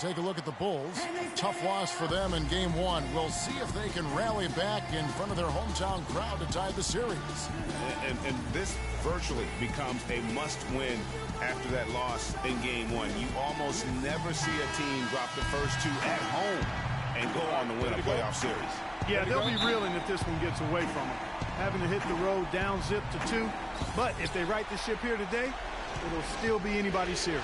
take a look at the Bulls. Tough loss for them in game one. We'll see if they can rally back in front of their hometown crowd to tie the series. And this virtually becomes a must-win after that loss in game one. You almost never see a team drop the first two at home and go on to win a playoff series. Yeah, they'll be reeling if this one gets away from them. Having to hit the road down zip to 2. But if they right the ship here today, it'll still be anybody's series.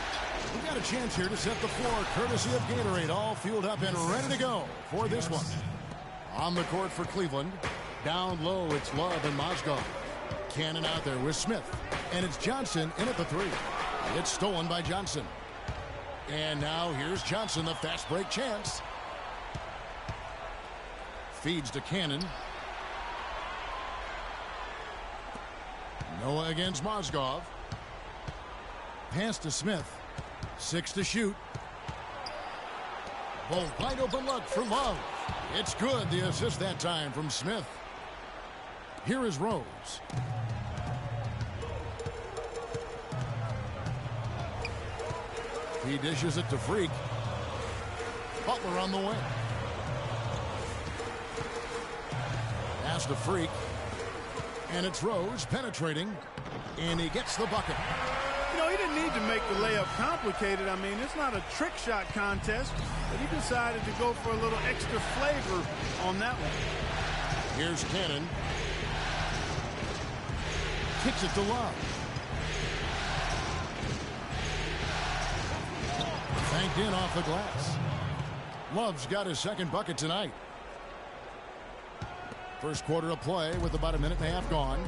We've got a chance here to set the floor, courtesy of Gatorade, all fueled up and ready to go for this one. On the court for Cleveland. Down low, it's Love and Mozgov. Cannon out there with Smith. And it's Johnson in at the 3. It's stolen by Johnson. And now here's Johnson, the fast break chance. Feeds to Cannon. Noah against Mozgov. Pass to Smith. 6 to shoot. Oh, wide open look for Love. It's good. The assist that time from Smith. Here is Rose. He dishes it to Freak. Butler on the way. Pass to Freak. And it's Rose penetrating. And he gets the bucket. You know, he didn't need to make the layup complicated. I mean, it's not a trick shot contest, but he decided to go for a little extra flavor on that one. Here's Cannon. Kicks it to Love. Banked in off the glass. Love's got his second bucket tonight. First quarter of play with about a minute and a half gone.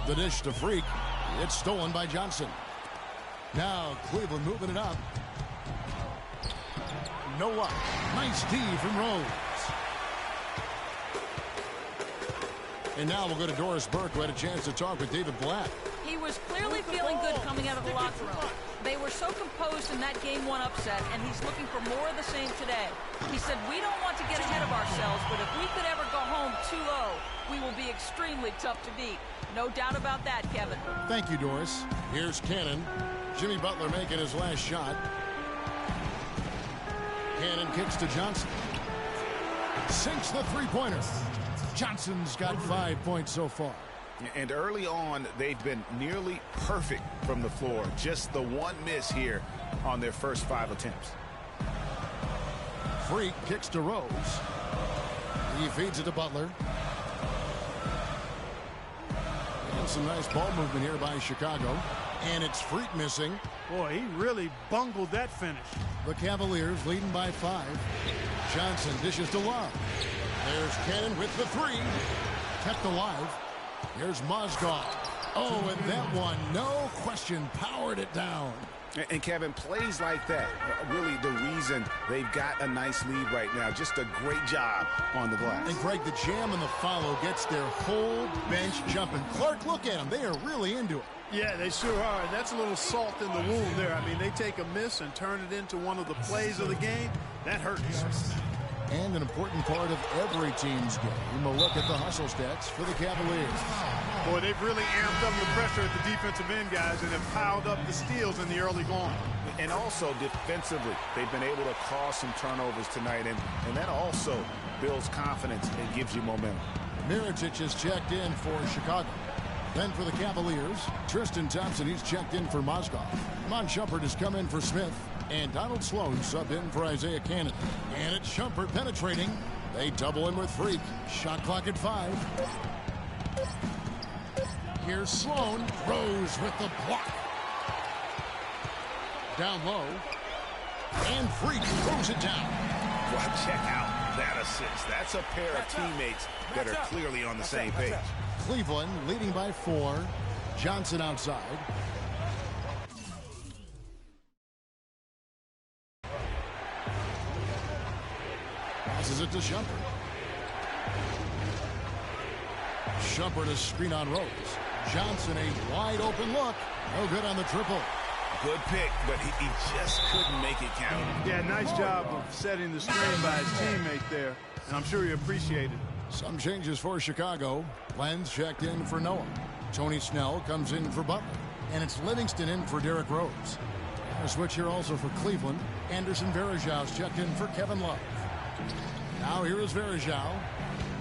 The dish to Freak. It's stolen by Johnson. Now Cleveland moving it up. Noah. Nice D from Rose. And now we'll go to Doris Burke, who had a chance to talk with David Blatt. He was clearly feeling good coming out of the locker room. They were so composed in that game one upset, and he's looking for more of the same today. He said, we don't want to get ahead of ourselves, but if we could ever go home 2-0, we will be extremely tough to beat. No doubt about that, Kevin. Thank you, Doris. Here's Cannon. Jimmy Butler making his last shot. Cannon kicks to Johnson. Sinks the three-pointer. Johnson's got 5 points so far. And early on, they've been nearly perfect from the floor. Just the one miss here on their first 5 attempts. Freak kicks to Rose. He feeds it to Butler. And some nice ball movement here by Chicago. And it's Freak missing. Boy, he really bungled that finish. The Cavaliers leading by 5. Johnson dishes to Love. There's Cannon with the 3. Kept alive. Here's Mozgov. Oh, and that one, no question, powered it down. And Kevin, plays like that, really the reason they've got a nice lead right now. Just a great job on the glass. And Greg, the jam and the follow gets their whole bench jumping. Clark, look at them. They are really into it. Yeah, they sure are. That's a little salt in the wound there. I mean, they take a miss and turn it into one of the plays of the game. That hurts. And an important part of every team's game, a look at the hustle stats for the Cavaliers. Boy, they've really amped up the pressure at the defensive end, guys, and have piled up the steals in the early going. And also defensively, they've been able to cause some turnovers tonight, and that also builds confidence and gives you momentum. Mirotic is checked in for Chicago. Then for the Cavaliers, Tristan Thompson, he's checked in for Mozgov. Mon Shumpert has come in for Smith. And Donald Sloan subbed in for Isaiah Cannon. And it's Shumpert penetrating. They double him with Freak. Shot clock at 5. Here's Sloan. Rose with the block. Down low. And Freak throws it down. Well, check out that assist. That's a pair of teammates that are clearly on the same page. Cleveland leading by 4. Johnson outside. Passes it to Shumpert. Shumpert a screen on Rose. Johnson a wide open look. No good on the triple. Good pick, but he just couldn't make it count. Yeah, nice job of setting the screen by his teammate there. And I'm sure he appreciated it. Some changes for Chicago. Lenz checked in for Noah. Tony Snell comes in for Butler. And it's Livingston in for Derrick Rose. A switch here also for Cleveland. Anderson Varejau's checked in for Kevin Love. Now here is Varejau.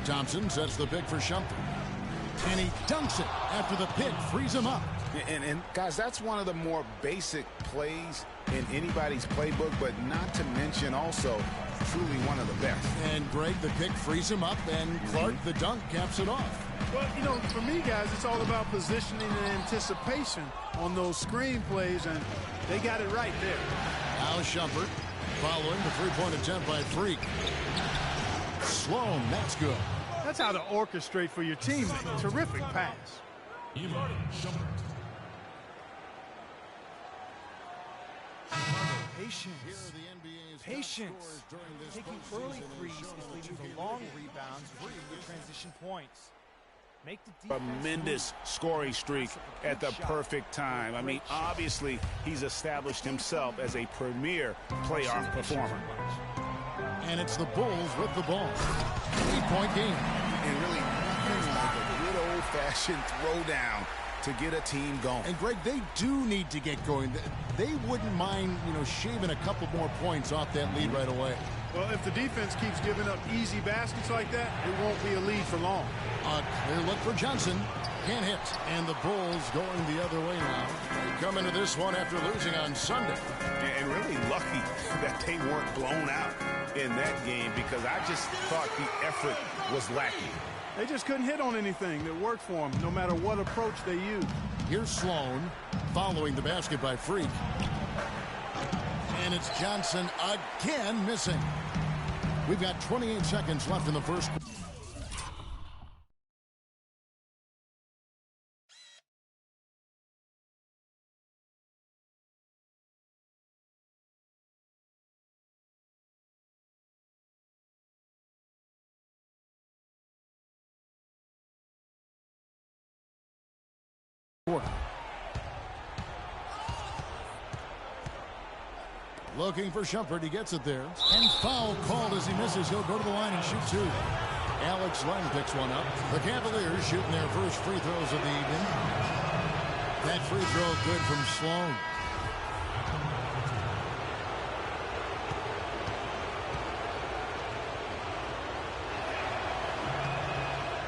Thompson sets the pick for Shumpert. And he dunks it after the pick frees him up. And guys, that's one of the more basic plays in anybody's playbook, but not to mention also truly one of the best. And Greg, the pick frees him up, and Clark, the dunk, caps it off. Well, you know, for me, guys, it's all about positioning and anticipation on those screen plays, and they got it right there. Now Shumpert following the three-point attempt by Freak. Sloan, that's good. That's how to orchestrate for your teammate. Terrific pass. Patience. Patience. Taking early threes is leading to long rebounds with transition points. Make the Tremendous scoring streak at the perfect time. I mean, obviously, he's established himself as a premier playoff performer. And it's the Bulls with the ball. 3-point game. And really nothing like a good old-fashioned throwdown to get a team going. And Greg, they do need to get going. They wouldn't mind, shaving a couple more points off that lead right away. Well, if the defense keeps giving up easy baskets like that, it won't be a lead for long. A clear look for Johnson. Can't hit. And the Bulls going the other way now. They come into this one after losing on Sunday. And really lucky that they weren't blown out in that game, because I just thought the effort was lacking. They just couldn't hit on anything that worked for them, no matter what approach they used. Here's Sloan following the basket by Freak. And it's Johnson again missing. We've got 28 seconds left in the first quarter. Looking for Shumpert. He gets it there. And foul called as he misses. He'll go to the line and shoot two. Alex Len picks one up. The Cavaliers shooting their first free throws of the evening. That free throw good from Sloan.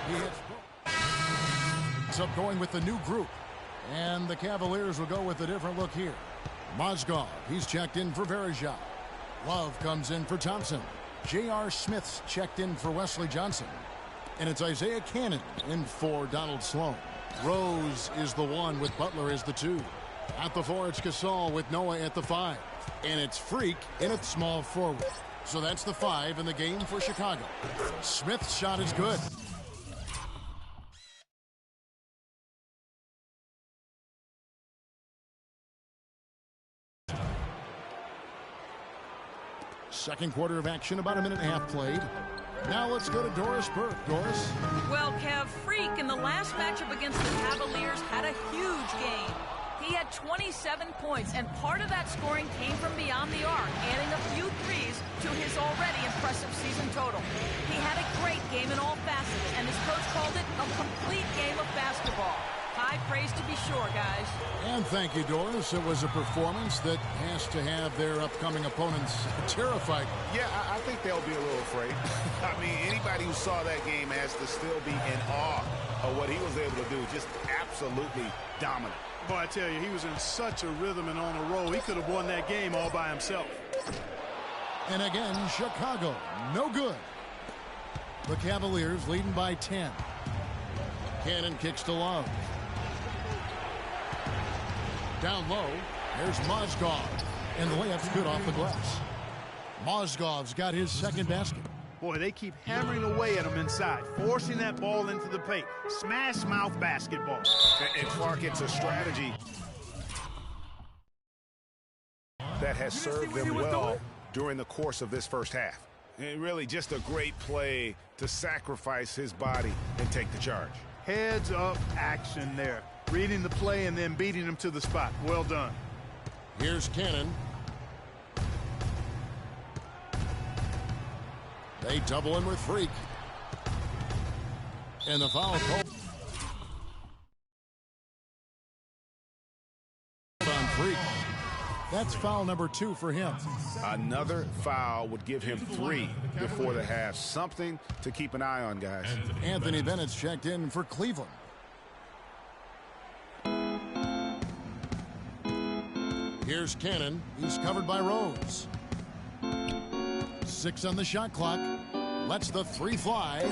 He hits both. It's up going with the new group. And the Cavaliers will go with a different look here. Mozgov, he's checked in for Varejau. Love comes in for Thompson. J.R. Smith's checked in for Wesley Johnson. And it's Isaiah Cannon in for Donald Sloan. Rose is the one with Butler as the two. At the four, it's Gasol with Noah at the five. And it's Freak in at small forward. So that's the five in the game for Chicago. Smith's shot is good. Second quarter of action, about a minute and a half played. Now let's go to Doris Burke. Doris? Well, Kev, Freak in the last matchup against the Cavaliers had a huge game. He had 27 points, and part of that scoring came from beyond the arc, adding a few threes to his already impressive season total. He had a great game in all facets, and his coach called it a complete game of basketball. High praise to be sure, guys. And thank you, Doris. It was a performance that has to have their upcoming opponents terrified. Yeah, I think they'll be a little afraid. I mean, anybody who saw that game has to still be in awe of what he was able to do. Just absolutely dominant. Boy, I tell you, he was in such a rhythm and on a roll. He could have won that game all by himself. And again, Chicago, no good. The Cavaliers leading by 10. Cannon kicks to Love. Down low, there's Mozgov. And the layup's good off the glass. Mozgov's got his second basket. Boy, they keep hammering away at him inside, forcing that ball into the paint. Smash mouth basketball. And Clark, it's a strategy that has served them well during the course of this first half. And really just a great play to sacrifice his body and take the charge. Heads up action there. Reading the play and then beating him to the spot. Well done. Here's Cannon. They double him with Freak. And the foul called on Freak. That's foul number 2 for him. Another foul would give him 3 before the half. Something to keep an eye on, guys. Anthony Bennett's checked in for Cleveland. Here's Cannon. He's covered by Rose. 6 on the shot clock. Lets the 3 fly.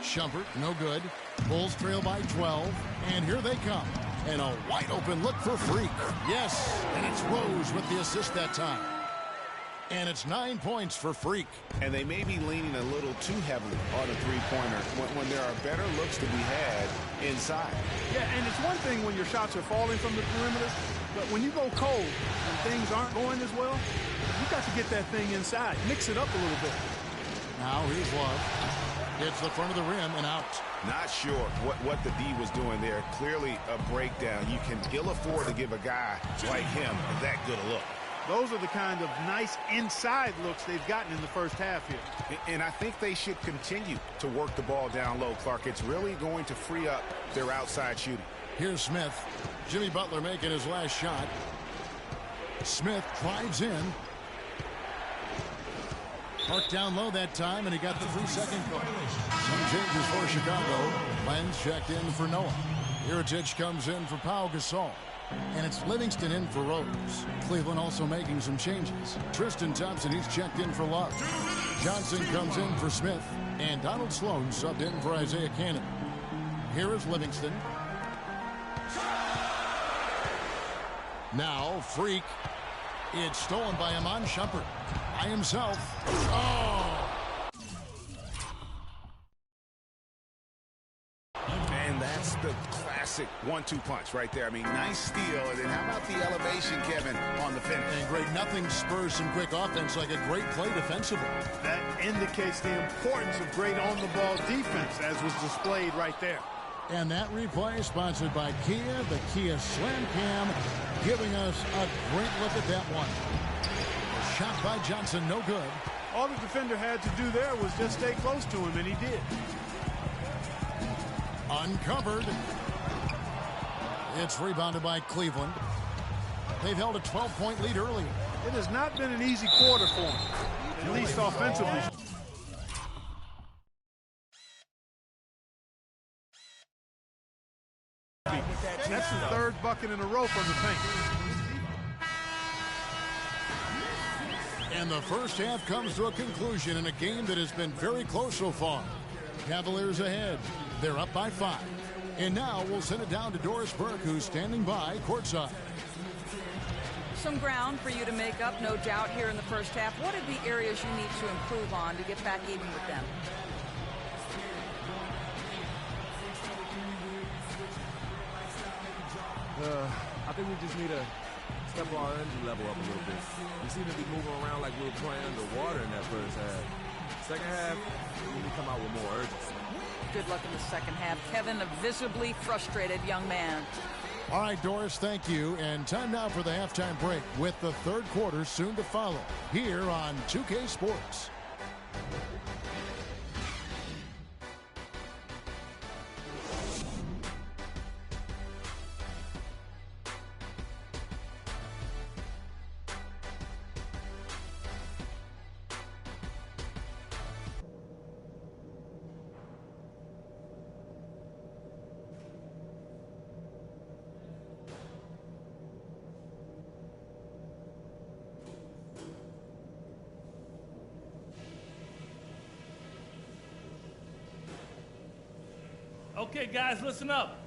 Shumpert, no good. Bulls trail by 12. And here they come. And a wide open look for Freak. Yes, and it's Rose with the assist that time. And it's 9 points for Freak. And they may be leaning a little too heavily on a three-pointer when there are better looks to be had inside. Yeah, and it's one thing when your shots are falling from the perimeter, but when you go cold and things aren't going as well, you got to get that thing inside. Mix it up a little bit. Now here's Love. Hits the front of the rim and out. Not sure what the D was doing there. Clearly a breakdown. You can ill afford to give a guy like him that good a look. Those are the kind of nice inside looks they've gotten in the first half here. And I think they should continue to work the ball down low, Clark. It's really going to free up their outside shooting. Here's Smith. Jimmy Butler making his last shot. Smith drives in. Marked down low that time, and he got the 3-second goal. Some changes for Chicago. Lenz checked in for Noah. Iritic comes in for Pau Gasol. And it's Livingston in for Rose. Cleveland also making some changes. Tristan Thompson, he's checked in for Love. Johnson comes in for Smith. And Donald Sloan subbed in for Isaiah Cannon. Here is Livingston. Now, Freak. It's stolen by Iman Shumpert. By himself. Oh! And that's the classic 1-2 punch right there. I mean, nice steal. And then how about the elevation, Kevin, on the finish? And great, nothing spurs some quick offense like a great play defensively. That indicates the importance of great on-the-ball defense, as was displayed right there. And that replay sponsored by Kia, the Kia Slam Cam, giving us a great look at that one. Shot by Johnson, no good. All the defender had to do there was just stay close to him, and he did. Uncovered. It's rebounded by Cleveland. They've held a 12-point lead earlier. It has not been an easy quarter for them, at least offensively. That's the third bucket in a row from the paint. And the first half comes to a conclusion in a game that has been very close so far. Cavaliers ahead. They're up by 5. And now we'll send it down to Doris Burke, who's standing by courtside. Some ground for you to make up, no doubt, here in the first half. What are the areas you need to improve on to get back even with them? I think we just need to step our energy level up a little bit. We seem to be moving around like we were playing underwater in that first half. Second half, we need to come out with more urgency. Good luck in the second half. Kevin, a visibly frustrated young man. All right, Doris, thank you. And time now for the halftime break with the third quarter soon to follow here on 2K Sports. Okay, guys, listen up.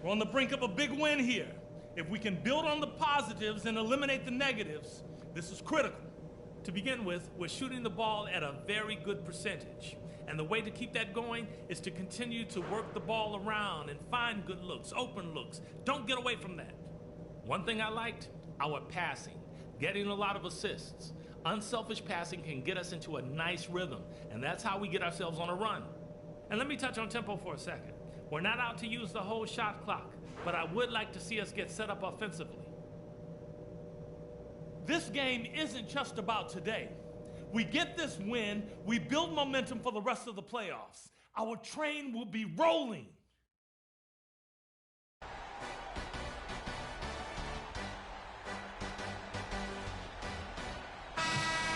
We're on the brink of a big win here. If we can build on the positives and eliminate the negatives, this is critical. To begin with, we're shooting the ball at a very good percentage. And the way to keep that going is to continue to work the ball around and find good looks, open looks. Don't get away from that. One thing I liked, our passing, getting a lot of assists. Unselfish passing can get us into a nice rhythm, and that's how we get ourselves on a run. And let me touch on tempo for a second. We're not out to use the whole shot clock, but I would like to see us get set up offensively. This game isn't just about today. We get this win, we build momentum for the rest of the playoffs. Our train will be rolling.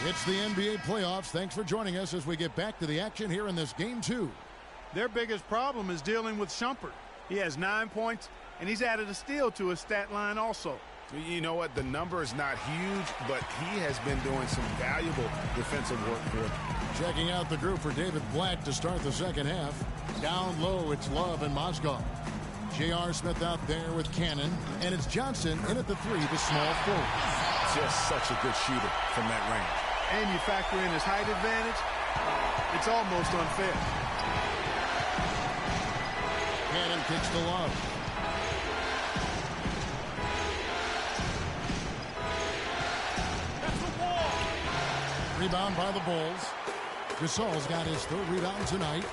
It's the NBA playoffs. Thanks for joining us as we get back to the action here in this game 2. Their biggest problem is dealing with Shumpert. He has 9 points, and he's added a steal to his stat line also. You know what? The number is not huge, but he has been doing some valuable defensive work for them. Checking out the group for David Black to start the second half. Down low, it's Love and Mozgov. J.R. Smith out there with Cannon, and it's Johnson in at the 3, the small forward. Just such a good shooter from that range. And you factor in his height advantage, it's almost unfair. Cannon kicks to Love. That's a wall. Rebound by the Bulls. Gasol's got his 3rd rebound tonight.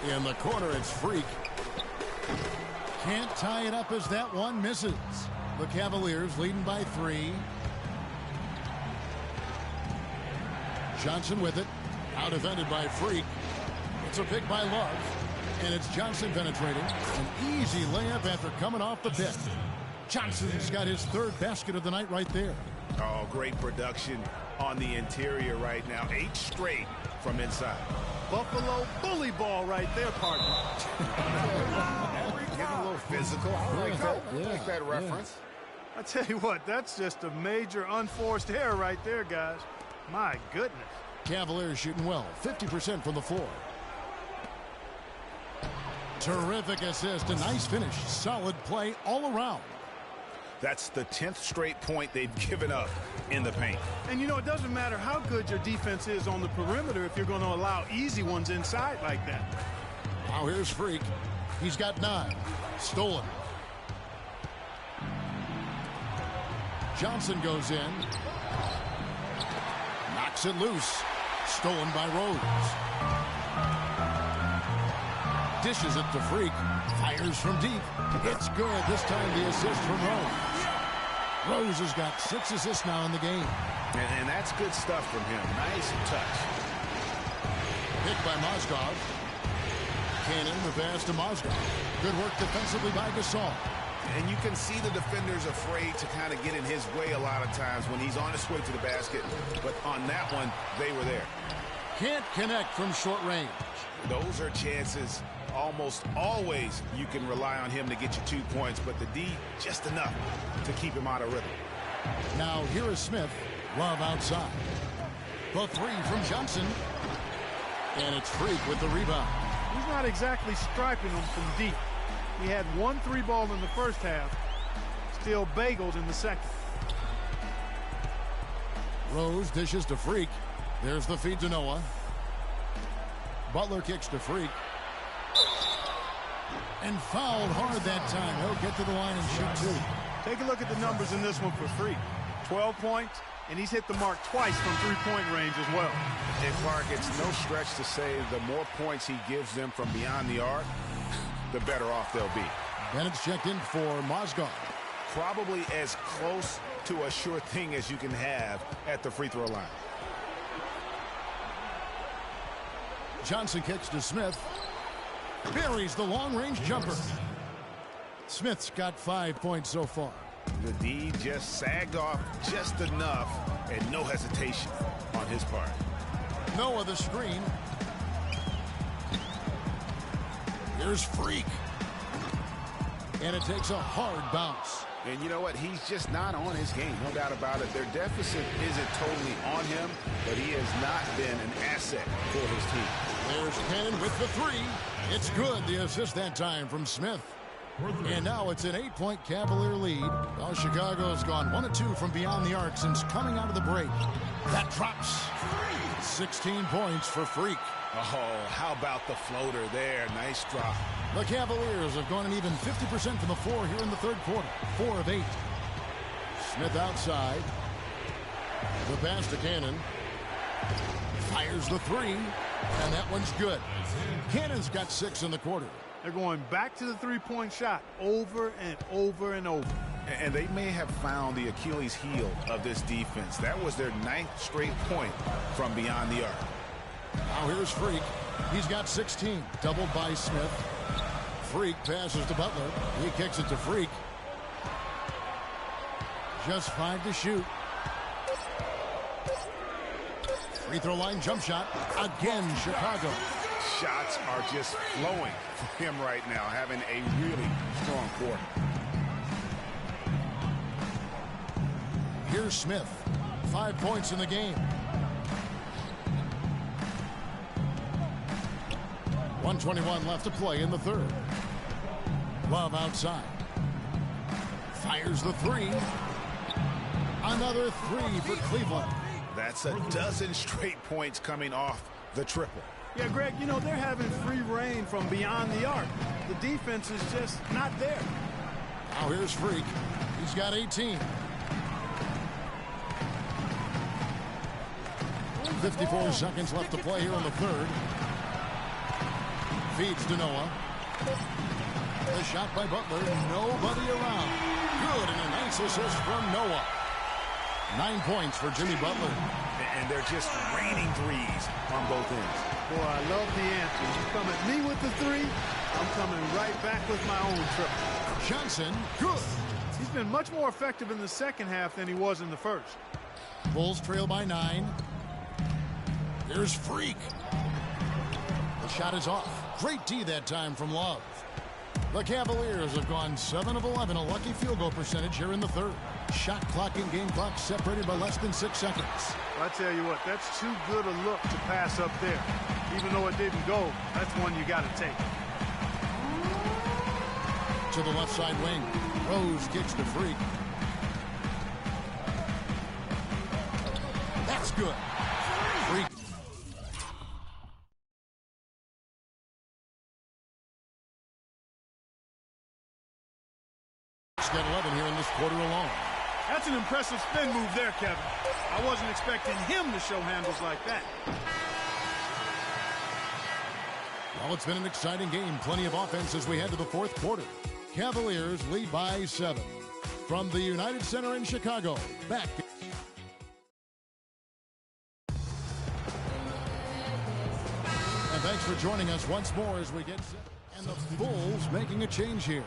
In the corner, it's Freak. Can't tie it up as that one misses. The Cavaliers leading by 3. Johnson with it. Out defended by Freak. It's a pick by Love. And it's Johnson penetrating. An easy layup after coming off the pick. Johnson's got his 3rd basket of the night right there. Oh, great production on the interior right now. 8 straight from inside. Buffalo bully ball right there, partner. Getting a little physical. I like that reference. I tell you what, that's just a major unforced error right there, guys. My goodness. Cavaliers shooting well, 50% from the floor. Terrific assist, a nice finish, solid play all around. That's the 10th straight point they've given up in the paint. And you know, it doesn't matter how good your defense is on the perimeter if you're going to allow easy ones inside like that. Now here's Freak. He's got 9. Stolen. Johnson goes in. Knocks it loose. Stolen by Rose. Dishes it to Freak. Fires from deep. It's good. This time the assist from Rose. Rose has got 6 assists now in the game. And that's good stuff from him. Nice touch. Picked by Mozgov. Cannon the pass to Mozgov. Good work defensively by Gasol. And you can see the defenders afraid to kind of get in his way a lot of times when he's on his way to the basket. But on that one, they were there. Can't connect from short range. Those are chances. Almost always you can rely on him to get you 2 points, but the D just enough to keep him out of rhythm. Now here is Smith. Love outside. The 3 from Johnson. And it's Freak with the rebound. He's not exactly striping them from deep. He had 1 3-ball in the first half. Still bagels in the second. Rose dishes to Freak. There's the feed to Noah. Butler kicks to Freak. And fouled hard that time. He'll get to the line and shoot 2. Take a look at the numbers in this one for Freak. 12 points, and he's hit the mark twice from 3-point range as well. And Clark, it's no stretch to say the more points he gives them from beyond the arc, the better off they'll be. Bennett's checked in for Mozgov. Probably as close to a sure thing as you can have at the free throw line. Johnson kicks to Smith. Buries the long-range jumper. Smith's got 5 points so far. The D just sagged off just enough and no hesitation on his part. Noah the screen. Here's Freak. And it takes a hard bounce. And you know what? He's just not on his game, no doubt about it. Their deficit isn't totally on him, but he has not been an asset for his team. There's Cannon with the 3. It's good. The assist that time from Smith. And now it's an 8-point Cavalier lead. Well, Chicago's gone 1 of 2 from beyond the arc since coming out of the break. That drops. 16 points for Freak. Oh, how about the floater there? Nice drop. The Cavaliers have gone an even 50% from the floor here in the third quarter. 4 of 8. Smith outside. The pass to Cannon. Fires the 3. And that one's good. Cannon's got 6 in the quarter. They're going back to the 3-point shot over and over and over. And they may have found the Achilles heel of this defense. That was their 9th straight point from beyond the arc. Now here's Freak. He's got 16. Doubled by Smith. Freak passes to Butler. He kicks it to Freak. Just 5 to shoot. Free throw line jump shot. Again, Chicago. Shots are just flowing for him right now, having a really strong quarter. Here's Smith. 5 points in the game. 1:21 left to play in the third. Love outside. Fires the three. Another three for Cleveland. That's a dozen straight points coming off the triple. Yeah, Greg, you know, they're having free reign from beyond the arc. The defense is just not there. Now here's Freak. He's got 18. 54 seconds left to play here in the third. Feeds to Noah. The shot by Butler. Nobody around. Good, and a nice assist from Noah. 9 points for Jimmy Butler. And they're just raining threes on both ends. Boy, I love the answer. You come at me with the three, I'm coming right back with my own triple. Johnson, good. He's been much more effective in the second half than he was in the first. Bulls trail by 9. Here's Freak. The shot is off. Great D that time from Love. The Cavaliers have gone 7 of 11, a lucky field goal percentage here in the third. Shot clock and game clock separated by less than 6 seconds. I tell you what, that's too good a look to pass up there. Even though it didn't go, that's one you got to take. To the left side wing. Rose kicks to Freak. That's good. Freak. Got 11 here in this quarter alone. That's an impressive spin move there, Kevin. I wasn't expecting him to show handles like that. Well, it's been an exciting game. Plenty of offense as we head to the fourth quarter. Cavaliers lead by 7. From the United Center in Chicago, back. And thanks for joining us once more as we get set. And the Bulls making a change here.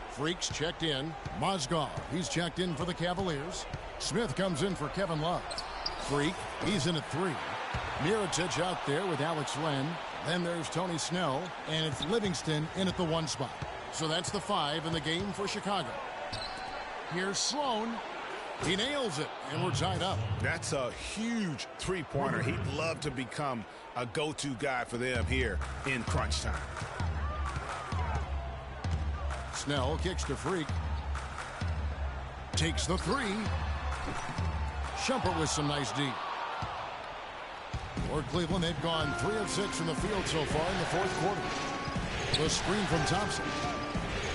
Freaks checked in. Mozgov, he's checked in for the Cavaliers. Smith comes in for Kevin Love. Freak, he's in at 3. Mirotic out there with Alex Len. Then there's Tony Snell, and it's Livingston in at the 1 spot. So that's the 5 in the game for Chicago. Here's Sloan. He nails it, and we're tied up. That's a huge three-pointer. He'd love to become a go-to guy for them here in crunch time. Snell kicks to Freak. Takes the 3. Shumpert with some nice D. For Cleveland, they've gone 3 of 6 from the field so far in the fourth quarter. The screen from Thompson.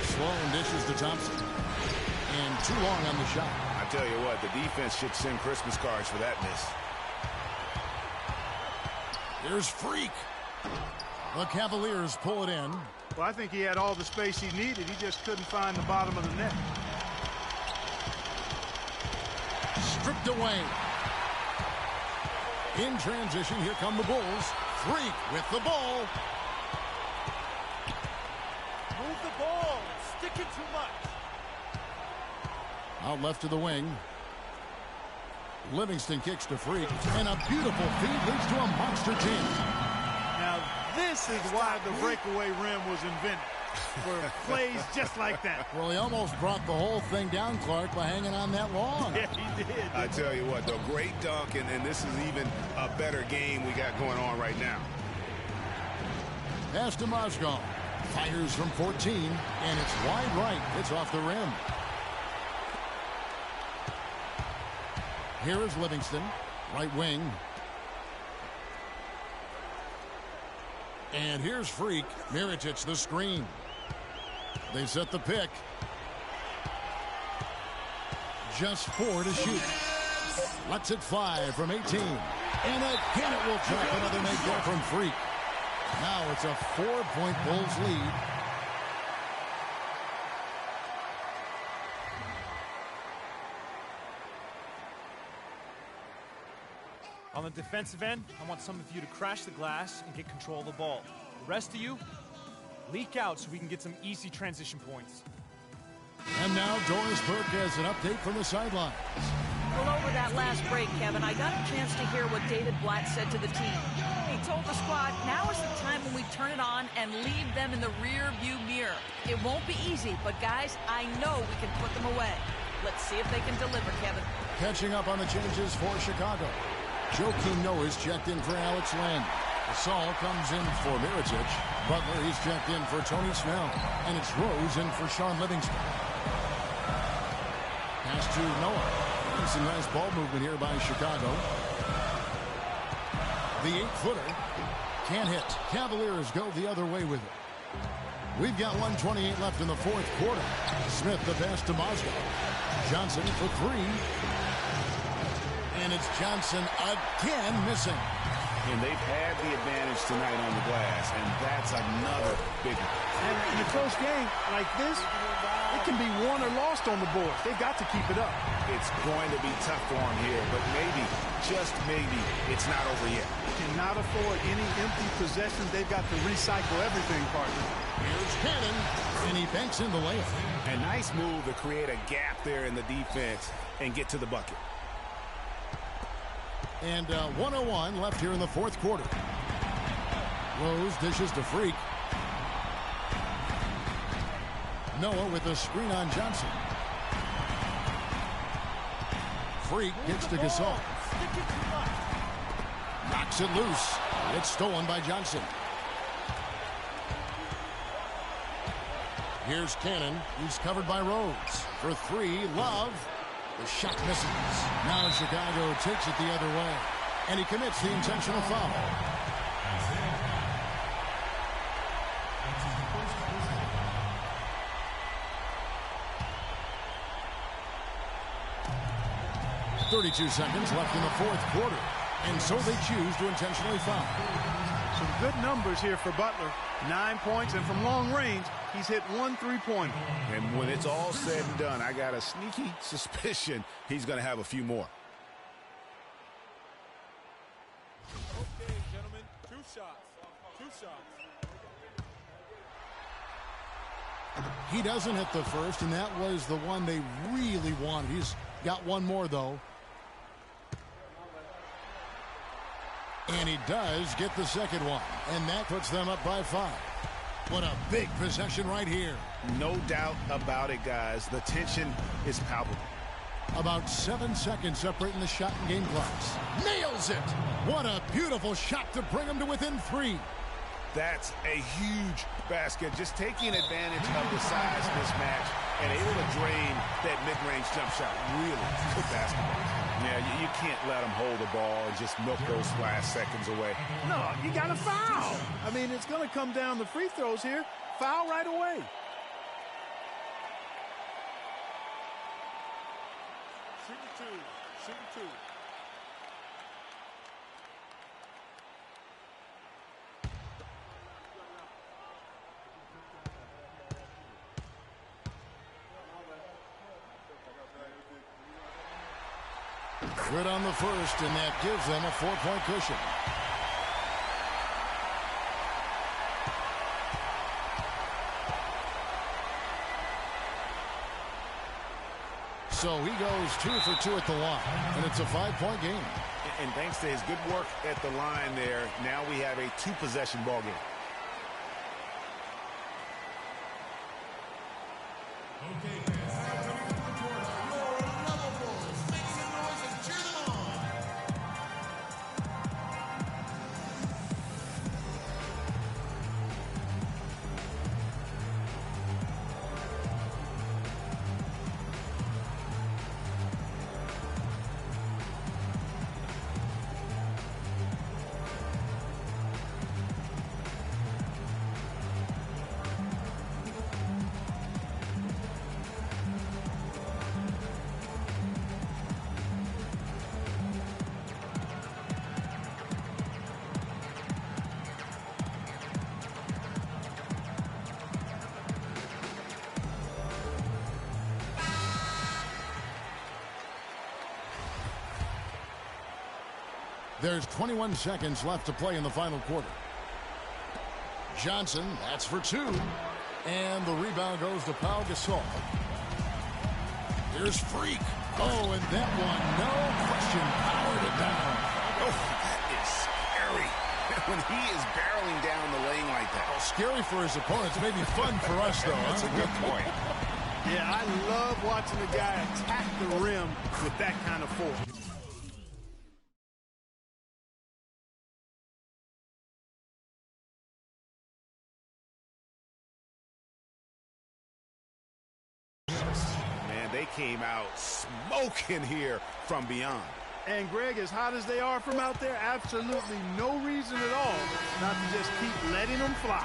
Sloan dishes to Thompson. And too long on the shot. I tell you what, the defense should send Christmas cards for that miss. Here's Freak. The Cavaliers pull it in. Well, I think he had all the space he needed. He just couldn't find the bottom of the net. Stripped away. In transition, here come the Bulls. Freak with the ball. Move the ball. Stick it too much. Out left to the wing. Livingston kicks to Freak. And a beautiful feed leads to a monster jam. Now, this is why the breakaway rim was invented. For plays just like that. Well, he almost brought the whole thing down, Clark, by hanging on that long. Yeah, he did. I tell you what, though, great dunk, and this is even a better game we got going on right now. Pass to Mozgov. Fires from 14, and it's wide right. It's off the rim. Here is Livingston, right wing. And here's Freak. Mirotic the screen. They set the pick. Just 4 to shoot. Lets it fly from 18. And again it will drop. Another make there from Freak. Now it's a 4-point Bulls lead. On the defensive end, I want some of you to crash the glass and get control of the ball. The rest of you, leak out so we can get some easy transition points. And now Doris Burke has an update from the sidelines. Well, over that last break, Kevin, I got a chance to hear what David Blatt said to the team. He told the squad, now is the time when we turn it on and leave them in the rear view mirror. It won't be easy, but guys, I know we can put them away. Let's see if they can deliver, Kevin. Catching up on the changes for Chicago. Joakim Noah's checked in for Alex Len. Gasol comes in for Mirotic. Butler, he's checked in for Tony Snell. And it's Rose in for Sean Livingston. Pass to Noah. Some nice ball movement here by Chicago. The 8-footer can't hit. Cavaliers go the other way with it. We've got 1:28 left in the fourth quarter. Smith the pass to Mozgov. Johnson for three. And it's Johnson again missing. And they've had the advantage tonight on the glass, and that's another big one. And in a close game like this, it can be won or lost on the board. They've got to keep it up. It's going to be tough for them here, but maybe, just maybe, it's not over yet. Cannot afford any empty possessions. They've got to recycle everything, partner. Here's Cannon, and he banks in the layup. A nice move to create a gap there in the defense and get to the bucket. And 1:01 left here in the fourth quarter. Rose dishes to Freak. Noah with a screen on Johnson. Freak gets to Gasol. Knocks it loose. It's stolen by Johnson. Here's Cannon. He's covered by Rose. For three, Love. The shot misses. Now Chicago takes it the other way. And he commits the intentional foul. .32 seconds left in the fourth quarter. And so they choose to intentionally foul. Some good numbers here for Butler. 9 points, and from long range, he's hit 1 3-pointer. And when it's all said and done, I got a sneaky suspicion he's going to have a few more. Okay, gentlemen, 2 shots. 2 shots. He doesn't hit the first, and that was the one they really wanted. He's got one more, though. And he does get the second one. And that puts them up by 5. What a big possession right here. No doubt about it, guys. The tension is palpable. About 7 seconds separating the shot and game clocks. Nails it! What a beautiful shot to bring him to within 3. That's a huge basket. Just taking advantage of the size mismatch and able to drain that mid-range jump shot. Really good basketball. Yeah, you can't let them hold the ball and just milk those last seconds away. No, you got to foul. I mean, it's going to come down to free throws here. Foul right away. Shooting 2. Shooting 2. Good on the first, and that gives them a 4-point cushion. So he goes 2 for 2 at the line, and it's a 5-point game. And thanks to his good work at the line there, now we have a 2-possession ball game. Okay. There's 21 seconds left to play in the final quarter. Johnson, that's for 2. And the rebound goes to Pau Gasol. Here's Freak. Oh, and that one, no question, powered it down. Oh, that is scary. When he is barreling down the lane like that. Well, scary for his opponents, maybe fun for us, though. That's a good point. Yeah, I love watching the guy attack the rim with that kind of force. Man, they came out smoking here from beyond. And Greg, as hot as they are from out there, absolutely no reason at all not to just keep letting them fly.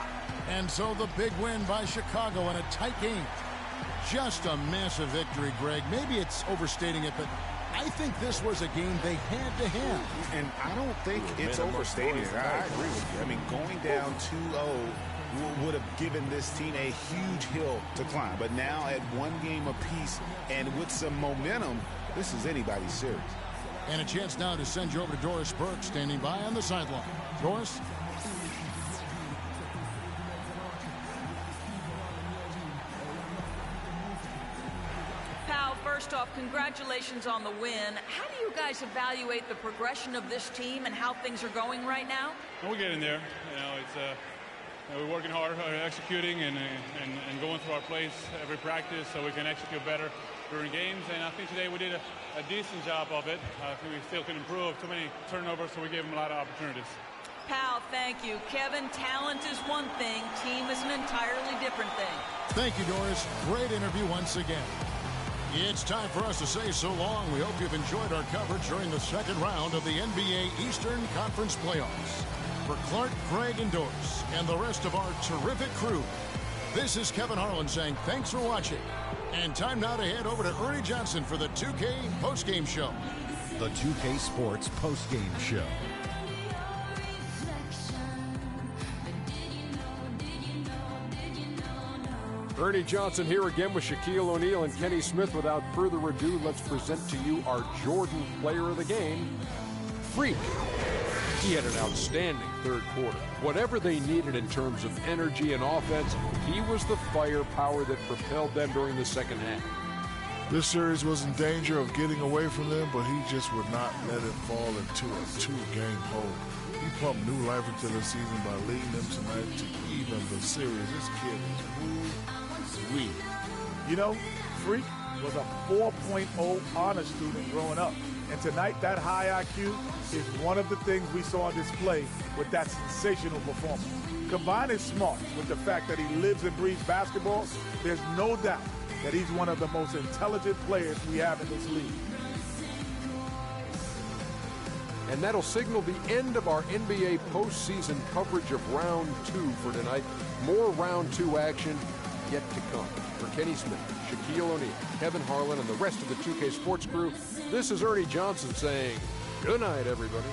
And so the big win by Chicago in a tight game. Just a massive victory, Greg. Maybe it's overstating it, but I think this was a game they had to have. And I don't think it's overstating it. I agree with you. I mean, going down 2-0 would have given this team a huge hill to climb. But now at one game apiece and with some momentum, this is anybody's series. And a chance now to send you over to Doris Burke, standing by on the sideline. Doris? Pal, first off, congratulations on the win. How do you guys evaluate the progression of this team and how things are going right now? We're getting there. It's we're working hard, executing and going through our plays every practice so we can execute better during games. And I think today we did a decent job of it. I think we still can improve. Too many turnovers, so we gave them a lot of opportunities. Pal, thank you. Kevin, talent is one thing. Team is an entirely different thing. Thank you, Doris. Great interview once again. It's time for us to say so long. We hope you've enjoyed our coverage during the second round of the NBA Eastern Conference Playoffs. For Clark, Greg, and Doris, and the rest of our terrific crew, this is Kevin Harlan saying thanks for watching. And time now to head over to Ernie Johnson for the 2K postgame show. The 2K Sports postgame show. Ernie Johnson here again with Shaquille O'Neal and Kenny Smith. Without further ado, let's present to you our Jordan player of the game, Freak. He had an outstanding third quarter. Whatever they needed in terms of energy and offense, he was the firepower that propelled them during the second half. This series was in danger of getting away from them, but he just would not let it fall into a two-game hole. He pumped new life into the season by leading them tonight to even the series. This kid is woo-wee. You know, Freak was a 4.0 honor student growing up. And tonight, that high IQ is one of the things we saw on display with that sensational performance. Combine his smart with the fact that he lives and breathes basketball, there's no doubt that he's one of the most intelligent players we have in this league. And that'll signal the end of our NBA postseason coverage of round 2 for tonight. More round 2 action yet to come. For Kenny Smith, Shaquille O'Neal, Kevin Harlan, and the rest of the 2K Sports crew, this is Ernie Johnson saying good night, everybody.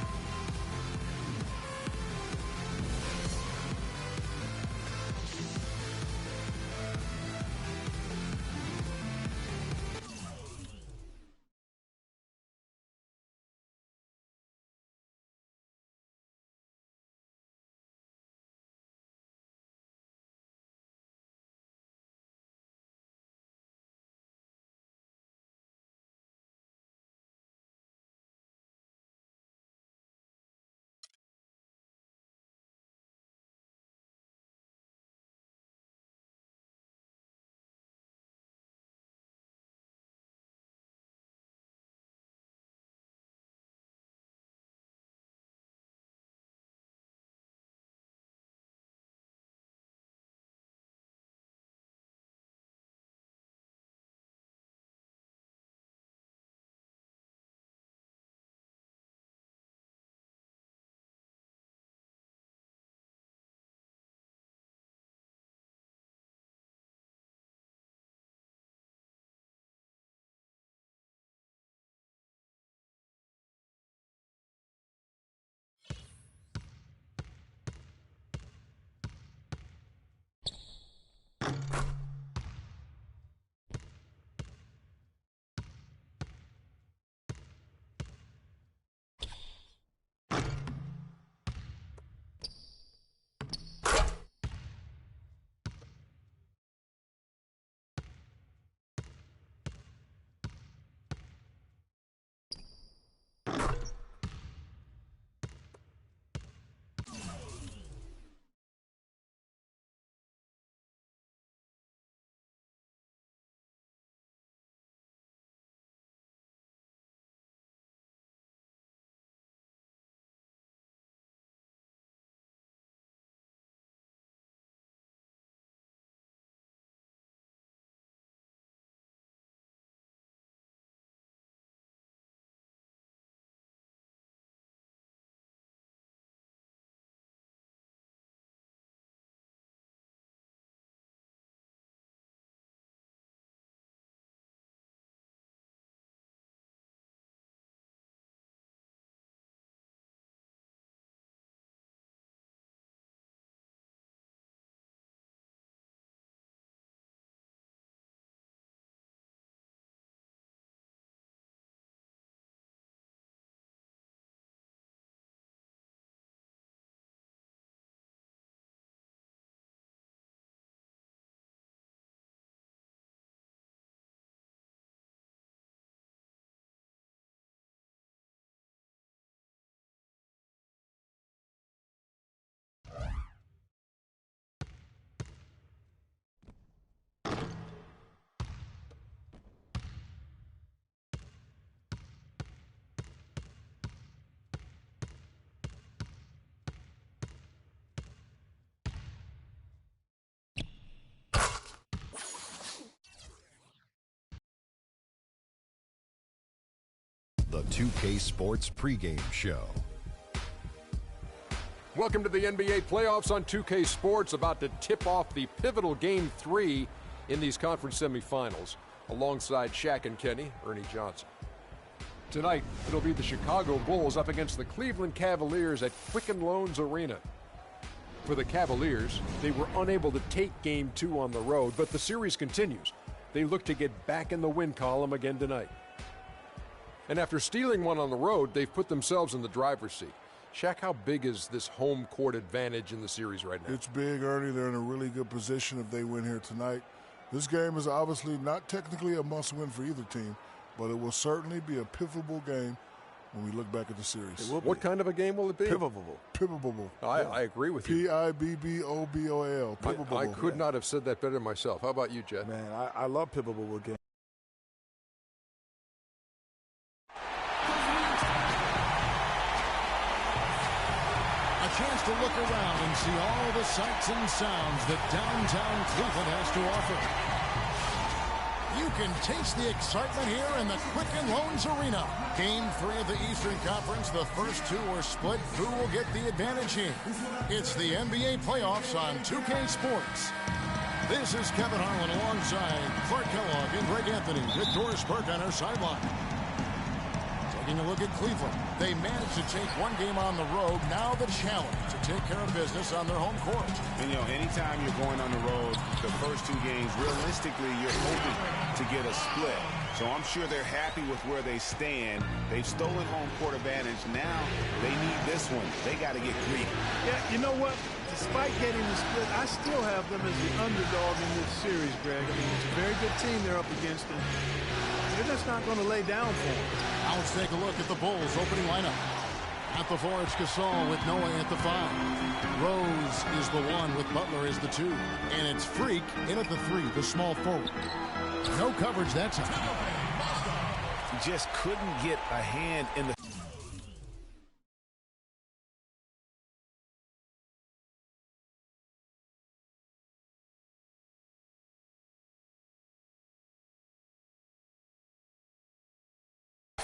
the 2K Sports pregame show. Welcome to the NBA playoffs on 2K Sports, about to tip off the pivotal Game 3 in these conference semifinals. Alongside Shaq and Kenny, Ernie Johnson. Tonight, it'll be the Chicago Bulls up against the Cleveland Cavaliers at Quicken Loans Arena. For the Cavaliers, they were unable to take Game 2 on the road, but the series continues. They look to get back in the win column again tonight. And after stealing one on the road, they've put themselves in the driver's seat. Shaq, how big is this home court advantage in the series right now? It's big, Ernie. They're in a really good position if they win here tonight. This game is obviously not technically a must-win for either team, but it will certainly be a pivotal game when we look back at the series. What kind of a game will it be? Pivotal. Pivotal. I agree with you. P-I-B-B-O-B-O-L. Pivotal. I could not have said that better myself. How about you, Jeff? Man, I love pivotal games. A chance to look around and see all the sights and sounds that downtown Cleveland has to offer. You can taste the excitement here in the Quicken Loans Arena. Game 3 of the Eastern Conference. The first two are split. Who will get the advantage here? It's the NBA playoffs on 2K Sports. This is Kevin Harlan alongside Clark Kellogg and Greg Anthony with Doris Burke on our sideline. Taking a look at Cleveland. They managed to take one game on the road. Now the challenge to take care of business on their home court. And, you know, anytime you're going on the road, the first two games, realistically, you're hoping to get a split. So I'm sure they're happy with where they stand. They've stolen home court advantage. Now they need this one. They got to get greedy. Yeah, you know what? Despite getting the split, I still have them as the underdog in this series, Greg. I mean, it's a very good team they're up against, and they're just not going to lay down for them. Now let's take a look at the Bulls' opening lineup. At the 4, it's Gasol with Noah at the 5. Rose is the 1 with Butler as the 2. And it's Freak in at the 3, the small forward. No coverage that time. He just couldn't get a hand in the...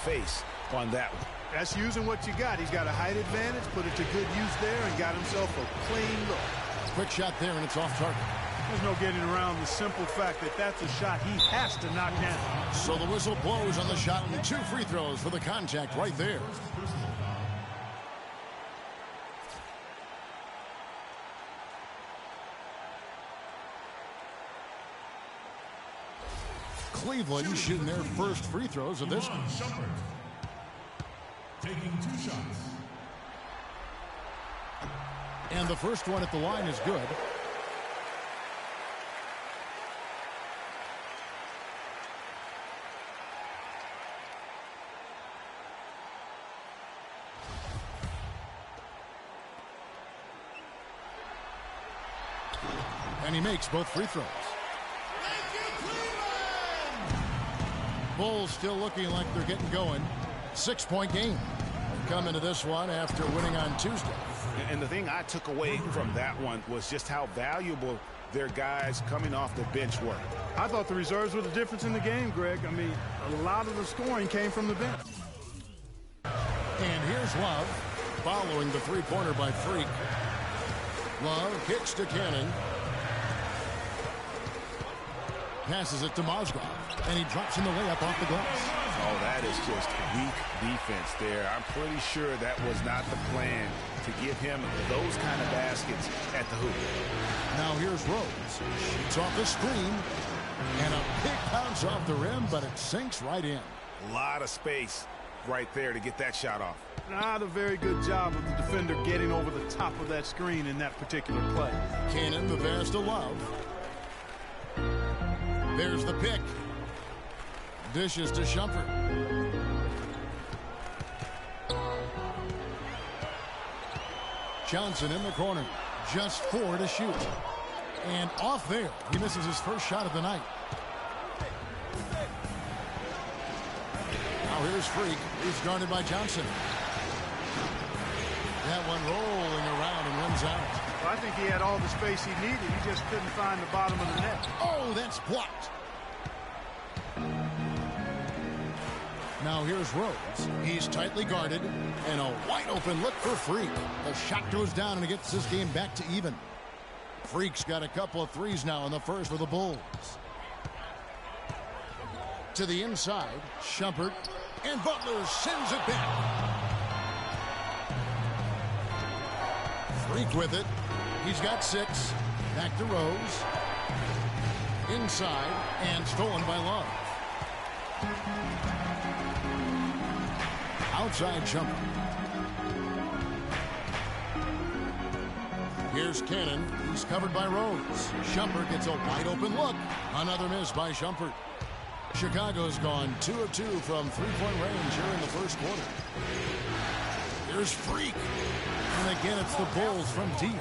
face on that one. That's using what you got. He's got a height advantage, put it to good use there, and got himself a clean look. Quick shot there, and it's off target. There's no getting around the simple fact that that's a shot he has to knock down. So the whistle blows on the shot, and 2 free throws for the contact right there. Cleveland shooting their first free throws of this one. Taking 2 shots. And the first one at the line is good. And he makes both free throws. Bulls still looking like they're getting going. 6-point game. They come into this one after winning on Tuesday. And the thing I took away from that one was just how valuable their guys coming off the bench were. I thought the reserves were the difference in the game, Greg. I mean, a lot of the scoring came from the bench. And here's Love following the three-pointer by Freak. Love kicks to Cannon. Passes it to Mozgov, and he drops in the layup off the glass. Oh, that is just weak defense there. I'm pretty sure that was not the plan to give him those kind of baskets at the hoop. Now here's Rose. Shoots off the screen, and a big bounce off the rim, but it sinks right in. A lot of space right there to get that shot off. Not a very good job of the defender getting over the top of that screen in that particular play. Cannon, the pass to Love. There's the pick. Dishes to Shumpert. Johnson in the corner. Just 4 to shoot. And off there. He misses his first shot of the night. Now here's Freak. He's guarded by Johnson. That one rolling around and runs out. Well, I think he had all the space he needed. He just couldn't find the bottom of the net. Oh, that's blocked. Now here's Rose. He's tightly guarded, and a wide-open look for Freak. The shot goes down, and he gets this game back to even. Freak's got a couple of threes now in the first for the Bulls. To the inside, Shumpert, and Butler sends it back. Freak with it. He's got 6. Back to Rose. Inside, and stolen by Love. Outside Shumpert. Here's Cannon. He's covered by Rose. Shumpert gets a wide open look. Another miss by Shumpert. Chicago's gone 2 of 2 from three-point range here in the first quarter. Here's Freak. And again, it's the Bulls from deep.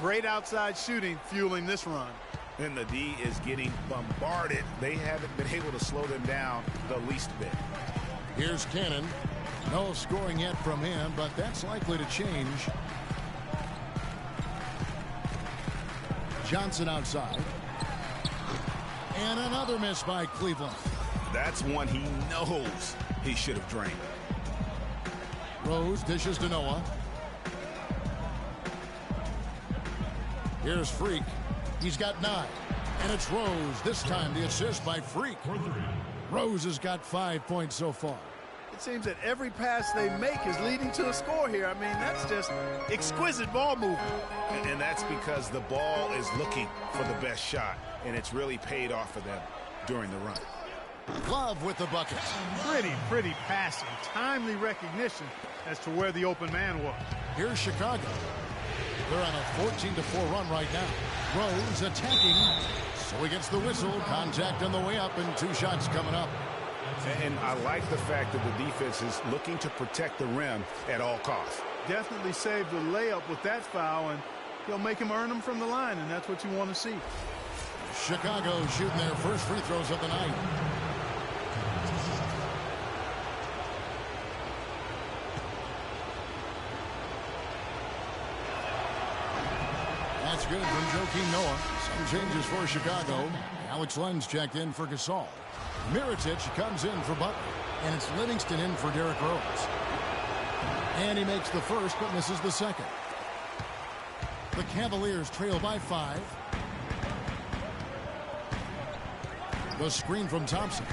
Great outside shooting fueling this run. And the D is getting bombarded. They haven't been able to slow them down the least bit. Here's Cannon. No scoring yet from him, but that's likely to change. Johnson outside. And another miss by Cleveland. That's one he knows he should have drained. Rose dishes to Noah. Here's Freak. He's got 9. And it's Rose. This time the assist by Freak. Rose has got 5 points so far. It seems that every pass they make is leading to a score here. I mean, that's just exquisite ball movement. And that's because the ball is looking for the best shot, and it's really paid off for them during the run. Love with the bucket. Pretty passing. Timely recognition as to where the open man was. Here's Chicago. They're on a 14-4 run right now. Rose attacking. So he gets the whistle. Contact on the way up, and 2 shots coming up. And I like the fact that the defense is looking to protect the rim at all costs. Definitely saved the layup with that foul, and he'll make him earn them from the line, and that's what you want to see. Chicago shooting their first free throws of the night. That's good from Joakim Noah. Some changes for Chicago. Alex Lenz checked in for Gasol. Mirotic comes in for Butler. And it's Livingston in for Derrick Rose. And he makes the first but misses the second. The Cavaliers trail by 5. The screen from Thompson.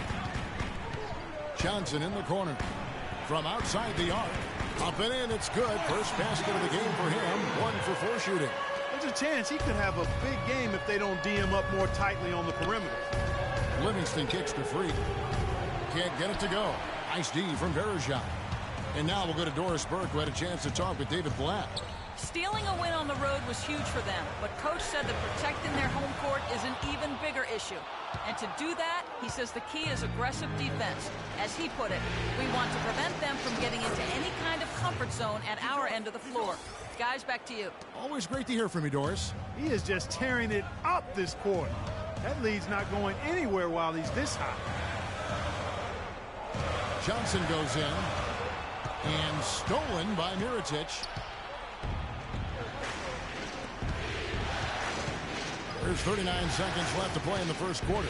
Johnson in the corner. From outside the arc. Up and in, it's good. First basket of the game for him. 1 for 4 shooting. There's a chance he could have a big game if they don't D him up more tightly on the perimeter. Livingston kicks to Freak. Can't get it to go. Nice D from Bergeron. And now we'll go to Doris Burke, who had a chance to talk with David Blatt. Stealing a win on the road was huge for them, but Coach said that protecting their home court is an even bigger issue. And to do that, he says the key is aggressive defense. As he put it, we want to prevent them from getting into any kind of comfort zone at our end of the floor. Guys, back to you. Always great to hear from you, Doris. He is just tearing it up this quarter. That lead's not going anywhere while he's this hot. Johnson goes in. And stolen by Mirotic. There's 39 seconds left to play in the first quarter.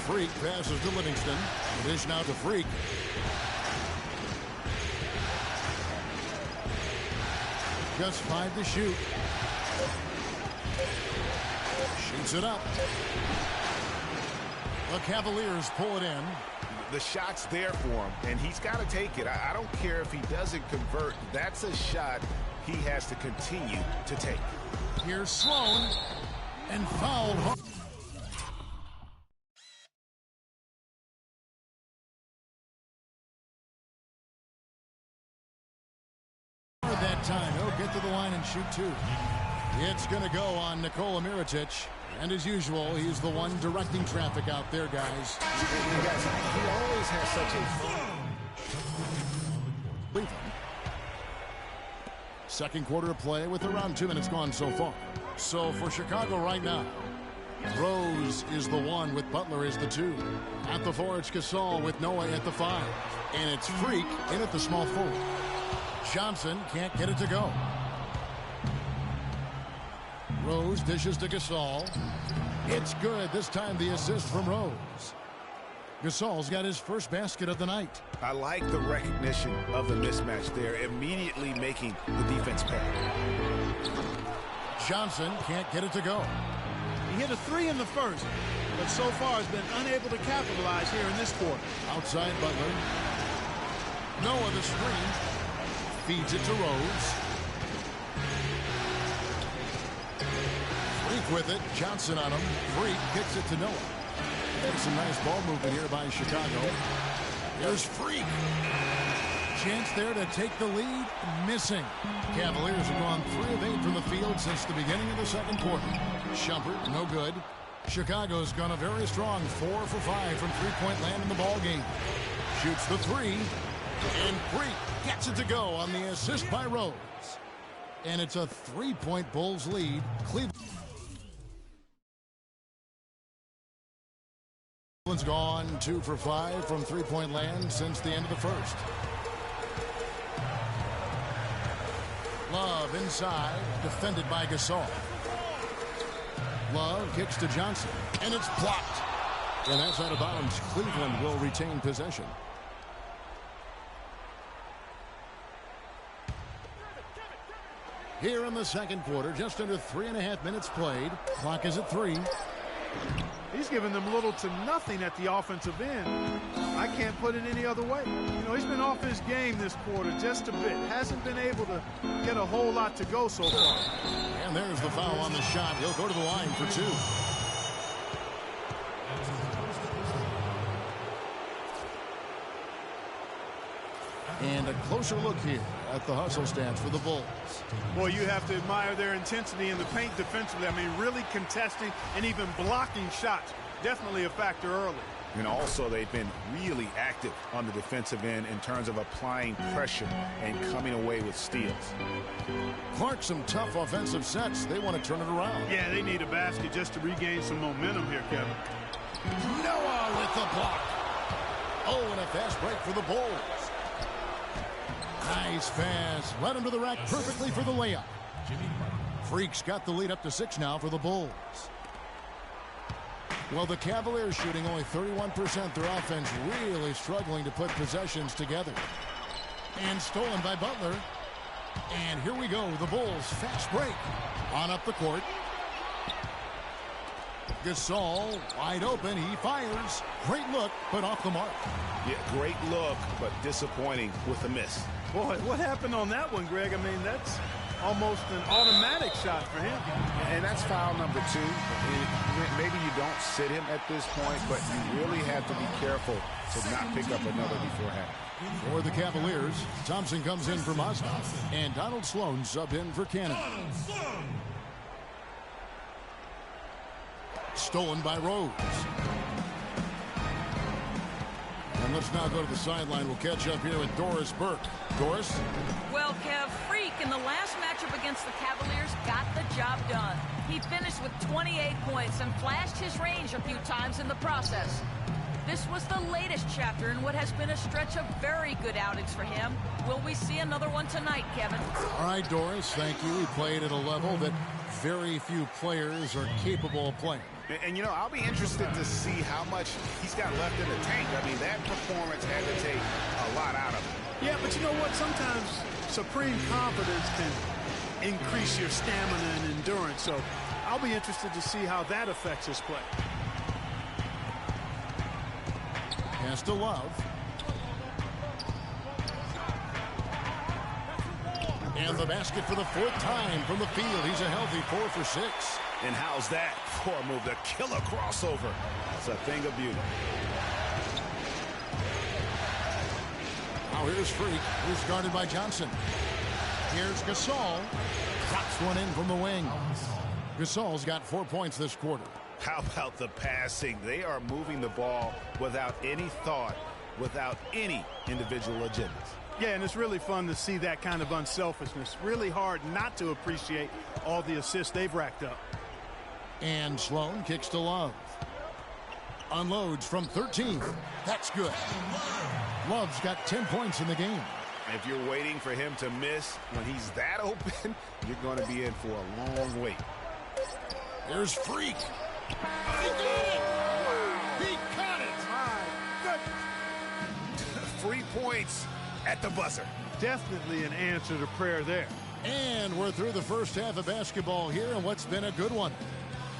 Freak passes to Livingston. The dish now to Freak. Just 5 to shoot. Shoots it up. The Cavaliers pull it in. The shot's there for him, and he's got to take it. I don't care if he doesn't convert. That's a shot he has to continue to take. Here's Sloan, and fouled hard. That time, he'll get to the line and shoot 2. It's going to go on Nikola Mirotic. And as usual, he's the one directing traffic out there, guys. He always has such a Cleveland. Second quarter of play with around 2 minutes gone so far. So for Chicago right now, Rose is the 1 with Butler is the 2. At the 4, it's Gasol with Noah at the 5. And it's Freak in at the small forward. Johnson can't get it to go. Rose dishes to Gasol. It's good. This time the assist from Rose. Gasol's got his first basket of the night. I like the recognition of the mismatch there, immediately making the defense pay. Johnson can't get it to go. He hit a 3 in the first, but so far has been unable to capitalize here in this quarter. Outside Butler. Noah the screen. Feeds it to Rose. Freak with it. Johnson on him. Freak kicks it to Noah. That's some nice ball movement here by Chicago. Here's Freak. Chance there to take the lead. Missing. Cavaliers have gone 3 of 8 from the field since the beginning of the second quarter. Shumpert, no good. Chicago's gone a very strong 4 for 5 from three-point land in the ball game. Shoots the 3. And Freak gets it to go on the assist by Rose. And it's a 3-point Bulls lead. Cleveland's gone 2 for 5 from three-point land since the end of the first. Love inside, defended by Gasol. Love kicks to Johnson, and it's blocked. And that's out of bounds. Cleveland will retain possession. Here in the second quarter, just under 3.5 minutes played. Clock is at 3. He's given them little to nothing at the offensive end. I can't put it any other way. You know, he's been off his game this quarter just a bit. Hasn't been able to get a whole lot to go so far. And there's the foul on the shot. He'll go to the line for 2. And a closer look here at the hustle stats for the Bulls. Boy, you have to admire their intensity in the paint defensively. I mean, really contesting and even blocking shots. Definitely a factor early. And also, they've been really active on the defensive end in terms of applying pressure and coming away with steals. Clark, some tough offensive sets. They want to turn it around. Yeah, they need a basket just to regain some momentum here, Kevin. Noah with the block. Oh, and a fast break for the Bulls. Nice pass. Led him to the rack perfectly for the layup. Freak's got the lead up to 6 now for the Bulls. Well, the Cavaliers shooting only 31%. Their offense really struggling to put possessions together. And stolen by Butler. And here we go. The Bulls fast break. On up the court. Gasol wide open. He fires. Great look, but off the mark. Yeah, great look, but disappointing with a miss. Boy, what happened on that one, Greg? I mean, that's almost an automatic shot for him. And that's foul number 2. Maybe you don't sit him at this point, but you really have to be careful to not pick up another beforehand. For the Cavaliers, Thompson comes in for Mozgov, and Donald Sloan sub in for Cannon. Stolen by Rose. And let's now go to the sideline. We'll catch up here with Doris Burke. Doris? Well, Kev, Freak in the last matchup against the Cavaliers got the job done. He finished with 28 points and flashed his range a few times in the process. This was the latest chapter in what has been a stretch of very good outings for him. Will we see another one tonight, Kevin? All right, Doris, thank you. He played at a level that very few players are capable of playing. And, you know, I'll be interested to see how much he's got left in the tank. I mean, that performance had to take a lot out of him. Yeah, but you know what? Sometimes supreme confidence can increase your stamina and endurance. So I'll be interested to see how that affects his play. Pass to Love. And the basket for the 4th time from the field. He's a healthy 4 for 6. And how's that for a move? The killer crossover. It's a thing of beauty. Now here's Freak, who's guarded by Johnson. Here's Gasol. Drops one in from the wing. Gasol's got 4 points this quarter. How about the passing? They are moving the ball without any thought, without any individual agendas. Yeah, and it's really fun to see that kind of unselfishness. Really hard not to appreciate all the assists they've racked up. And Sloan kicks to Love. Unloads from 13. That's good. Love's got 10 points in the game. If you're waiting for him to miss when he's that open, you're going to be in for a long wait. There's Freak. He got it! He got it! points at the buzzer. Definitely an answer to prayer there. And we're through the first half of basketball here, and what's been a good one.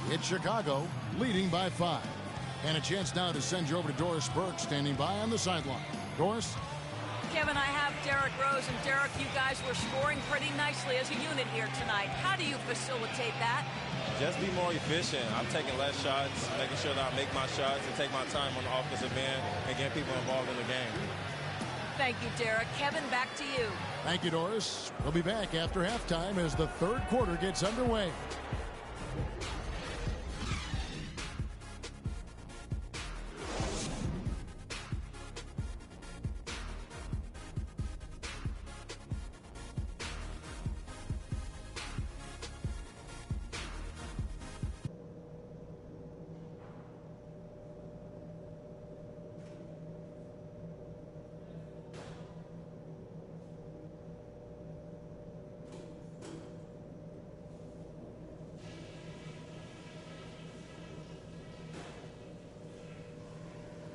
It's Chicago leading by 5. And a chance now to send you over to Doris Burke, standing by on the sideline. Doris? Kevin, I have Derrick Rose, and Derrick, you guys were scoring pretty nicely as a unit here tonight. How do you facilitate that? Just be more efficient. I'm taking less shots, making sure that I make my shots and take my time on the offensive end and get people involved in the game. Thank you, Derrick. Kevin, back to you. Thank you, Doris. We'll be back after halftime as the third quarter gets underway.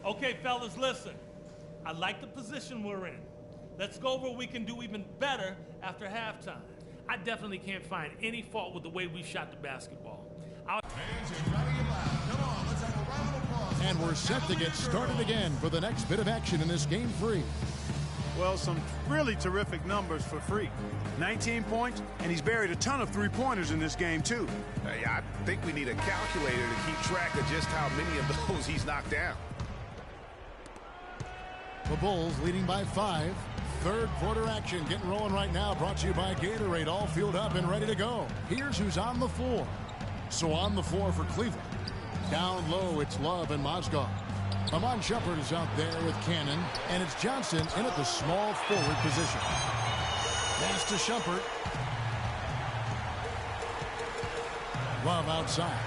Okay, fellas, listen. I like the position we're in. Let's go over what we can do even better after halftime. I definitely can't find any fault with the way we shot the basketball. And we're set to get started again for the next bit of action in this game 3. Well, some really terrific numbers for Freak. 19 points, and he's buried a ton of three-pointers in this game, too. I think we need a calculator to keep track of just how many of those he's knocked down. The Bulls leading by 5. Third quarter action getting rolling right now, brought to you by Gatorade, all fueled up and ready to go. Here's who's on the floor. So on the floor for Cleveland. Down low, it's Love and Mozgov. Amon Shumpert is out there with Cannon, and it's Johnson in at the small forward position. Pass to Shumpert. Love outside.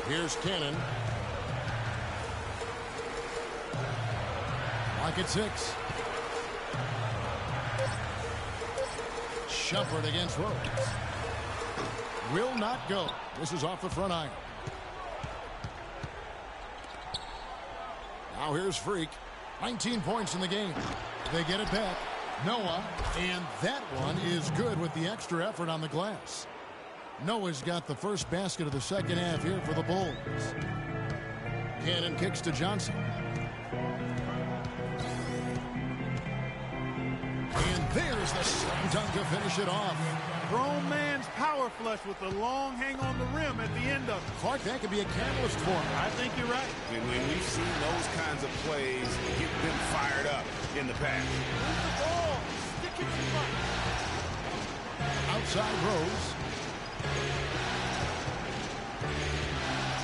Here's Cannon. Lock at 6. Shumpert against Rose. Will not go. This is off the front iron. Now here's Freak. 19 points in the game. They get it back. Noah, and that one is good with the extra effort on the glass. Noah's got the first basket of the second half here for the Bulls. Cannon kicks to Johnson. And there's the slam dunk to finish it off. Grown man's power flush with the long hang on the rim at the end of it. Clark, that could be a catalyst for him. I think you're right. And when we've seen those kinds of plays get them fired up in the past. Move the ball. Stick it to front. Outside Rose.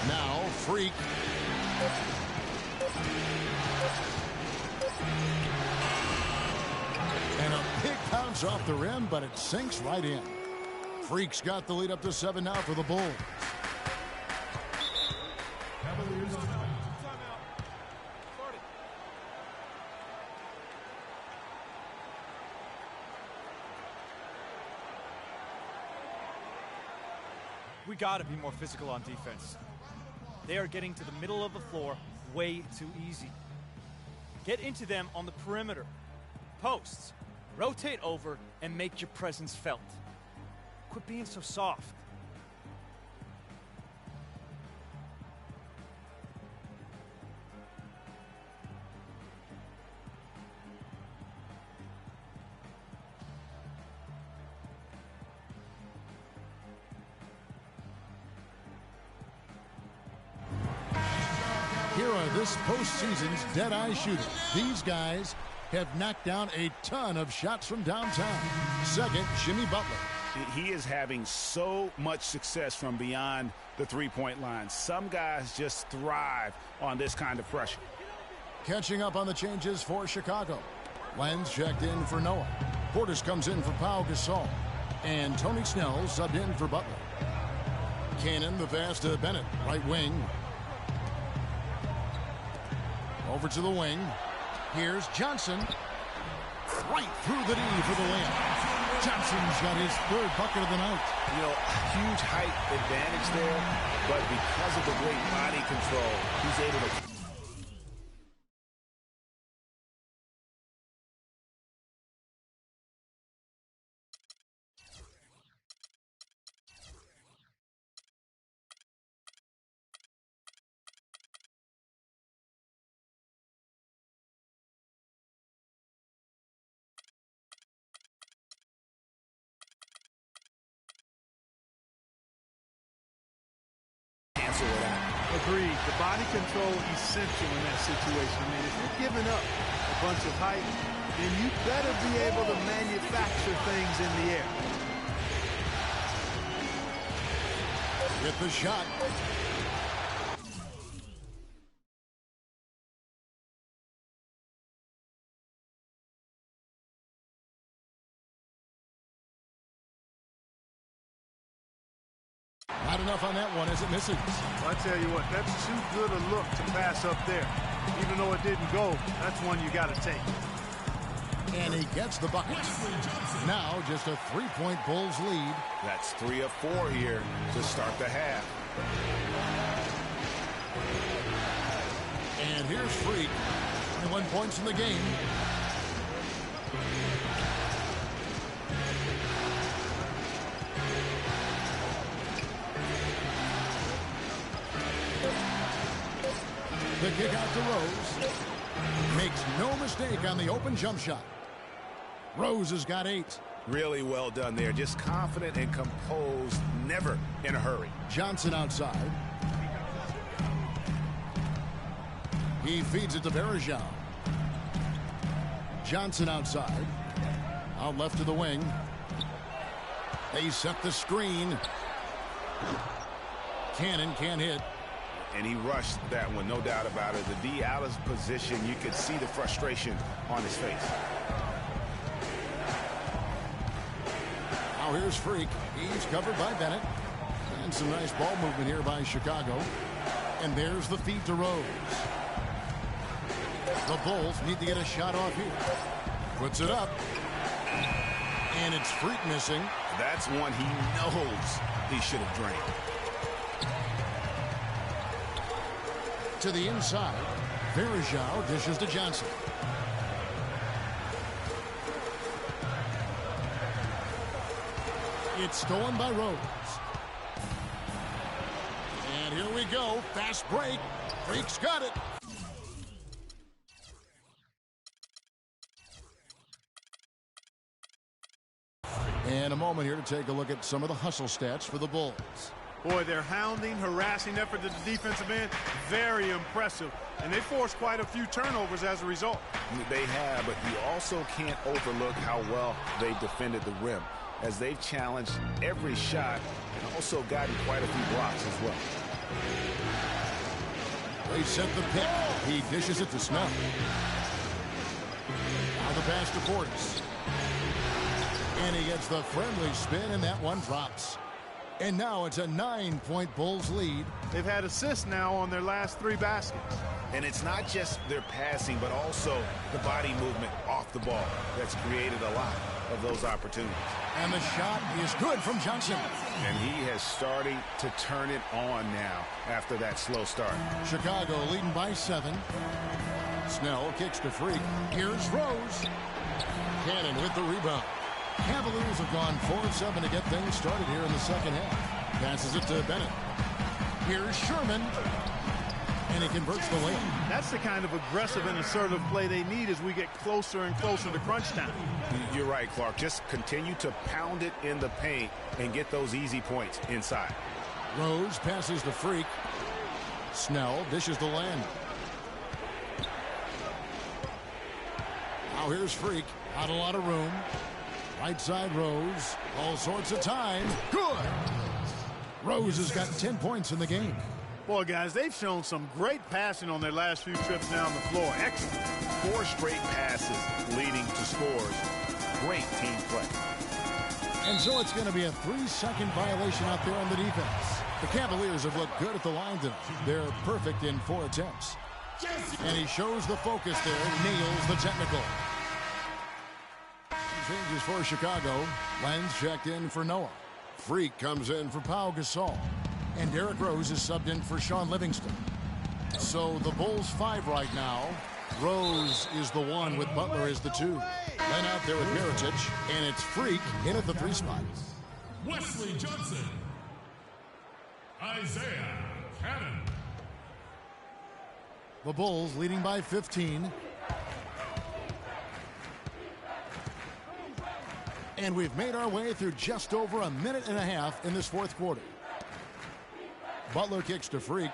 Now Freak. And a big bounce off the rim, but it sinks right in. Freak's got the lead up to 7 now for the Bulls. We got to be more physical on defense. They are getting to the middle of the floor way too easy. Get into them on the perimeter. Posts. Rotate over and make your presence felt. Quit being so soft. Here are this postseason's dead-eye shooters. These guys have knocked down a ton of shots from downtown. Second, Jimmy Butler. He is having so much success from beyond the three-point line. Some guys just thrive on this kind of pressure. Catching up on the changes for Chicago. Lenz checked in for Noah. Portis comes in for Pau Gasol. And Tony Snell subbed in for Butler. Cannon, the pass to Bennett, right wing. Over to the wing. Here's Johnson. Right through the knee for the layup. Johnson's got his third bucket of the night. You know, huge height advantage there, but because of the great body control, he's able to... Agreed. The body control essential in that situation. I mean, if you're giving up a bunch of height, then you better be able to manufacture things in the air. With the shot. Not enough on that one as it misses. Well, I tell you what, that's too good a look to pass up there. Even though it didn't go, that's one you got to take. And he gets the bucket. Now just a 3-point Bulls lead. That's 3 of 4 here to start the half. And here's Freak. 21 points in the game. The kick out to Rose. Makes no mistake on the open jump shot. Rose has got 8. Really well done there. Just confident and composed, never in a hurry. Johnson outside. He feeds it to Bergeron. Johnson outside. Out left to the wing. They set the screen. Cannon can't hit. And he rushed that one, no doubt about it. The D out of position, you could see the frustration on his face. Now here's Freak. He's covered by Bennett. And some nice ball movement here by Chicago. And there's the feed to Rose. The Bulls need to get a shot off here. Puts it up. And it's Freak missing. That's one he knows he should have drained. To the inside. Bergeron dishes to Johnson. It's stolen by Rose. And here we go. Fast break. Freak's got it. And a moment here to take a look at some of the hustle stats for the Bulls. Boy, their hounding, harassing effort at the defensive end, very impressive. And they forced quite a few turnovers as a result. They have, but you also can't overlook how well they've defended the rim, as they've challenged every shot and also gotten quite a few blocks as well. They set the pick. He dishes it to Snell. Now the pass to Portis. And he gets the friendly spin, and that one drops. And now it's a 9-point Bulls lead. They've had assists now on their last 3 baskets. And it's not just their passing, but also the body movement off the ball that's created a lot of those opportunities. And the shot is good from Johnson. And he has starting to turn it on now after that slow start. Chicago leading by 7. Snell kicks to Freak. Here's Rose. Cannon with the rebound. Cavaliers have gone 4 of 7 to get things started here in the second half. Passes it to Bennett. Here's Sherman. And he converts the layup. That's the kind of aggressive and assertive play they need as we get closer and closer to crunch time. You're right, Clark. Just continue to pound it in the paint and get those easy points inside. Rose passes to Freak. Snell dishes to Land. Now here's Freak. Not a lot of room. Right side Rose. All sorts of time. Good. Rose has got 10 points in the game. Boy, guys, they've shown some great passing on their last few trips down the floor. Excellent. 4 straight passes leading to scores. Great team play. And so it's going to be a 3-second violation out there on the defense. The Cavaliers have looked good at the line tonight. They're perfect in 4 attempts. And he shows the focus there, nails the technical. Changes for Chicago. Lenz checked in for Noah. Freak comes in for Pau Gasol. And Derrick Rose is subbed in for Sean Livingston. So the Bulls 5 right now. Rose is the 1 with Butler as the 2. Then out there with Mirotic. And it's Freak in at the 3 spot. Wesley Johnson. Isaiah Cannon. The Bulls leading by 15. And we've made our way through just over a minute and a half in this 4th quarter. Butler kicks to Freak.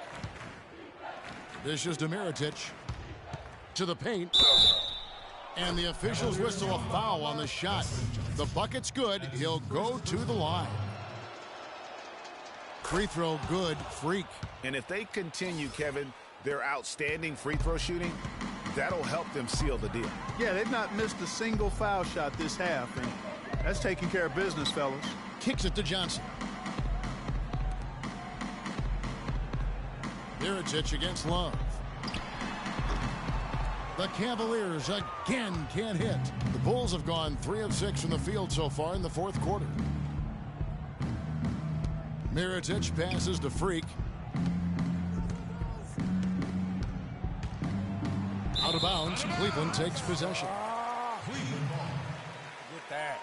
Dishes to Mirotic. To the paint. And the officials whistle a foul on the shot. The bucket's good. He'll go to the line. Free throw good, Freak. And if they continue, Kevin, their outstanding free throw shooting, that'll help them seal the deal. Yeah, they've not missed a single foul shot this half, and that's taking care of business, fellas. Kicks it to Johnson. Mirotic against Love. The Cavaliers again can't hit. The Bulls have gone 3 of 6 from the field so far in the fourth quarter. Mirotic passes to Freak. Out of bounds, Cleveland takes possession. Get that.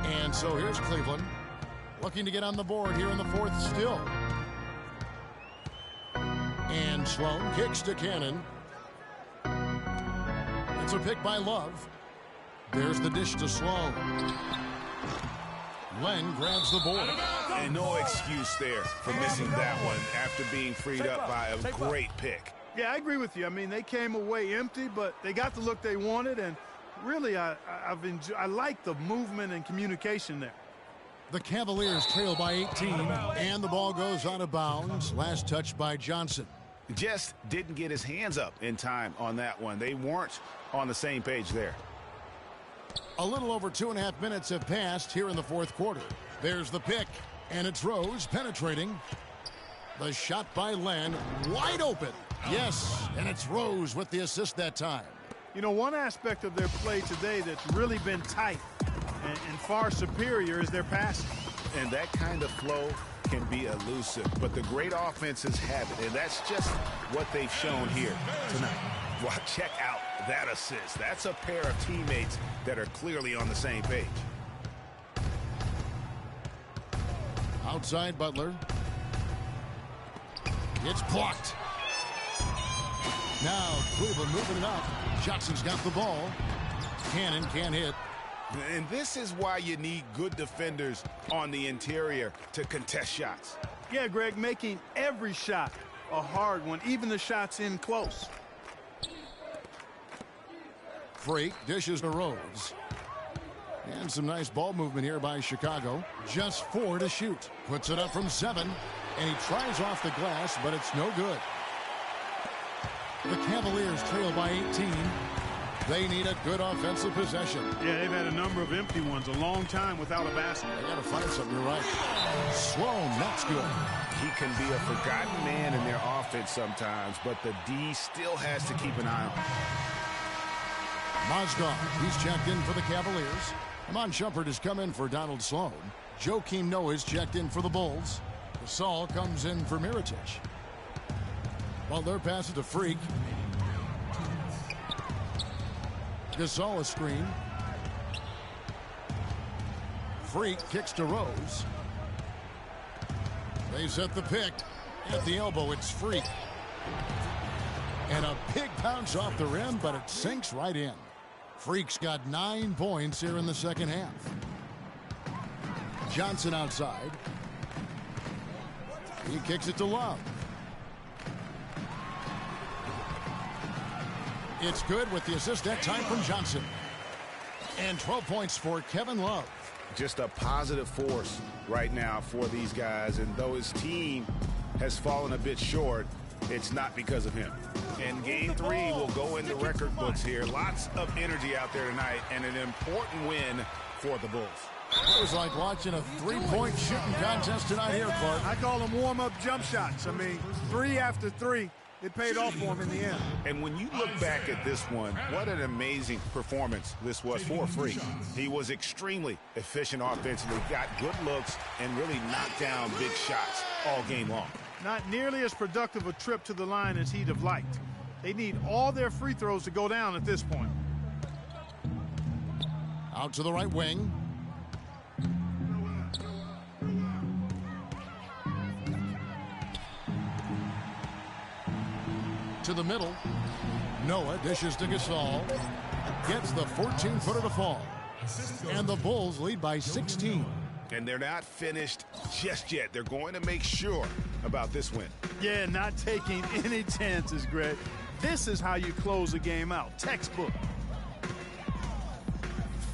And so here's Cleveland, looking to get on the board here in the fourth still. And Sloan kicks to Cannon. It's a pick by Love. There's the dish to Sloan. Len grabs the board. And no excuse there for missing that one after being freed up by a great pick. Yeah, I agree with you. I mean, they came away empty, but they got the look they wanted, and really, I like the movement and communication there. The Cavaliers trail by 18, and the ball goes out of bounds. Last touch by Johnson. Just didn't get his hands up in time on that one. They weren't on the same page there. A little over 2.5 minutes have passed here in the fourth quarter. There's the pick, and it's Rose penetrating. The shot by Len, wide open. Yes, and it's Rose with the assist that time. You know, one aspect of their play today that's really been tight and far superior is their passing. And that kind of flow can be elusive, but the great offenses have it, and that's just what they've shown here tonight. Well, check out that assist. That's a pair of teammates that are clearly on the same page. Outside Butler. It's blocked. Now Cleveland moving it up. Johnson's got the ball. Cannon can't hit. And this is why you need good defenders on the interior to contest shots. Yeah, Greg, making every shot a hard one, even the shots in close. Freak dishes to Rose. And some nice ball movement here by Chicago. Just 4 to shoot. Puts it up from 7. And he tries off the glass, but it's no good. The Cavaliers trail by 18. They need a good offensive possession. Yeah, they've had a number of empty ones, a long time without a basket. They got to find something, you're right. Sloan, that's good. He can be a forgotten man in their offense sometimes, but the D still has to keep an eye on him. Mozgov, he's checked in for the Cavaliers. Amon Shumpert has come in for Donald Sloan. Joakim Noah's checked in for the Bulls. Gasol comes in for Mirotic. Butler passes to Freak. Gasol a screen. Freak kicks to Rose. They set the pick. At the elbow, it's Freak. And a big bounce off the rim, but it sinks right in. Freak's got 9 points here in the second half. Johnson outside. He kicks it to Love. It's good with the assist that time from Johnson. And 12 points for Kevin Love. Just a positive force right now for these guys. And though his team has fallen a bit short, it's not because of him. And game 3 will go in the record books here. Lots of energy out there tonight and an important win for the Bulls. It was like watching a 3-point shooting contest tonight here, Clark. I call them warm-up jump shots. I mean, 3 after 3. It paid off for him in the end. And when you look back at this one, what an amazing performance this was for Freak. He was extremely efficient offensively, got good looks, and really knocked down big shots all game long. Not nearly as productive a trip to the line as he'd have liked. They need all their free throws to go down at this point. Out to the right wing. To the middle. Noah dishes to Gasol. Gets the 14-footer to fall. And the Bulls lead by 16. And they're not finished just yet. They're going to make sure about this win. Yeah, not taking any chances, Greg. This is how you close a game out. Textbook.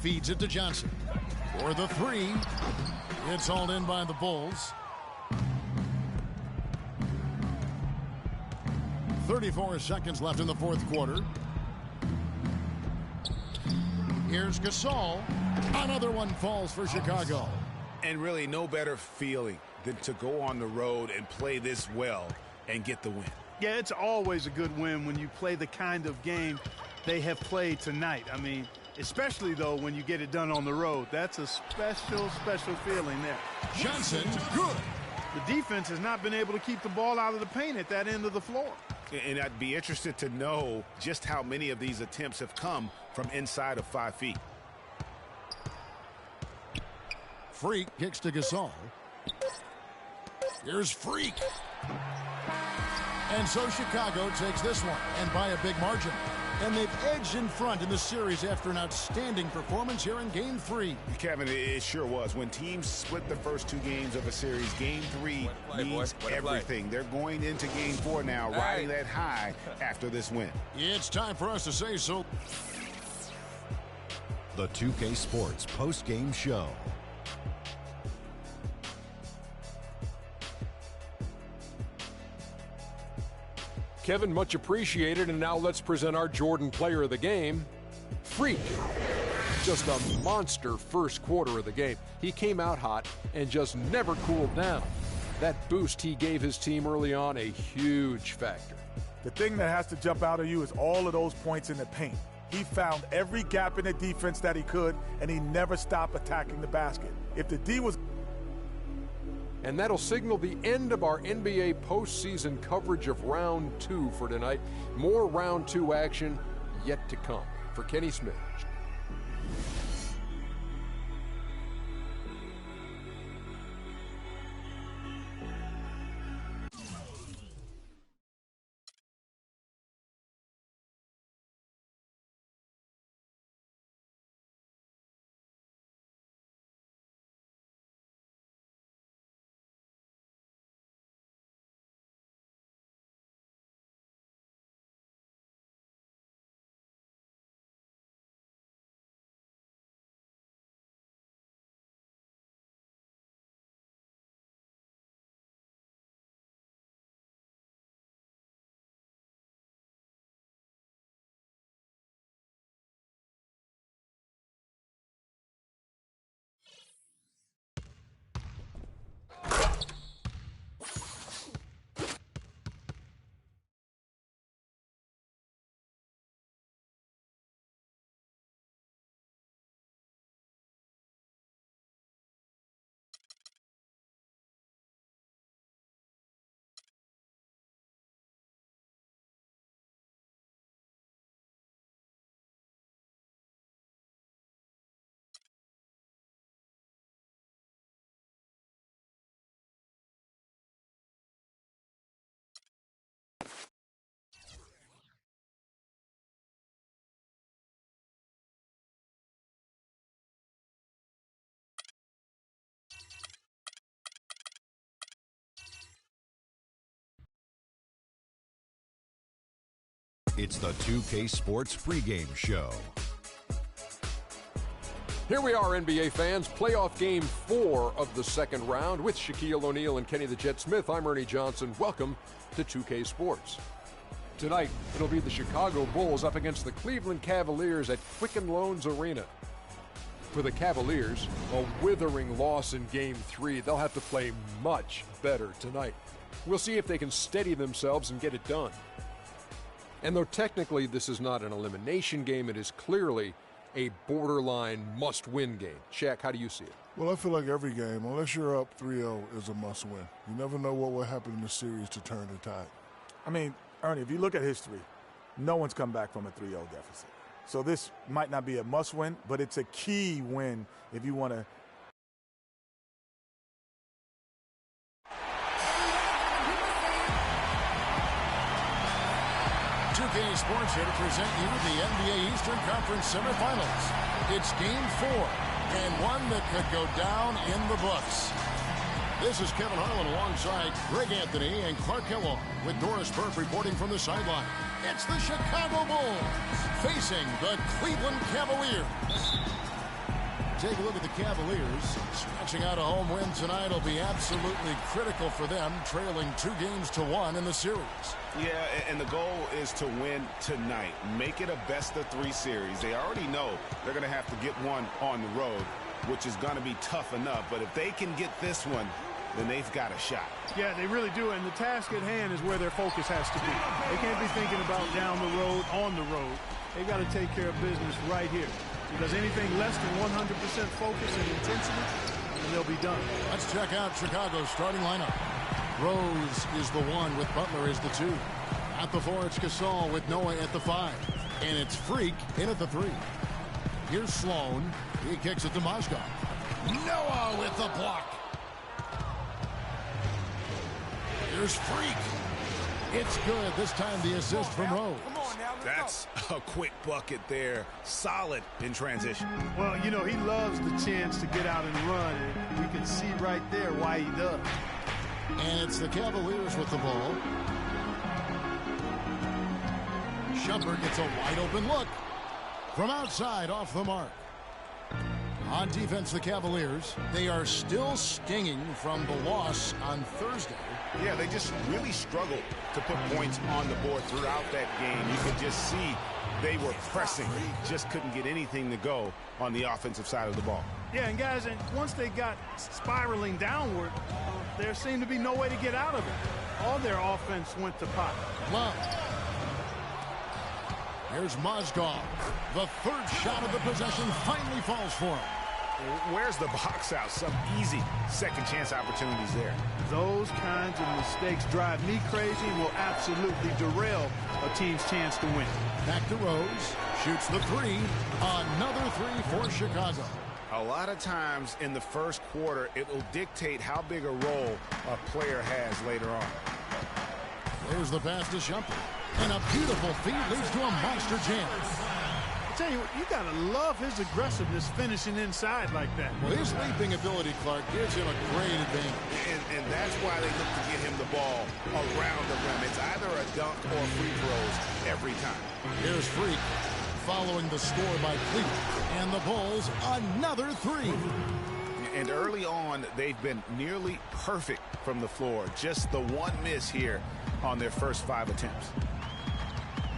Feeds it to Johnson for the three. It's hauled in by the Bulls. 34 seconds left in the fourth quarter. Here's Gasol. Another one falls for Chicago. And really no better feeling than to go on the road and play this well and get the win. Yeah, it's always a good win when you play the kind of game they have played tonight. I mean, especially, though, when you get it done on the road. That's a special, special feeling there. Johnson, good. The defense has not been able to keep the ball out of the paint at that end of the floor. And I'd be interested to know just how many of these attempts have come from inside of 5 feet. Freak kicks to Gasol. Here's Freak. And so Chicago takes this one, and by a big margin. And they've edged in front in the series after an outstanding performance here in Game 3. Kevin, it sure was. When teams split the first 2 games of a series, Game 3 means everything. They're going into Game 4 now, riding that high after this win. It's time for us to say so. The 2K Sports post-game show. Kevin, much appreciated, and now let's present our Jordan player of the game, Freak. Just a monster first quarter of the game. He came out hot and just never cooled down. That boost he gave his team early on, a huge factor. The thing that has to jump out of you is all of those points in the paint. He found every gap in the defense that he could, and he never stopped attacking the basket. If the D was... And that'll signal the end of our NBA postseason coverage of Round 2 for tonight. More Round 2 action yet to come. For Kenny Smith. It's the 2K Sports pregame show. Here we are, NBA fans. Playoff Game 4 of the second round with Shaquille O'Neal and Kenny the Jet Smith. I'm Ernie Johnson. Welcome to 2K Sports. Tonight, it'll be the Chicago Bulls up against the Cleveland Cavaliers at Quicken Loans Arena. For the Cavaliers, a withering loss in Game 3. They'll have to play much better tonight. We'll see if they can steady themselves and get it done. And though technically this is not an elimination game, it is clearly a borderline must-win game. Shaq, how do you see it? Well, I feel like every game, unless you're up 3-0, is a must-win. You never know what will happen in the series to turn the tide. I mean, Ernie, if you look at history, no one's come back from a 3-0 deficit. So this might not be a must-win, but it's a key win if you want to. 2K Sports here to present you the NBA Eastern Conference semifinals. It's Game 4, and one that could go down in the books. This is Kevin Harlan alongside Greg Anthony and Clark Kellogg with Doris Burke reporting from the sideline. It's the Chicago Bulls facing the Cleveland Cavaliers. Take a look at the Cavaliers. Scratching out a home win tonight will be absolutely critical for them, trailing 2-1 in the series. Yeah, and the goal is to win tonight. Make it a best-of-3 series. They already know they're going to have to get one on the road, which is going to be tough enough. But if they can get this one, then they've got a shot. Yeah, they really do. And the task at hand is where their focus has to be. They can't be thinking about down the road, on the road. They've got to take care of business right here. Because anything less than 100% focus and intensity, and they'll be done. Let's check out Chicago's starting lineup. Rose is the 1 with Butler as the 2. At the 4, it's Gasol with Noah at the 5. And it's Freak in at the 3. Here's Sloan. He kicks it to Mozgov. Noah with the block. Here's Freak. It's good. This time the assist from Rose. That's a quick bucket there. Solid in transition. Well, you know, he loves the chance to get out and run. And we can see right there why he does. And it's the Cavaliers with the ball. Shumpert gets a wide open look. From outside, off the mark. On defense, the Cavaliers, they are still stinging from the loss on Thursday. Yeah, they just really struggled to put points on the board throughout that game. You could just see they were pressing, just couldn't get anything to go on the offensive side of the ball. Yeah, and guys, and once they got spiraling downward, there seemed to be no way to get out of it. All their offense went to pot. Love. Here's Mozgov. The third shot of the possession finally falls for him. Where's the box out? Some easy second chance opportunities there. Those kinds of mistakes drive me crazy and will absolutely derail a team's chance to win. Back to Rose. Shoots the 3. Another 3 for Chicago. A lot of times in the first quarter, it will dictate how big a role a player has later on. There's the pass to Shumpert. And a beautiful feed leads to a monster jam. I tell you what, you gotta love his aggressiveness finishing inside like that. Well, his leaping ability, Clark, gives him a great advantage. And that's why they look to get him the ball around the rim. It's either a dunk or free throws every time. Here's Freak following the score by Cleveland. And the Bulls, another 3. And early on, they've been nearly perfect from the floor. Just the one miss here on their first 5 attempts.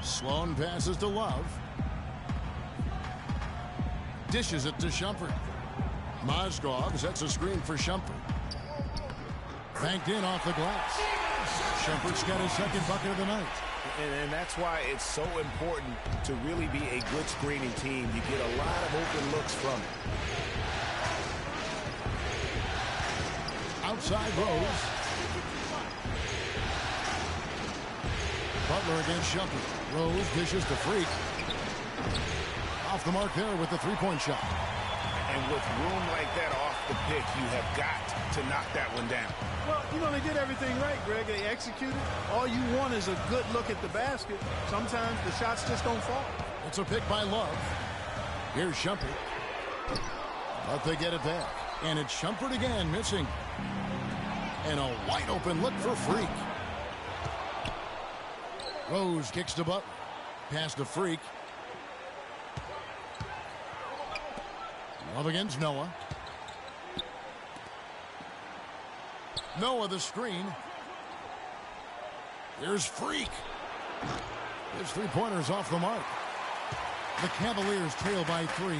Sloan passes to Love. Dishes it to Shumpert. Mozgov sets a screen for Shumpert. Banked in off the glass. Shumpert's got his second bucket of the night. And that's why it's so important to really be a good screening team. You get a lot of open looks from it. Outside Rose. Butler against Shumpert. Rose dishes to Freak. Off the mark there with the three-point shot. And with room like that off the pick, you have got to knock that one down. Well, you know, they did everything right, Greg. They executed. All you want is a good look at the basket. Sometimes the shots just don't fall. It's a pick by Love. Here's Shumpert. But they get it back. And it's Shumpert again, missing. And a wide open look for Freak. Rose kicks to Butler. Pass to Freak. Love against Noah. Noah the screen. Here's Freak. His three-pointers off the mark. The Cavaliers trail by 3.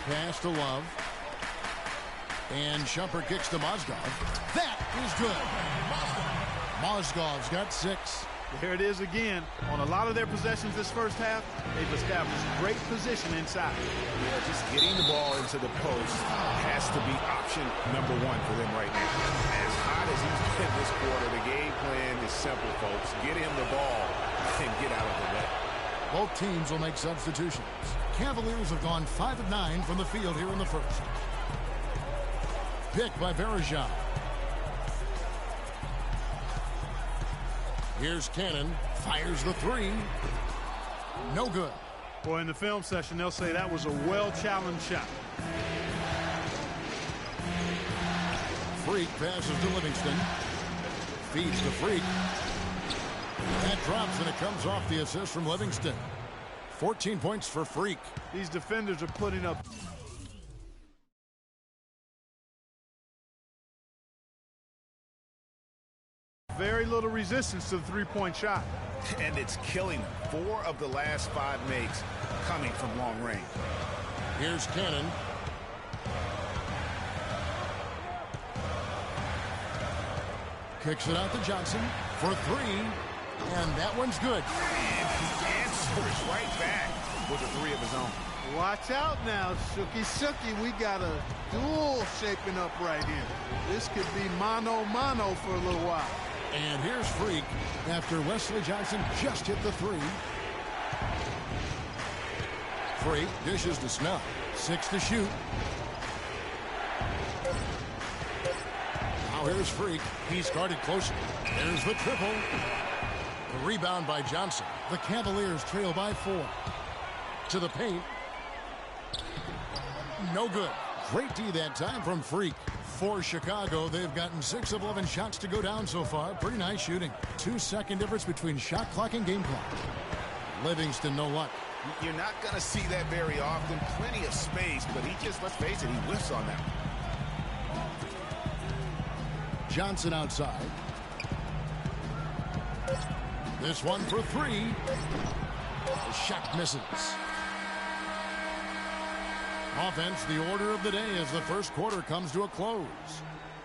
Pass to Love. And Shumpert kicks to Mozgov. That is good. Mozgov's got 6. Here it is again. On a lot of their possessions this first half, they've established great position inside. Yeah, just getting the ball into the post has to be option number 1 for them right now. As hot as he's been this quarter, the game plan is simple, folks. Get him the ball and get out of the way. Both teams will make substitutions. Cavaliers have gone 5 of 9 from the field here in the first. Pick by Varejao. Here's Cannon. Fires the 3. No good. Boy, in the film session, they'll say that was a well-challenged shot. Freak passes to Livingston. Feeds to Freak. That drops, and it comes off the assist from Livingston. 14 points for Freak. These defenders are putting up very little resistance to the three-point shot. And it's killing them. 4 of the last 5 makes coming from long range. Here's Cannon. Kicks it out to Johnson for 3. And that one's good. And he answers right back with a 3 of his own. Watch out now, Shooky. We got a duel shaping up right here. This could be mano-mano for a little while. And here's Freak after Wesley Johnson just hit the 3. Freak dishes to Snell. 6 to shoot. Now here's Freak. He's guarded closely. There's the triple. The rebound by Johnson. The Cavaliers trail by 4. To the paint. No good. Great D that time from Freak. For Chicago, they've gotten 6 of 11 shots to go down so far. Pretty nice shooting. 2-second difference between shot clock and game clock. Livingston, no luck. You're not going to see that very often. Plenty of space, but he just, let's face it, he whiffs on that one. Johnson outside. This one for 3. The shot misses. Offense, the order of the day as the first quarter comes to a close.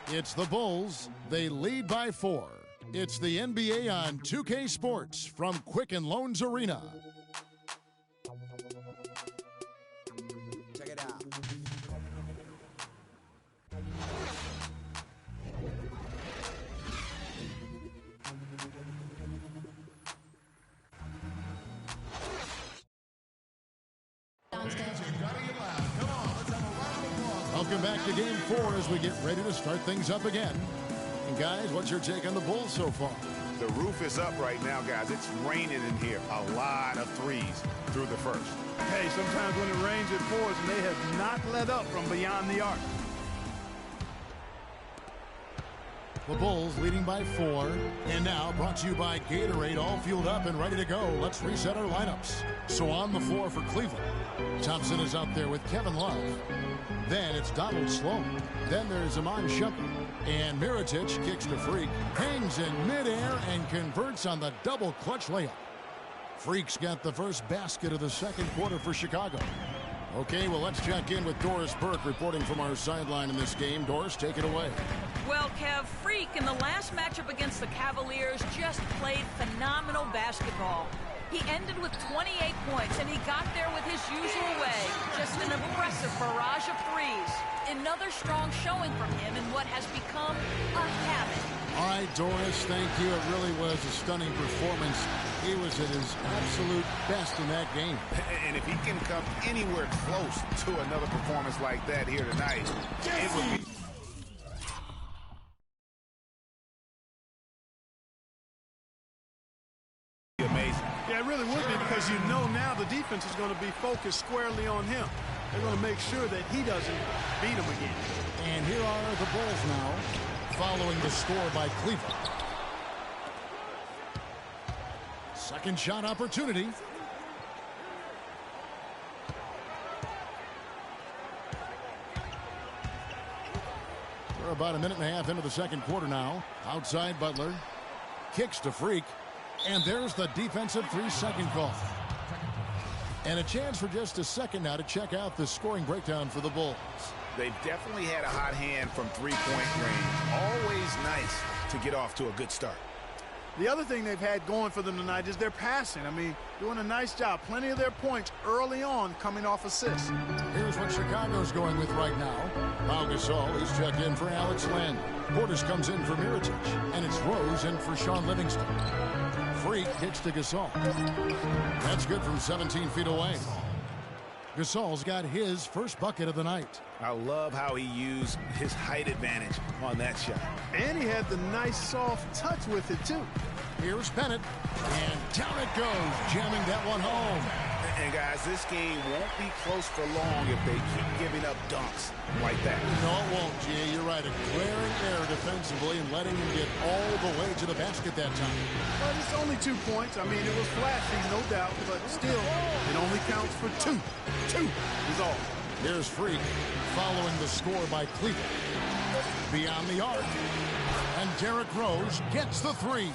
It's the Bulls. They lead by 4. It's the NBA on 2K Sports from Quicken Loans Arena. Check it out. Welcome back to Game 4 as we get ready to start things up again. And guys, what's your take on the Bulls so far? The roof is up right now, guys. It's raining in here. A lot of threes through the first. Hey, sometimes when it rains, it pours, and they have not let up from beyond the arc. The Bulls leading by 4. And now brought to you by Gatorade, all fueled up and ready to go. Let's reset our lineups. So on the floor for Cleveland, Thompson is out there with Kevin Love. Then it's Donald Sloan. Then there's Iman Shumpert. And Mirotic kicks to Freak. Hangs in midair and converts on the double clutch layup. Freak's got the first basket of the second quarter for Chicago. Okay, well, let's check in with Doris Burke reporting from our sideline in this game. Doris, take it away. Well, Kev, Freak in the last matchup against the Cavaliers just played phenomenal basketball. He ended with 28 points, and he got there with his usual way. Just an impressive barrage of threes. Another strong showing from him in what has become a habit. All right, Doris, thank you. It really was a stunning performance. He was at his absolute best in that game. And if he can come anywhere close to another performance like that here tonight, it would be... amazing. Yeah, it really would be, because you know now the defense is going to be focused squarely on him. They're going to make sure that he doesn't beat him again. And here are the Bulls now, following the score by Cleveland. Second shot opportunity. We're about a minute and a half into the second quarter now. Outside Butler. Kicks to Freak. And there's the defensive 3-second call. And a chance for just a second now to check out the scoring breakdown for the Bulls. They've definitely had a hot hand from three-point range. Always nice to get off to a good start. The other thing they've had going for them tonight is their passing. I mean, doing a nice job. Plenty of their points early on coming off assists. Here's what Chicago's going with right now. Pau Gasol, he's checked in for Alex Len. Portis comes in for Mirotic. And it's Rose in for Sean Livingston. Freak kicks to Gasol. That's good from 17 feet away. Gasol's got his first bucket of the night. I love how he used his height advantage on that shot. And he had the nice soft touch with it, too. Here's Bennett. And down it goes, jamming that one home. And, guys, this game won't be close for long if they keep giving up dunks like that. No, it won't, G. You're right. A glaring error defensively and letting him get all the way to the basket that time. But it's only 2 points. I mean, it was flashy, no doubt, but still, it only counts for 2. 2 is all. Here's Freak following the score by Cleveland. Beyond the arc. And Derrick Rose gets the 3.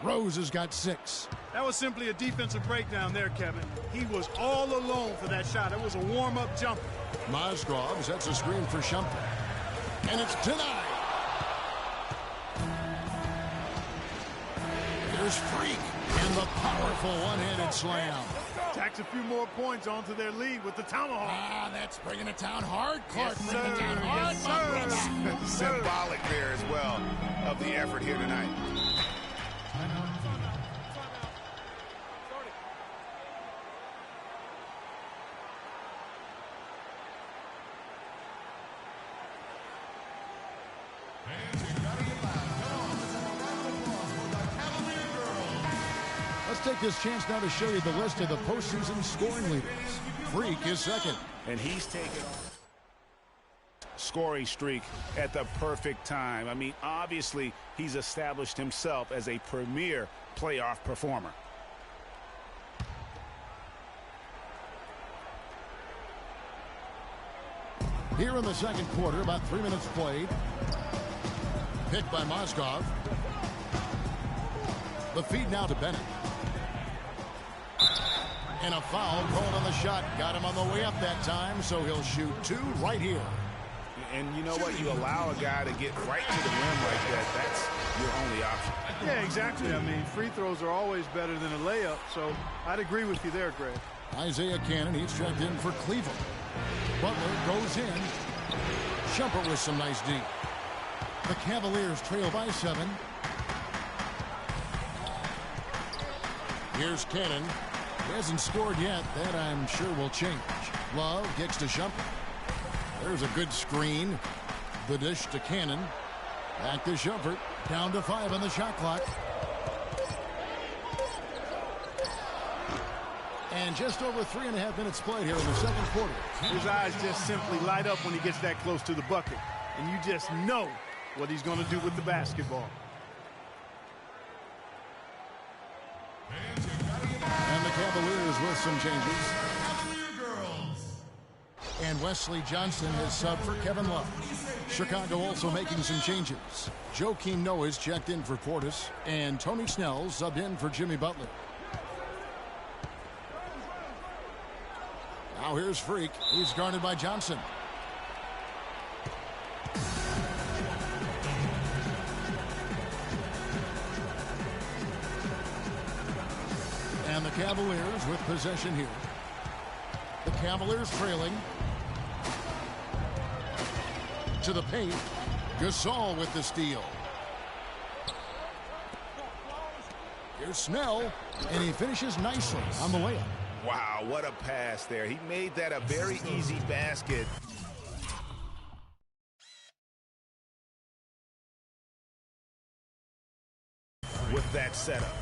Rose has got 6. That was simply a defensive breakdown there, Kevin. He was all alone for that shot. It was a warm-up jumper. Mozgov sets a screen for Shumpert. And it's denied. Here's Freak. And the powerful one-handed slam. Tacks a few more points onto their lead with the tomahawk. Ah, that's bringing it down hard, Clark. Yes, bringing it down hard, yes, my brother. Symbolic there as well of the effort here tonight. Let's take this chance now to show you the list of the postseason scoring leaders. Freak is second. And he's taken scoring streak at the perfect time. I mean, obviously, he's established himself as a premier playoff performer. Here in the second quarter, about 3 minutes played. Picked by Mozgov. The feed now to Bennett. And a foul called on the shot. Got him on the way up that time, so he'll shoot 2 right here. And you know what? You allow a guy to get right to the rim like that. That's your only option. Yeah, exactly. I mean, free throws are always better than a layup, so I'd agree with you there, Greg. Isaiah Cannon, he's checked in for Cleveland. Butler goes in. Shumpert with some nice D. The Cavaliers trail by 7. Here's Cannon. He hasn't scored yet. That, I'm sure, will change. Love gets to Shumpert. There's a good screen. The dish to Cannon. Back to Shumpert. Down to 5 on the shot clock. And just over 3.5 minutes played here in the second quarter. His eyes just simply light up when he gets that close to the bucket. And you just know what he's going to do with the basketball. And the Cavaliers with some changes. And Wesley Johnson has subbed for Kevin Love. Chicago also making some changes. Joakim Noah's checked in for Portis. And Tony Snell subbed in for Jimmy Butler. Now here's Freak. He's guarded by Johnson. And the Cavaliers with possession here. The Cavaliers trailing. To the paint. Gasol with the steal. Here's Snell. And he finishes nicely on the layup. Wow, what a pass there. He made that a very easy basket. With that setup.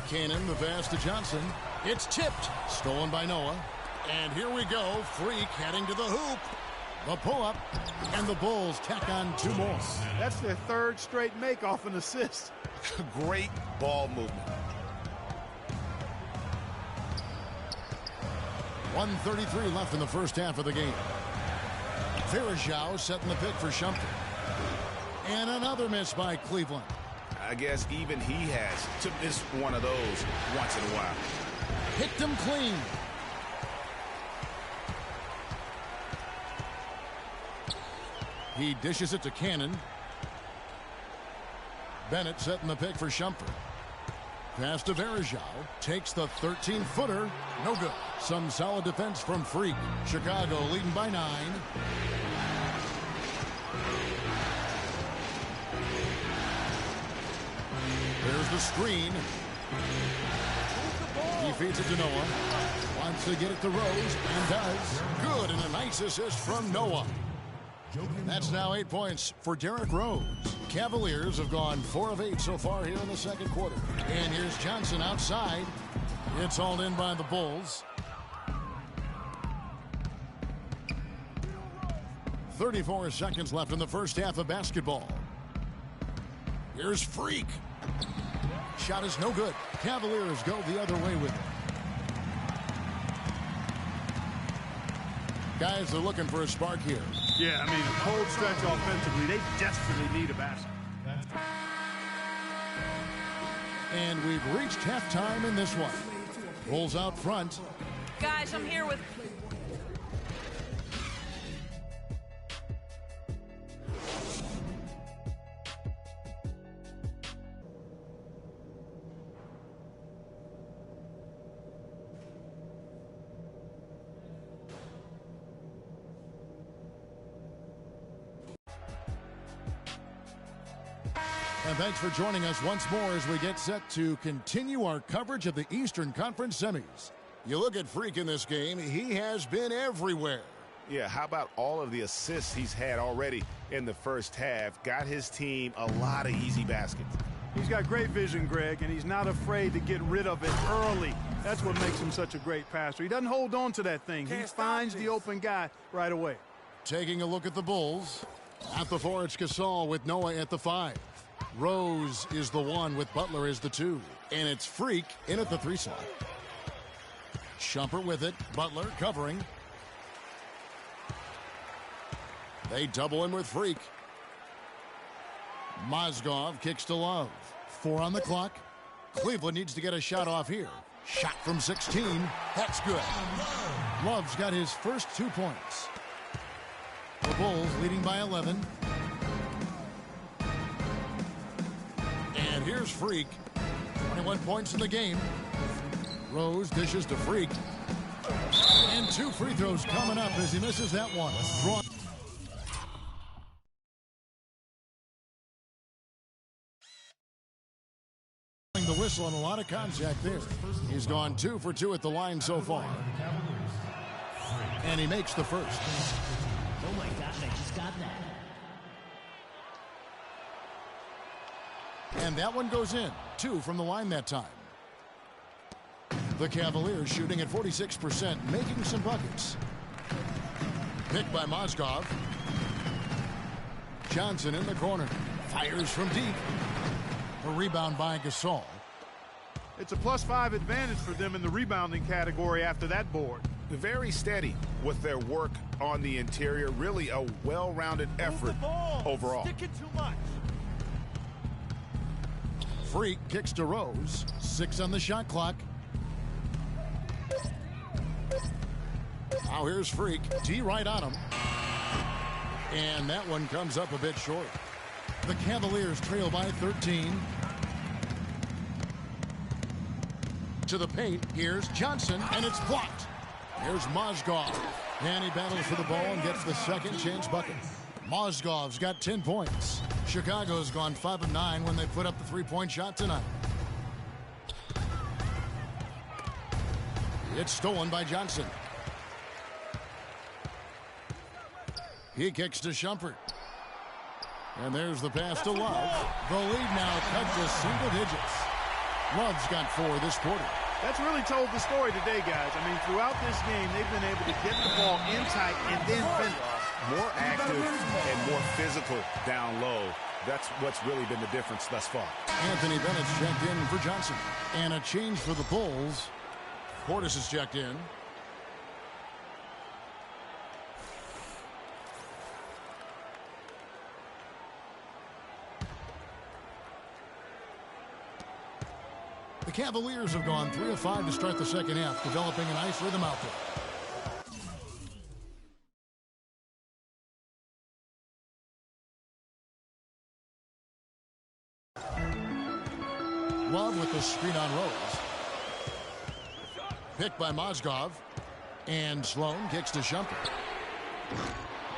Cannon, the pass to Johnson. It's tipped. Stolen by Noah. And here we go. Freak heading to the hoop. The pull-up. And the Bulls tack on 2 more. That's their 3rd straight make off an assist. Great ball movement. 1:33 left in the first half of the game. Verajao setting the pick for Shumpert. And another miss by Cleveland. I guess even he has to miss one of those once in a while. Picked him clean. He dishes it to Cannon. Bennett setting the pick for Shumpert. Pass to Verajao. Takes the 13-footer. No good. Some solid defense from Freak. Chicago leading by 9. There's the screen. He feeds it to Noah. Wants to get it to Rose, and does. Good, and a nice assist from Noah. That's now 8 points for Derrick Rose. Cavaliers have gone 4 of 8 so far here in the second quarter. And here's Johnson outside. It's hauled in by the Bulls. 34 seconds left in the first half of basketball. Here's Freak. Shot is no good. Cavaliers go the other way with it. Guys are looking for a spark here. Yeah, I mean, a cold stretch offensively. They desperately need a basket. And we've reached halftime in this one. Bulls out front. Guys, I'm here with... And thanks for joining us once more as we get set to continue our coverage of the Eastern Conference semis. You look at Freak in this game, he has been everywhere. Yeah, how about all of the assists he's had already in the first half? Got his team a lot of easy baskets. He's got great vision, Greg, and he's not afraid to get rid of it early. That's what makes him such a great passer. He doesn't hold on to that thing. He finds the open guy right away. Taking a look at the Bulls. At the 4, it's Gasol with Noah at the 5. Rose is the 1 with Butler as the 2. And it's Freak in at the 3 slot. Shumpert with it. Butler covering. They double him with Freak. Mozgov kicks to Love. 4 on the clock. Cleveland needs to get a shot off here. Shot from 16. That's good. Love's got his first 2 points. The Bulls leading by 11. And here's Freak. 21 points in the game. Rose dishes to Freak. And 2 free throws coming up as he misses that one. The whistle and a lot of contact there. He's gone 2 for 2 at the line so far. And he makes the first. Oh my gosh, I just got that. And that one goes in. 2 from the line that time. The Cavaliers shooting at 46%, making some buckets. Picked by Mozgov. Johnson in the corner. Fires from deep. A rebound by Gasol. It's a +5 advantage for them in the rebounding category after that board. Very steady with their work on the interior. Really a well-rounded effort overall. Sticking too much. Freak kicks to Rose. 6 on the shot clock. Now here's Freak. D right on him. And that one comes up a bit short. The Cavaliers trail by 13. To the paint. Here's Johnson, and it's blocked. Here's Mozgov. And he battles for the ball and gets the second chance bucket. Mozgov's got 10 points. Chicago's gone 5 of 9 when they put up the 3-point shot tonight. It's stolen by Johnson. He kicks to Shumpert. And there's the pass to Love. The lead now cut to single digits. Love's got 4 this quarter. That's really told the story today, guys. I mean, throughout this game, they've been able to get the ball in tight and then finish. More active and more physical down low. That's what's really been the difference thus far. Anthony Bennett's checked in for Johnson. And a change for the Bulls. Portis is checked in. The Cavaliers have gone 3 of 5 to start the second half, developing a nice rhythm out there. Love with the screen on Rose. Picked by Mozgov. And Sloan kicks to Shumpert.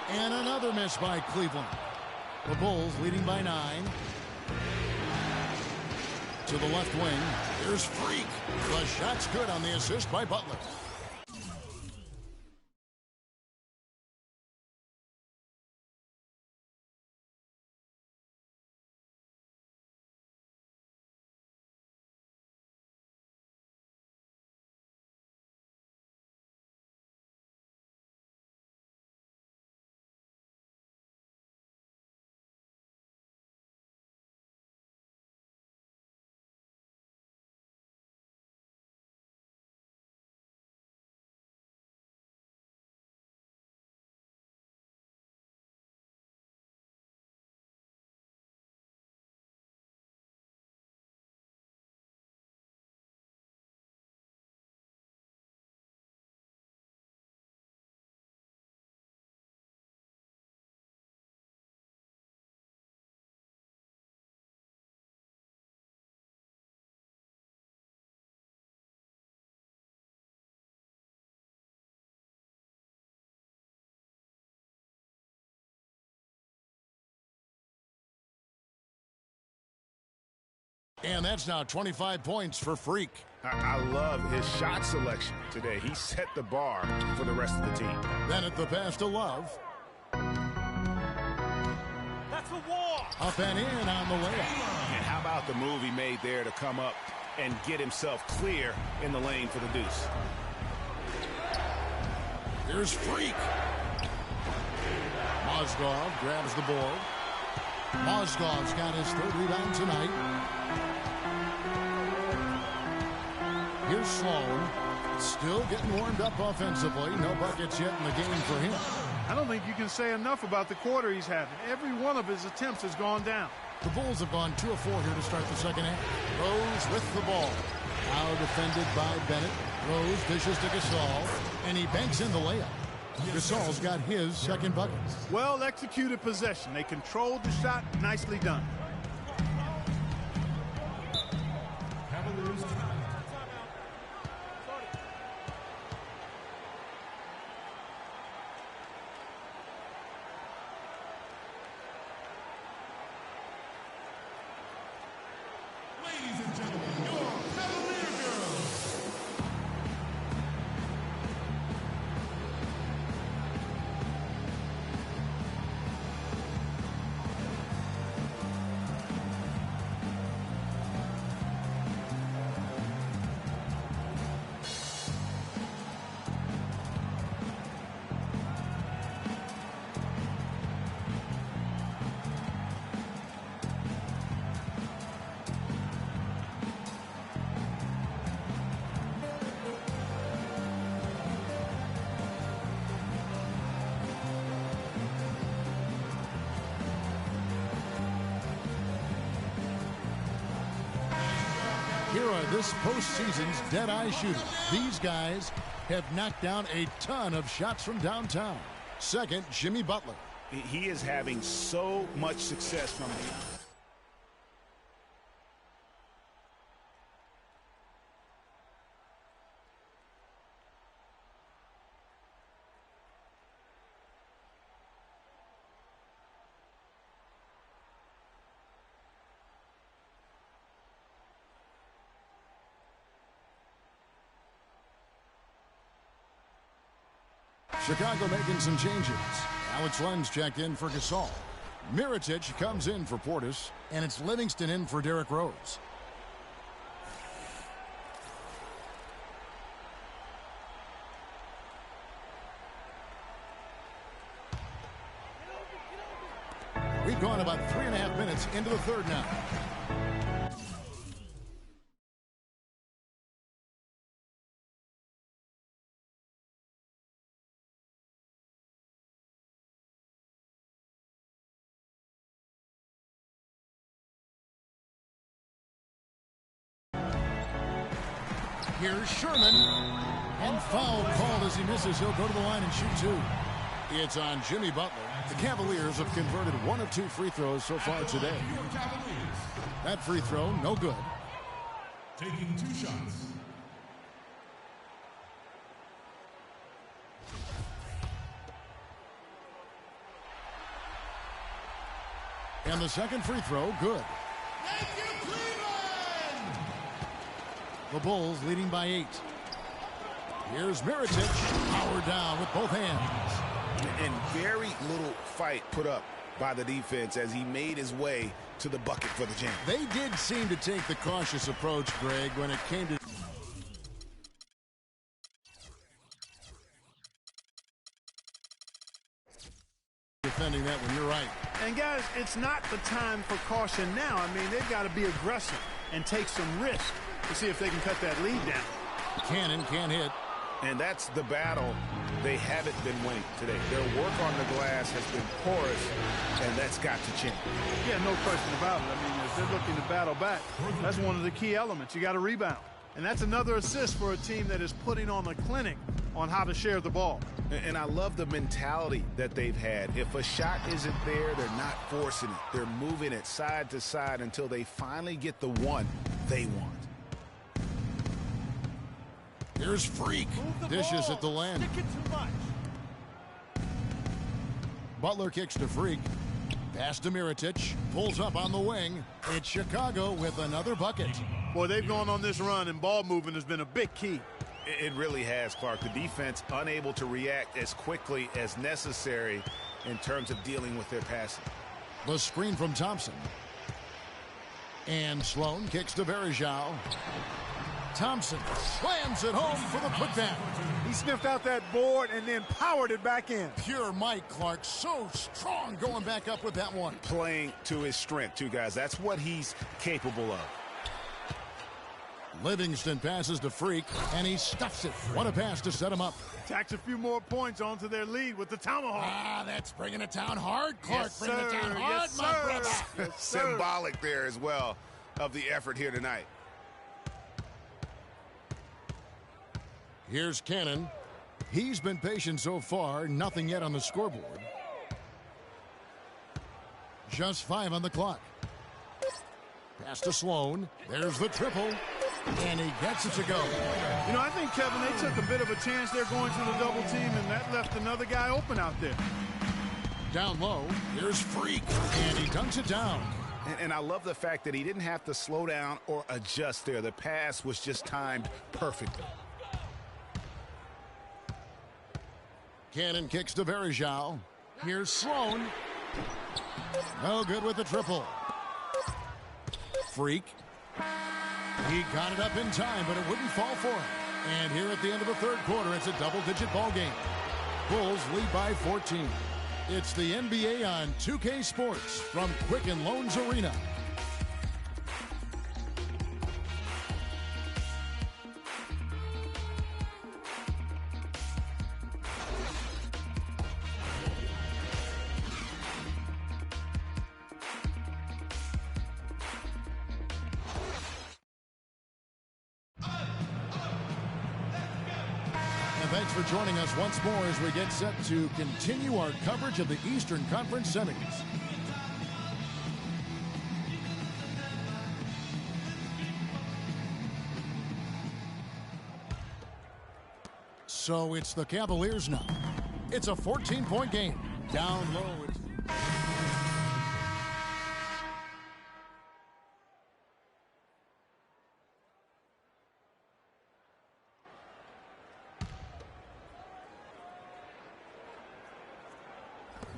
And another miss by Cleveland. The Bulls leading by 9. To the left wing. Here's Freak. The shot's good on the assist by Butler. And that's now 25 points for Freak. I love his shot selection today. He set the bar for the rest of the team. Then at the pass to Love. That's a wall. Up and in on the layup. And how about the move he made there to come up and get himself clear in the lane for the deuce. Here's Freak. Mozgov grabs the board. Mozgov's got his third rebound tonight. Here's Sloan. Still getting warmed up offensively. No buckets yet in the game for him. I don't think you can say enough about the quarter he's having. Every one of his attempts has gone down. The Bulls have gone 2 of 4 here to start the second half. Rose with the ball. Now defended by Bennett. Rose dishes to Gasol, and he banks in the layup. Gasol's got his second bucket. Well executed possession. They controlled the shot. Nicely done. Ladies and gentlemen, your Cavalier girls. Here are this postseason's dead-eye shooters. These guys have knocked down a ton of shots from downtown. Second, Jimmy Butler. He is having so much success from the Chicago making some changes. Alex Len's checked in for Gasol. Mirotic comes in for Portis, and it's Livingston in for Derrick Rose. We've gone about 3.5 minutes into the third now. Here's Sherman. And foul called as he misses. He'll go to the line and shoot 2. It's on Jimmy Butler. The Cavaliers have converted 1 of 2 free throws so far today. That free throw, no good. Taking 2 shots. And the second free throw, good. Thank you, Cleveland! The Bulls leading by 8. Here's Mirotic, powered down with both hands. And very little fight put up by the defense as he made his way to the bucket for the jam. They did seem to take the cautious approach, Greg, when it came to defending that one. You're right. And guys, it's not the time for caution now. I mean, they've got to be aggressive and take some risk to see if they can cut that lead down. Cannon can't hit. And that's the battle they haven't been winning today. Their work on the glass has been porous, and that's got to change. Yeah, no question about it. I mean, if they're looking to battle back, that's one of the key elements. You got to rebound. And that's another assist for a team that is putting on a clinic on how to share the ball. And I love the mentality that they've had. If a shot isn't there, they're not forcing it. They're moving it side to side until they finally get the one they want. Here's Freak. Dishes at the land. Butler kicks to Freak. Pass to Mirotic. Pulls up on the wing. It's Chicago with another bucket. Boy, they've gone on this run, and ball movement has been a big key. It really has, Clark. The defense unable to react as quickly as necessary in terms of dealing with their passing. The screen from Thompson. And Sloan kicks to Varejao. Thompson slams it home for the putback. He sniffed out that board and then powered it back in. Pure Mike Clark, so strong going back up with that one. Playing to his strength, too, guys. That's what he's capable of. Livingston passes to Freak, and he stuffs it. What a pass to set him up. Tacks a few more points onto their lead with the tomahawk. Ah, that's bringing it down hard, Clark. Yes, bringing it down hard, yes, my brother. Yes, Symbolic there as well of the effort here tonight. Here's Cannon. He's been patient so far. Nothing yet on the scoreboard. Just 5 on the clock. Pass to Sloan. There's the triple. And he gets it to go. You know, I think, Kevin, they took a bit of a chance there going to the double team, and that left another guy open out there. Down low, here's Freak, and he dunks it down. And I love the fact that he didn't have to slow down or adjust there. The pass was just timed perfectly. Cannon kicks to Varejao. Here's Sloan. No good with the triple. Freak. He got it up in time, but it wouldn't fall for him. And here at the end of the third quarter, it's a double-digit ball game. Bulls lead by 14. It's the NBA on 2K Sports from Quicken Loans Arena. Thanks for joining us once more as we get set to continue our coverage of the Eastern Conference Semis. So it's the Cavaliers now. It's a 14-point game. Down low.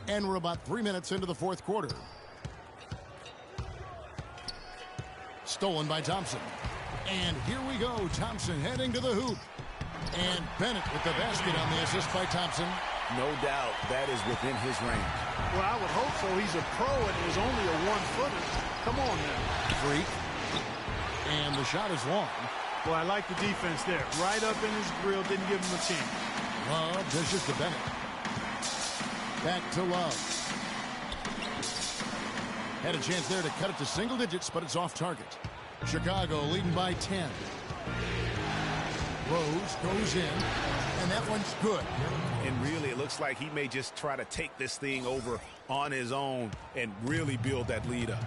And we're about 3 minutes into the fourth quarter. Stolen by Thompson. And here we go. Thompson heading to the hoop. And Bennett with the basket on the assist by Thompson. No doubt that is within his range. Well, I would hope so. He's a pro and it was only a one-footer. Come on now. Freak. And the shot is long. Well, I like the defense there. Right up in his grill. Didn't give him a chance. Love dishes to Bennett. Back to Love. Had a chance there to cut it to single digits, but it's off target. Chicago leading by 10. Rose goes in, and that one's good. And really, it looks like he may just try to take this thing over on his own and really build that lead up.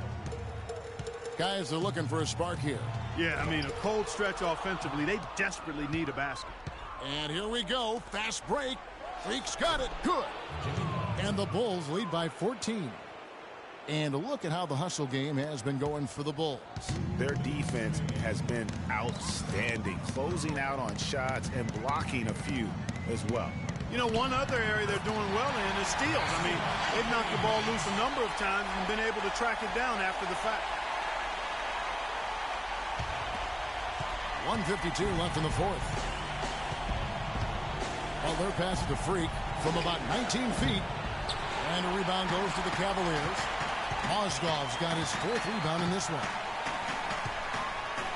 Guys are looking for a spark here. Yeah, I mean, a cold stretch offensively. They desperately need a basket. And here we go. Fast break. Freak's got it. Good. And the Bulls lead by 14. And look at how the hustle game has been going for the Bulls. Their defense has been outstanding, closing out on shots and blocking a few as well. You know, one other area they're doing well in is steals. I mean, they've knocked the ball loose a number of times and been able to track it down after the fact. 1:52 left in the fourth. Butler passes to Freak from about 19 feet. And a rebound goes to the Cavaliers. Mozgov's got his fourth rebound in this one.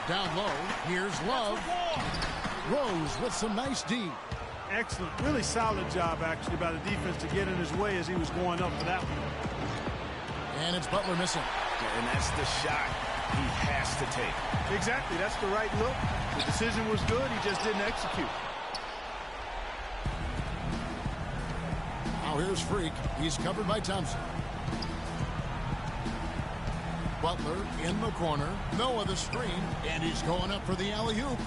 Down low, here's Love. Rose with some nice D. Excellent. Really solid job, actually, by the defense to get in his way as he was going up for that one. And it's Butler missing. And that's the shot he has to take. Exactly. That's the right look. The decision was good. He just didn't execute. Now here's Freak. He's covered by Thompson. Butler in the corner. Noah the screen. And he's going up for the alley-oop.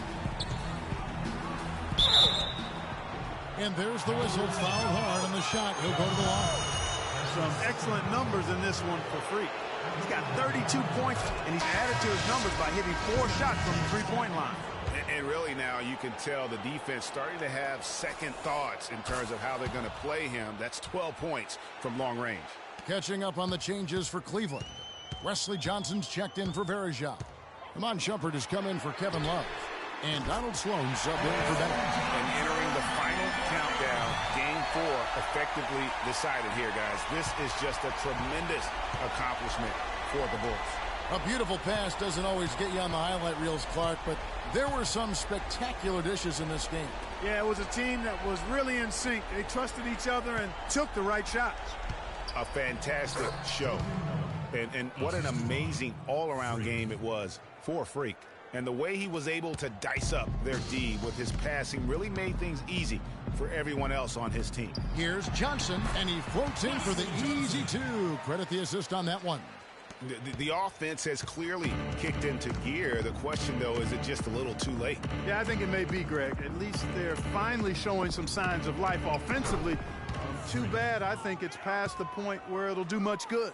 And there's the whistle. Fouled hard on the shot. He'll go to the line. some excellent numbers in this one for Freak. He's got 32 points, and he's added to his numbers by hitting 4 shots from the three-point line. And really now you can tell the defense starting to have second thoughts in terms of how they're going to play him. That's 12 points from long range. Catching up on the changes for Cleveland. Wesley Johnson's checked in for Verjao. Iman Shumpert has come in for Kevin Love. And Donald Sloan's subbed in for Bennett. And entering the final countdown, Game 4 effectively decided here, guys. This is just a tremendous accomplishment for the Bulls. A beautiful pass doesn't always get you on the highlight reels, Clark, but there were some spectacular dishes in this game. Yeah, it was a team that was really in sync. They trusted each other and took the right shots. A fantastic show. And what an amazing all-around game it was for Freak. And the way he was able to dice up their D with his passing really made things easy for everyone else on his team. Here's Johnson, and he floats in for the easy two. Credit the assist on that one. The offense has clearly kicked into gear. The question, though, is it just a little too late? Yeah, I think it may be, Greg. At least they're finally showing some signs of life offensively. Too bad I think it's past the point where it'll do much good.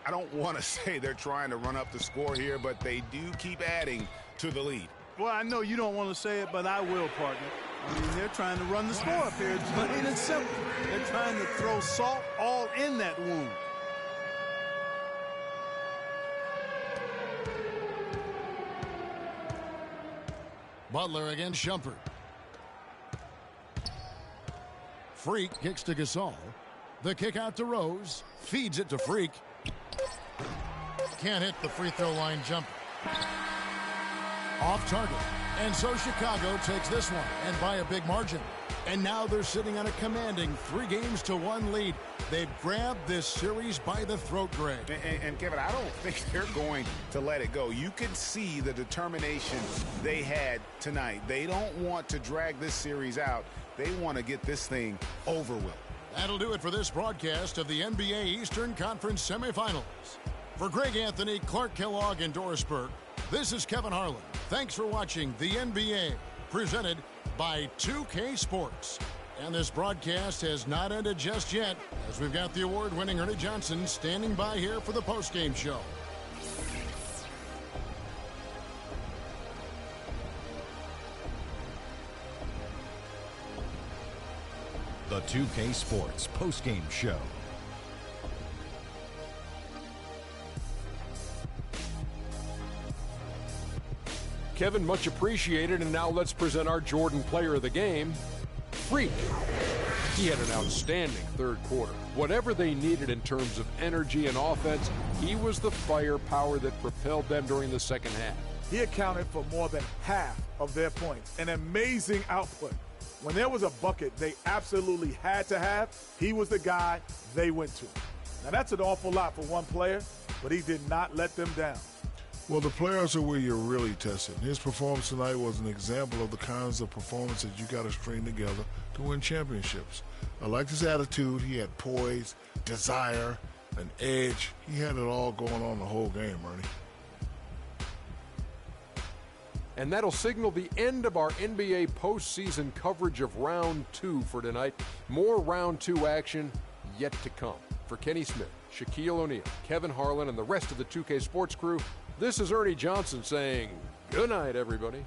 I don't want to say they're trying to run up the score here, but they do keep adding to the lead. Well, I know you don't want to say it, but I will, partner. I mean, they're trying to run the score up here. It's plain and simple. They're trying to throw salt all in that wound. Butler against Shumpert. Freak kicks to Gasol. The kick out to Rose. Feeds it to Freak. Can't hit the free throw line jumper. Off target. And so Chicago takes this one, and by a big margin. And now they're sitting on a commanding 3-1 lead. They've grabbed this series by the throat, Greg. And Kevin, I don't think they're going to let it go. You can see the determination they had tonight. They don't want to drag this series out. They want to get this thing over with. That'll do it for this broadcast of the NBA Eastern Conference semifinals. For Greg Anthony, Clark Kellogg, and Doris Burke, this is Kevin Harlan. Thanks for watching the NBA, presented by 2K Sports. And this broadcast has not ended just yet, as we've got the award-winning Ernie Johnson standing by here for the postgame show. The 2K Sports postgame show. Kevin, much appreciated, and now let's present our Jordan Player of the Game, Freak. He had an outstanding third quarter. Whatever they needed in terms of energy and offense, he was the firepower that propelled them during the second half. He accounted for more than half of their points. An amazing output. When there was a bucket they absolutely had to have, he was the guy they went to. Now, that's an awful lot for one player, but he did not let them down. Well, the players are where you're really tested. His performance tonight was an example of the kinds of performances you got to string together to win championships. I liked his attitude. He had poise, desire, an edge. He had it all going on the whole game, Ernie. And that'll signal the end of our NBA postseason coverage of Round 2 for tonight. More Round 2 action yet to come. For Kenny Smith, Shaquille O'Neal, Kevin Harlan, and the rest of the 2K Sports crew, this is Ernie Johnson saying good night, everybody.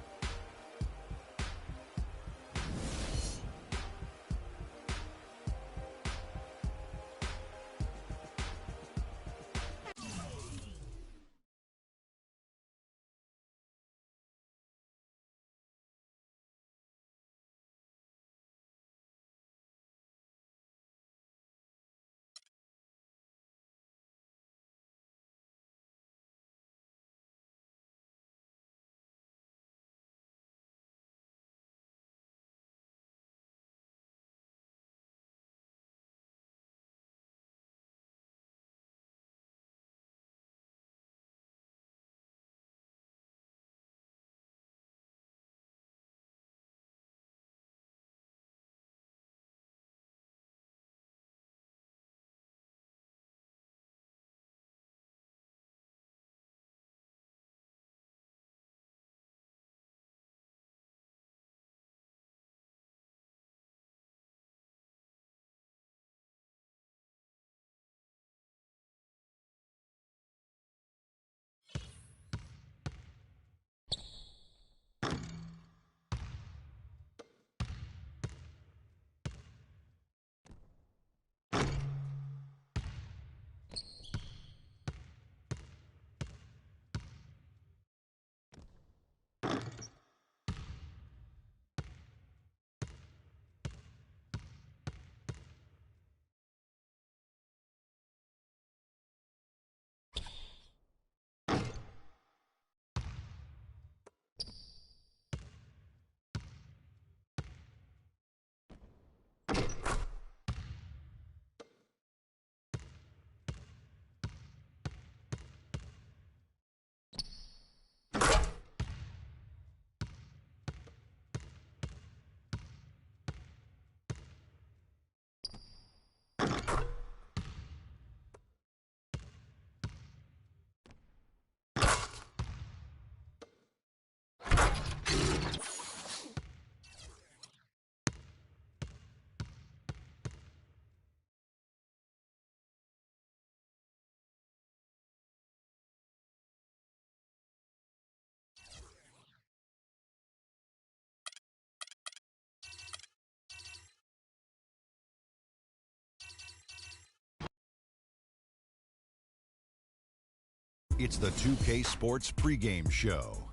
It's the 2K Sports pregame show.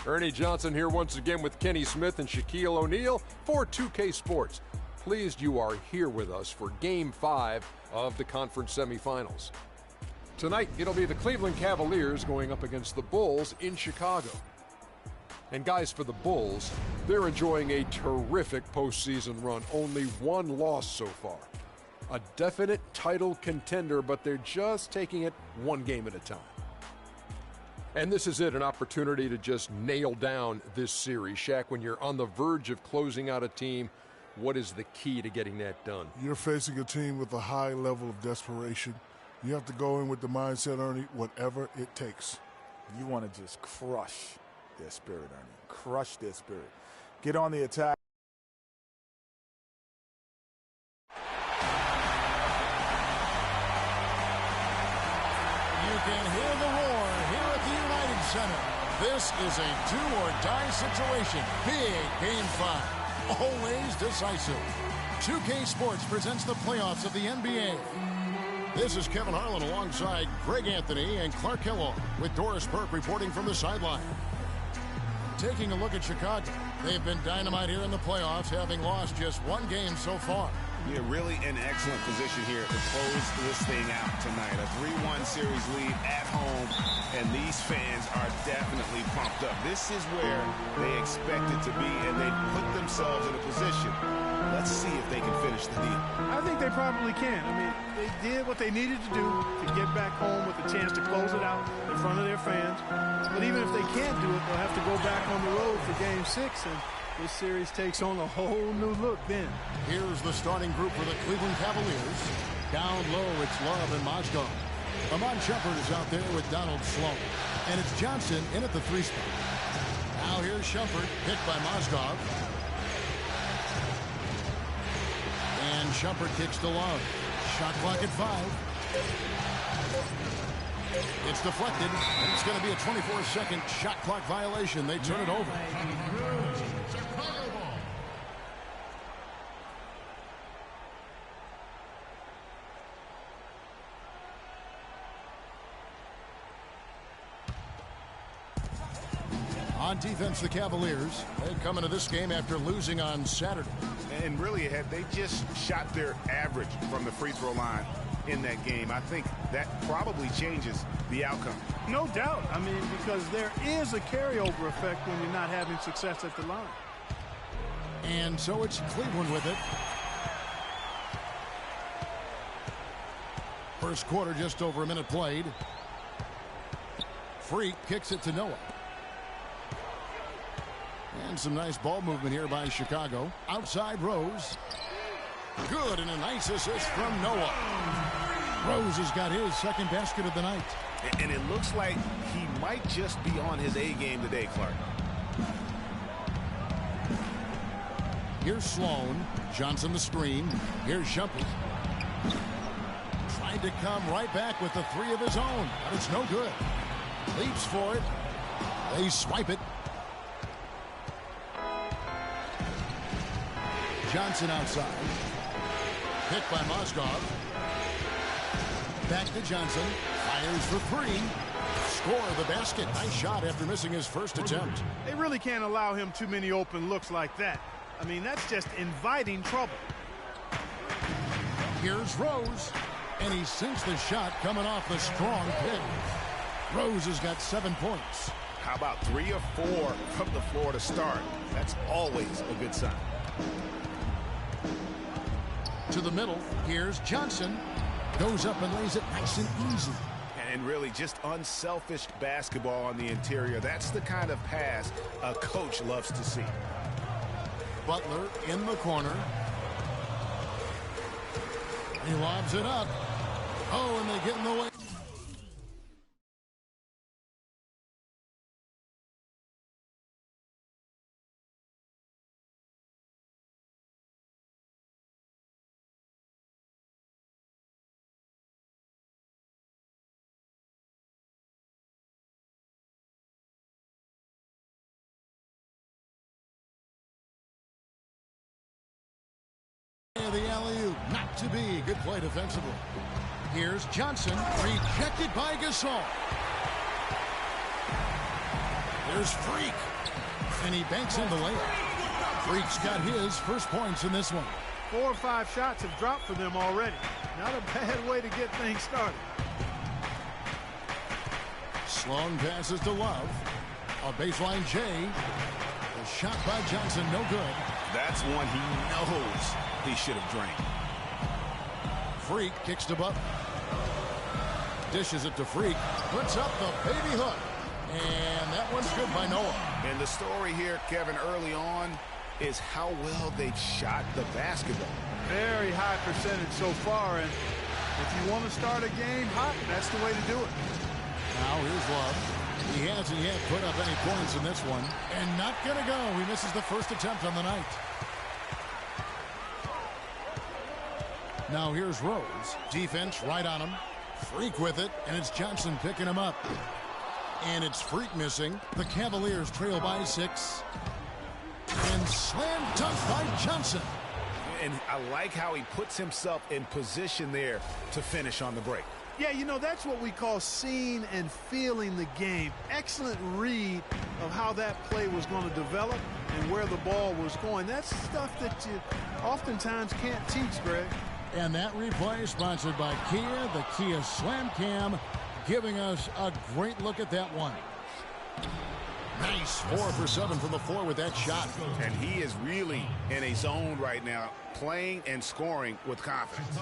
Ernie Johnson here once again with Kenny Smith and Shaquille O'Neal for 2K Sports. Pleased you are here with us for Game 5 of the conference semifinals. Tonight, it'll be the Cleveland Cavaliers going up against the Bulls in Chicago. And guys, for the Bulls, they're enjoying a terrific postseason run. Only one loss so far. A definite title contender, but they're just taking it one game at a time. And this is it, an opportunity to just nail down this series. Shaq, when you're on the verge of closing out a team, what is the key to getting that done? You're facing a team with a high level of desperation. You have to go in with the mindset, Ernie, whatever it takes. You want to just crush their spirit, Ernie. Crush their spirit. Get on the attack. You can hear the roar here at the United Center. This is a do-or-die situation. Big Game 5. Always decisive. 2K Sports presents the playoffs of the NBA. This is Kevin Harlan alongside Greg Anthony and Clark Kellogg with Doris Burke reporting from the sideline. Taking a look at Chicago, they've been dynamite here in the playoffs, having lost just one game so far. You're really in excellent position here to close this thing out tonight. A 3-1 series lead at home, and these fans are definitely pumped up. This is where they expect it to be, and they put themselves in a position. Let's see if they can finish the deal. I think they probably can. I mean, they did what they needed to do to get back home with a chance to close it out in front of their fans. But even if they can't do it, they'll have to go back on the road for Game 6, and this series takes on a whole new look then. Here's the starting group for the Cleveland Cavaliers. Down low, it's Love and Mozgov. Amon Shumpert is out there with Donald Sloan. And it's Johnson in at the 3 spot. Now here's Shumpert, picked by Mozgov. And Shumpert kicks to Love. Shot clock at 5. It's deflected, and it's going to be a 24-second shot clock violation. They turn it over. On defense, the Cavaliers, they come into this game after losing on Saturday. And really, had they just shot their average from the free throw line in that game, I think that probably changes the outcome. No doubt. I mean, because there is a carryover effect when you're not having success at the line. And so it's Cleveland with it. First quarter, just over a minute played. Freak kicks it to Noah. And some nice ball movement here by Chicago. Outside Rose. Good, and a nice assist from Noah. Rose has got his second basket of the night. And it looks like he might just be on his A game today, Clark. Here's Sloan. Johnson the screen. Here's Shumpert. Tried to come right back with the 3 of his own, but it's no good. Leaps for it. They swipe it. Johnson outside. Picked by Mozgov. Back to Johnson. Fires for 3. Score the basket. Nice shot after missing his first attempt. They really can't allow him too many open looks like that. I mean, that's just inviting trouble. Here's Rose. And he sinks the shot coming off the strong pick. Rose has got 7 points. How about 3 or 4 from the floor to start? That's always a good sign. To the middle. Here's Johnson. Goes up and lays it nice and easy. And really just unselfish basketball on the interior. That's the kind of pass a coach loves to see. Butler in the corner. He lobs it up. Oh, and they get in the way. the alley-oop. Not to be. Good play defensively. Here's Johnson. Rejected by Gasol. There's Freak. And he banks in the layup. Freak's got his first points in this one. 4 or 5 shots have dropped for them already. Not a bad way to get things started. Sloan passes to Love. A baseline J. A shot by Johnson, no good. That's one he knows he should have drained. Freak kicks to Butler. Dishes it to Freak. Puts up the baby hook. And that one's good by Noah. And the story here, Kevin, early on is how well they've shot the basketball. Very high percentage so far, and if you want to start a game hot, that's the way to do it. Now here's Love. He hasn't yet put up any points in this one, and not going to go. He misses the first attempt on the night. Now here's Rose. Defense right on him. Freak with it, and it's Johnson picking him up. And it's Freak missing. The Cavaliers trail by 6. And slam dunk by Johnson. And I like how he puts himself in position there to finish on the break. Yeah, you know, that's what we call seeing and feeling the game. Excellent read of how that play was going to develop and where the ball was going. That's stuff that you oftentimes can't teach, Greg. And that replay sponsored by Kia, the Kia Slam Cam, giving us a great look at that one. Nice 4 for 7 from the floor with that shot. And he is really in a zone right now, playing and scoring with confidence.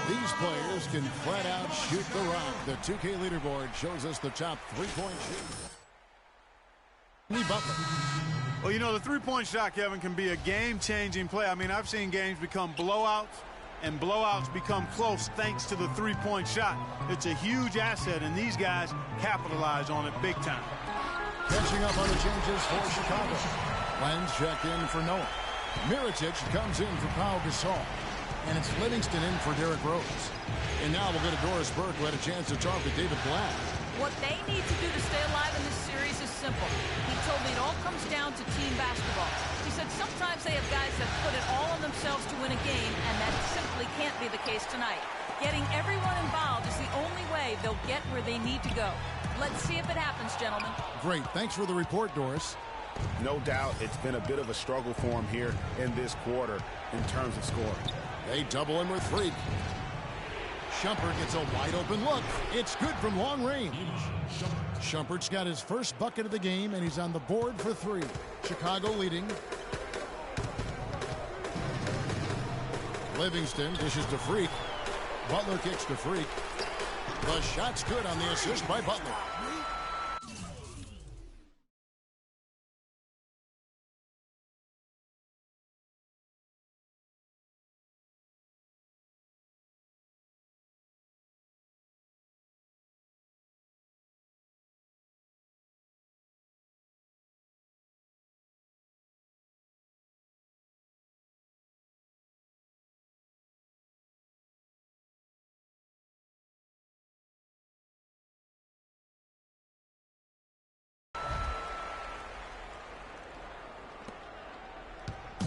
These players can flat out shoot the rock. The 2K leaderboard shows us the top three-point shooter. Butler. Well, you know, the three-point shot, Kevin, can be a game-changing play. I mean, I've seen games become blowouts, and blowouts become close thanks to the three-point shot. It's a huge asset, and these guys capitalize on it big time. Catching up on the changes for Chicago. Lenz checked in for Noah. Mirotic comes in for Pau Gasol. And it's Livingston in for Derrick Rose. And now we'll go to Doris Burke, who had a chance to talk to David Blatt. What they need to do to stay alive in this series is simple. He told me it all comes down to team basketball. He said sometimes they have guys that put it all on themselves to win a game, and that simply can't be the case tonight. Getting everyone involved is the only way they'll get where they need to go. Let's see if it happens, gentlemen. Great. Thanks for the report, Doris. No doubt it's been a bit of a struggle for him here in this quarter in terms of scoring. They double him with Freak. Shumpert gets a wide-open look. It's good from long range. Shumpert's got his first bucket of the game, and he's on the board for 3. Chicago leading. Livingston dishes to Freak. Butler kicks to Freak. The shot's good on the assist by Butler.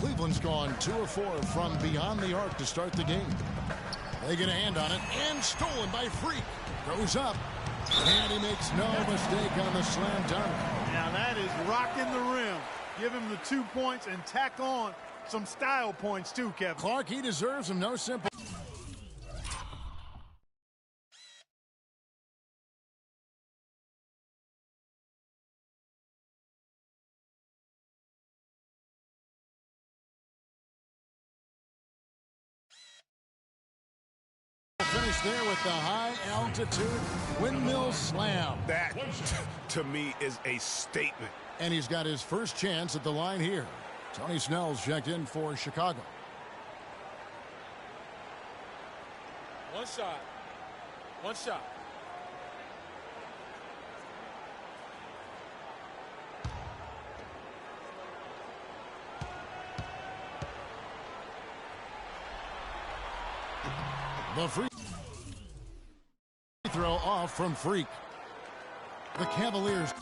Cleveland's gone 2 of 4 from beyond the arc to start the game. They get a hand on it, and stolen by Freak. Goes up, and he makes no mistake on the slam dunk. Now that is rocking the rim. Give him the 2 points and tack on some style points too, Kevin. Clark, he deserves them. No simple. Finish there with the high-altitude windmill slam. That, to me, is a statement. And he's got his first chance at the line here. Tony Snell's checked in for Chicago. One shot. One shot. The free throw off from Freak. The Cavaliers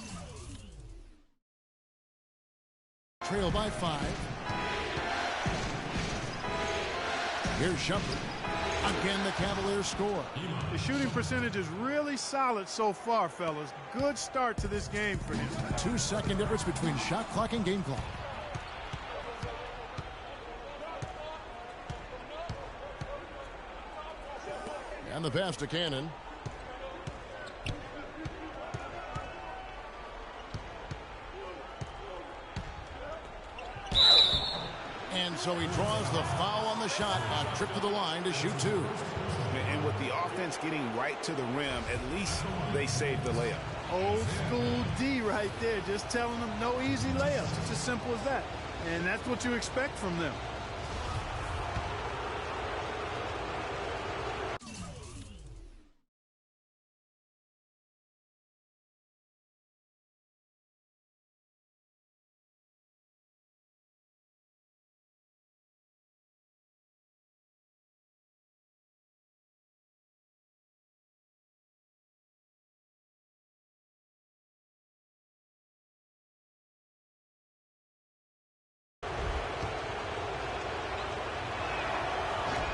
trail by 5. Here's Shumpert. Again, the Cavaliers score. The shooting percentage is really solid so far, fellas. Good start to this game for him. 2-second difference between shot clock and game clock. And the pass to Cannon. And so he draws the foul on the shot, a trip to the line to shoot 2. And with the offense getting right to the rim, at least they saved the layup. Old school D right there, just telling them no easy layups. It's as simple as that. And that's what you expect from them.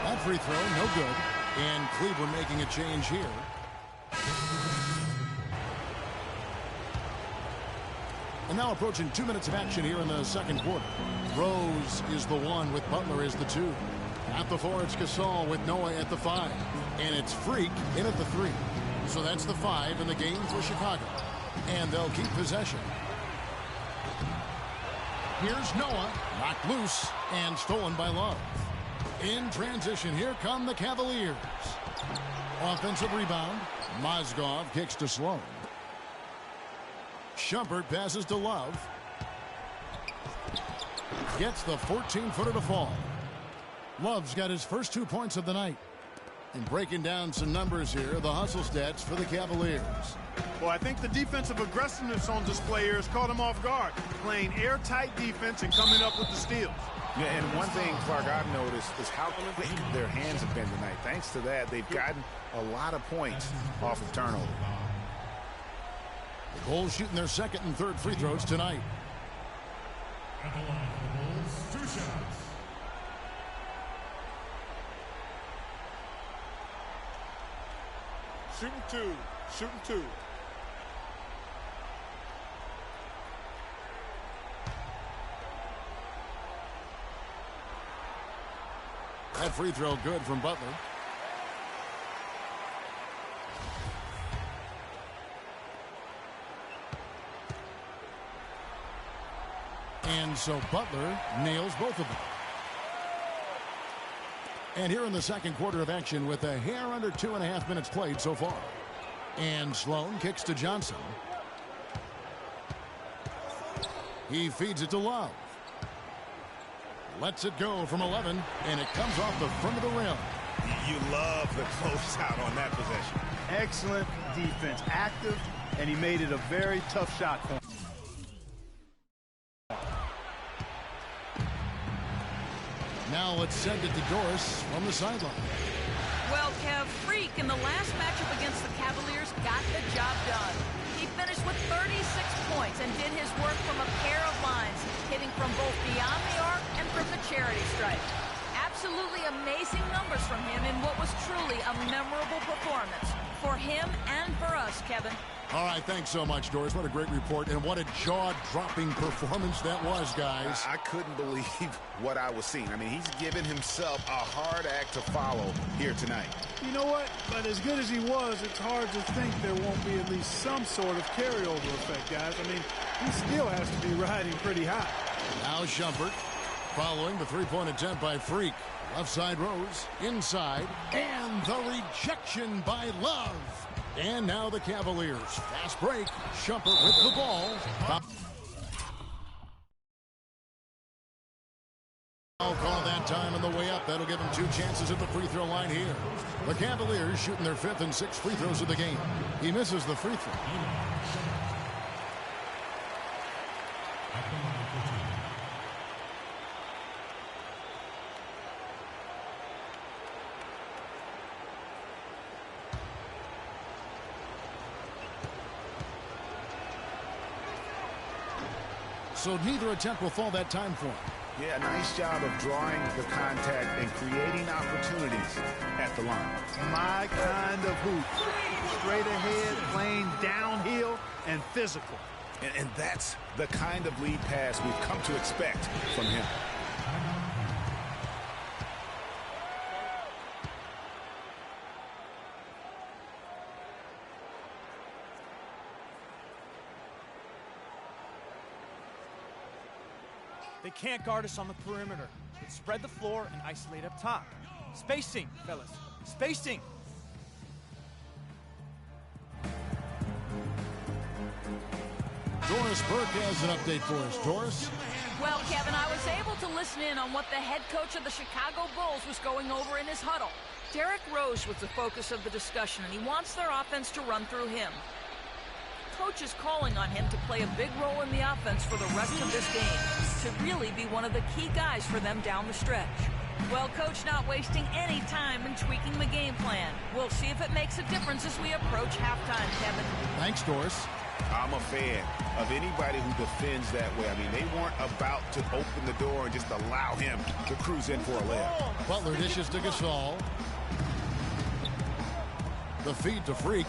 That free throw, no good. And Cleveland making a change here. And now approaching 2 minutes of action here in the second quarter. Rose is the 1 with Butler is the 2. At the 4, it's Gasol with Noah at the 5. And it's Freak in at the 3. So that's the 5 in the game for Chicago. And they'll keep possession. Here's Noah, knocked loose and stolen by Love. In transition, here come the Cavaliers. Offensive rebound. Mozgov kicks to Sloan. Shumpert passes to Love. Gets the 14-footer to fall. Love's got his first 2 points of the night. And breaking down some numbers here, the hustle stats for the Cavaliers. Well, I think the defensive aggressiveness on display here has caught them off guard. Playing airtight defense and coming up with the steals. Yeah, and one thing, Clark, I've noticed is how quick their hands have been tonight. Thanks to that, they've gotten a lot of points off of turnover. The Bulls shooting their second and third free throws tonight. At the line for the Bulls, 2 shots. Shooting 2. Shooting 2. That free throw good from Butler. And so Butler nails both of them. And here in the second quarter of action with a hair under 2.5 minutes played so far. And Sloan kicks to Johnson. He feeds it to Love. Lets it go from 11, and it comes off the front of the rim. You love the closeout on that possession. Excellent defense. Active, and he made it a very tough shot for him. Now let's send it to Doris from the sideline. Well, Kev, Freak in the last matchup against the Cavaliers got the job done. He finished with 36 points and did his work from a pair of lines, hitting from both beyond the arc and from the charity stripe. Absolutely amazing numbers from him in what was truly a memorable performance for him and for us, Kevin. All right, thanks so much, Doris. What a great report, and what a jaw-dropping performance that was, guys. I couldn't believe what I was seeing. I mean, he's given himself a hard act to follow here tonight. You know what? But as good as he was, it's hard to think there won't be at least some sort of carryover effect, guys. I mean, he still has to be riding pretty high. Now Shumpert following the three-point attempt by Freak. Left side Rose, inside, and the rejection by Love. And now the Cavaliers. Fast break. Shumpert with the ball. I'll call that time on the way up. That'll give him 2 chances at the free throw line here. The Cavaliers shooting their 5th and 6th free throws of the game. He misses the free throw. so neither attempt will fall that time for him. Yeah, nice job of drawing the contact and creating opportunities at the line. My kind of hoop. Straight ahead, playing downhill, and physical. And that's the kind of lead pass we've come to expect from him. They can't guard us on the perimeter. Let's spread the floor and isolate up top. Spacing, fellas. Spacing. Doris Burke has an update for us. Doris? Well, Kevin, I was able to listen in on what the head coach of the Chicago Bulls was going over in his huddle. Derrick Rose was the focus of the discussion, and he wants their offense to run through him. Coach is calling on him to play a big role in the offense for the rest of this game, to really be one of the key guys for them down the stretch. Well, Coach not wasting any time in tweaking the game plan. We'll see if it makes a difference as we approach halftime, Kevin. Thanks, Doris. I'm a fan of anybody who defends that way. I mean, they weren't about to open the door and just allow him to cruise in for a layup. Butler dishes to Gasol. The feed to Freak.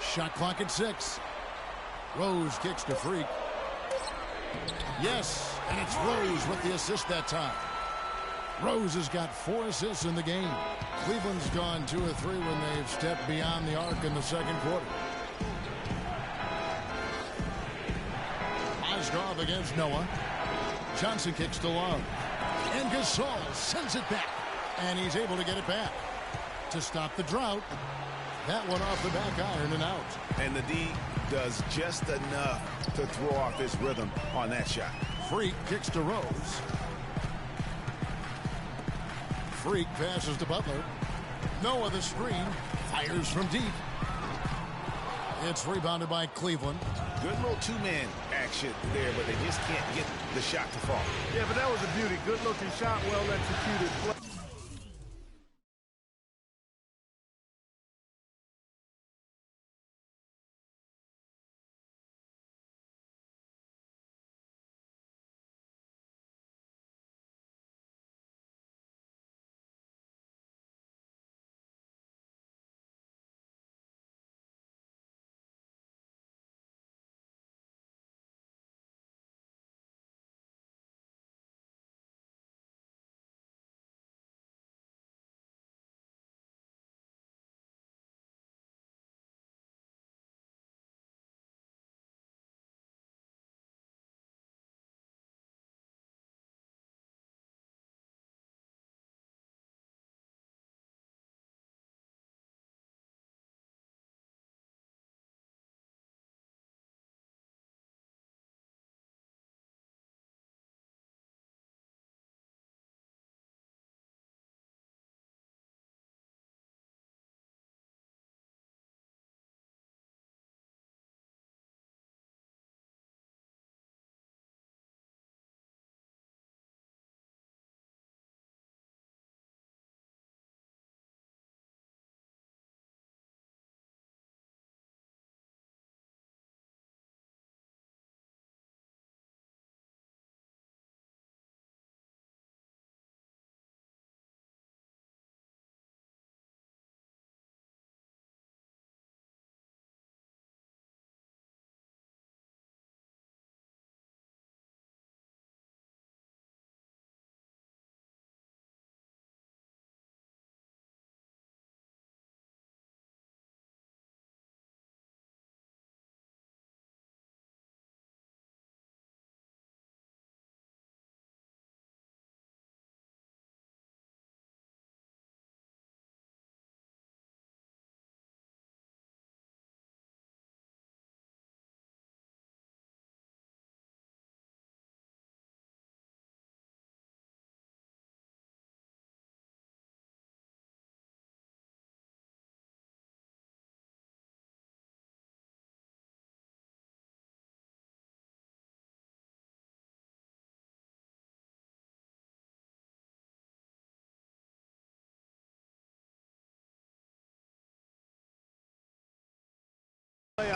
Shot clock at 6. Rose kicks to Freak. Yes, and it's Rose with the assist that time. Rose has got 4 assists in the game. Cleveland's gone 2 or 3 when they've stepped beyond the arc in the second quarter. Mozgov against Noah. Johnson kicks to Love. And Gasol sends it back. And he's able to get it back to stop the drought. That one off the back iron and out. And the D does just enough to throw off his rhythm on that shot. Freak kicks to Rose. Freak passes to Butler. Noah the screen. Fires from deep. It's rebounded by Cleveland. Good little two-man action there, but they just can't get the shot to fall. Yeah, but that was a beauty. Good-looking shot, well executed.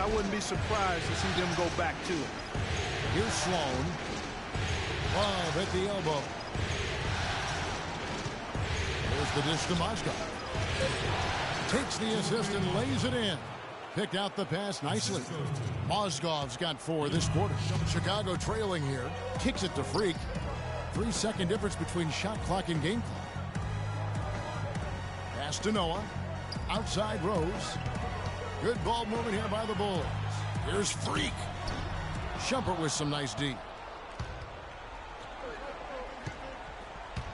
I wouldn't be surprised to see them go back to it. Here's Sloan. Love at the elbow. There's the dish to Mozgov. Takes the assist and lays it in. Picked out the pass nicely. Mozgov's got 4 this quarter. Chicago trailing here. Kicks it to Freak. 3-second difference between shot clock and game clock. Pass to Noah. Outside Rose. Good ball movement here by the Bulls. Here's Freak. Shumpert with some nice D.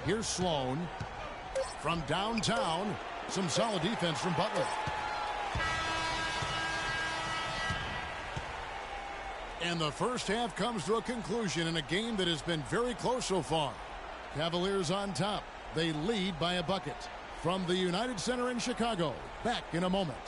Here's Sloan. From downtown, some solid defense from Butler. And the first half comes to a conclusion in a game that has been very close so far. Cavaliers on top. They lead by a bucket. From the United Center in Chicago, back in a moment.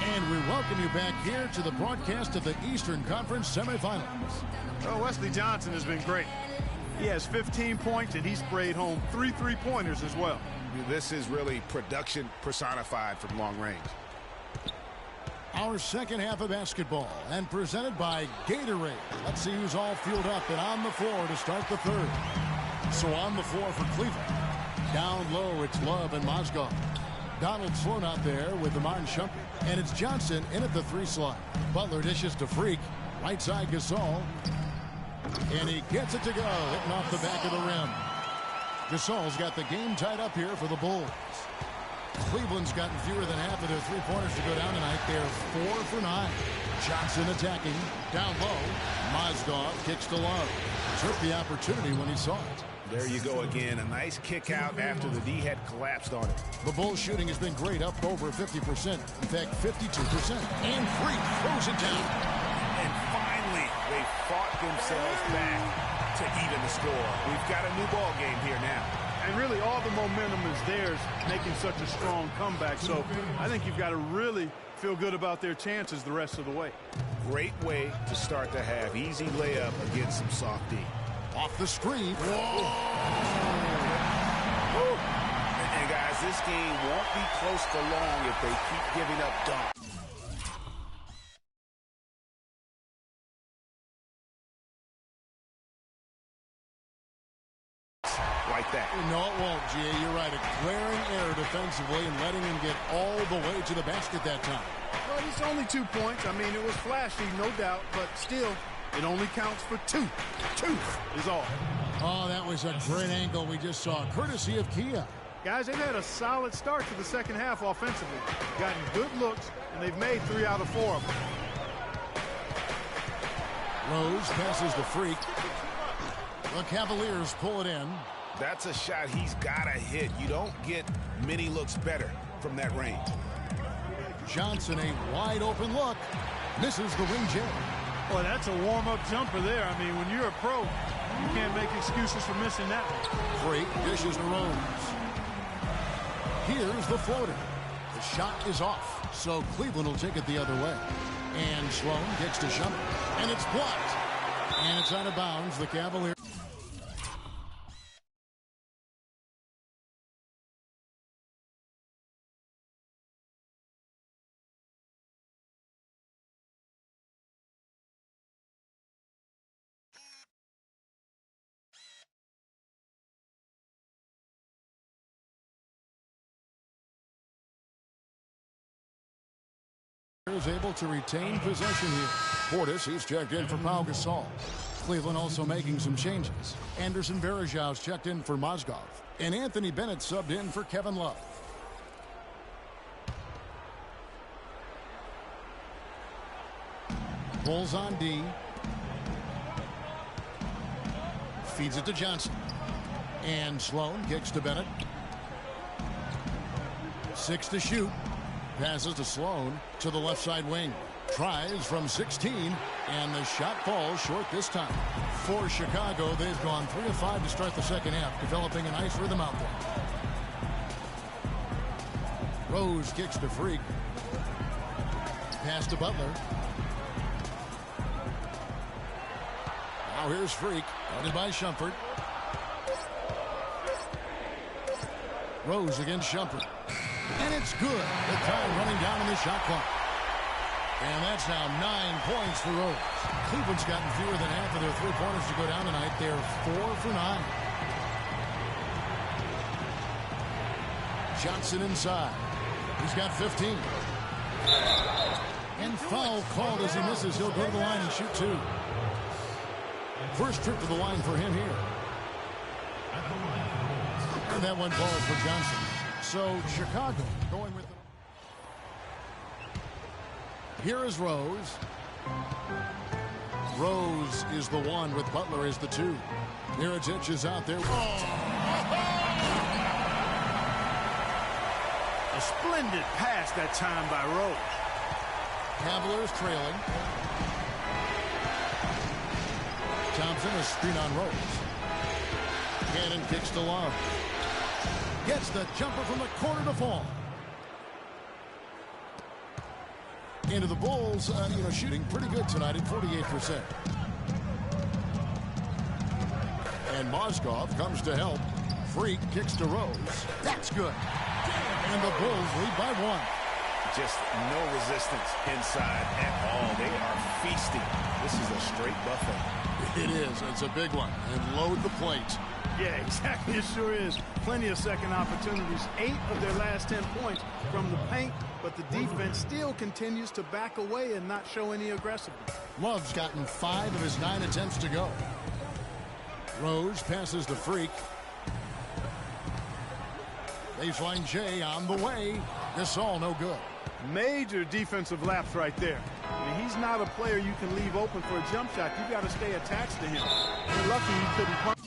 And we welcome you back here to the broadcast of the Eastern Conference semifinals. Well, Wesley Johnson has been great. He has 15 points, and he sprayed home 3 3-pointers as well. This is really production personified from long range. Our second half of basketball, and presented by Gatorade. Let's see who's all fueled up and on the floor to start the third. So on the floor for Cleveland. Down low, it's Love and Mozgov. Donald Sloan out there with Iman Shumpert. And it's Johnson in at the 3 slot. Butler dishes to Freak. Right side Gasol. And he gets it to go. Hitting off the back of the rim. Gasol's got the game tied up here for the Bulls. Cleveland's gotten fewer than half of their 3-pointers to go down tonight. They're 4 for 9. Johnson attacking. Down low. Mozgov kicks to Love. Took the opportunity when he saw it. There you go again. A nice kick out after the D had collapsed on it. The Bulls shooting has been great, up over 50%. In fact, 52%. And Freak throws it down. And finally, they fought themselves back to even the score. We've got a new ball game here now. And really, all the momentum is theirs, making such a strong comeback. So I think you've got to really feel good about their chances the rest of the way. Great way to start the half. Easy layup against some soft D. Off the screen. Whoa. And guys, this game won't be close for long if they keep giving up dunks. Like that. No, it won't, G.A. You're right. A glaring error defensively and letting him get all the way to the basket that time. Well, it's only 2 points. I mean, it was flashy, no doubt, but still, it only counts for 2. 2 is all. Oh, that was a great angle we just saw, courtesy of Kia. Guys, they've had a solid start to the second half offensively. Gotten good looks, and they've made 3 out of 4 of them. Rose passes the Freak. The Cavaliers pull it in. That's a shot he's got to hit. You don't get many looks better from that range. Johnson, a wide open look. Misses the wing jam. Boy, that's a warm-up jumper there. I mean, when you're a pro, you can't make excuses for missing that one. Freak dishes to Rose. Here's the floater. The shot is off, so Cleveland will take it the other way. And Sloan kicks to Shumpert. And it's blocked. And it's out of bounds. The Cavaliers. Is able to retain possession here. Portis, he's checked in for Pau Gasol. Cleveland also making some changes. Anderson Varejau's checked in for Mozgov. And Anthony Bennett subbed in for Kevin Love. Bulls on D. Feeds it to Johnson. And Sloan kicks to Bennett. 6 to shoot. Passes to Sloan to the left side wing. tries from 16, and the shot falls short this time. For Chicago, they've gone 3 of 5 to start the second half, developing a nice rhythm out there. Rose kicks to Freak. Pass to Butler. Now here's Freak, guarded by Shumpert. Rose against Shumpert. And it's good. The time running down in the shot clock. And that's now 9 points for Rose. Cleveland's gotten fewer than half of their three-pointers to go down tonight. They're 4 for 9. Johnson inside. He's got 15. And foul called as he misses. He'll go to the line and shoot 2. First trip to the line for him here. And that one falls for Johnson. So Chicago going with it. Here is Rose. Rose is the 1 with Butler as the 2. Mirotic is out there. A splendid pass that time by Rose. Cavaliers trailing. Thompson, a screen on Rose. Cannon kicks to Love. Gets the jumper from the corner to fall. Into the Bulls, shooting pretty good tonight at 48%. And Mozgov comes to help. Freak kicks to Rose. That's good. And the Bulls lead by 1. Just no resistance inside at all. They are feasting. This is a straight buffet. It is. It's a big one. And load the plate. Yeah, exactly. It sure is. Plenty of second opportunities. 8 of their last 10 points from the paint, but the defense still continues to back away and not show any aggressiveness. Love's gotten 5 of his 9 attempts to go. Rose passes to Freak. Baseline J on the way. This all no good. Major defensive lapse right there. I mean, he's not a player you can leave open for a jump shot. You've got to stay attached to him. You're lucky he couldn't punch.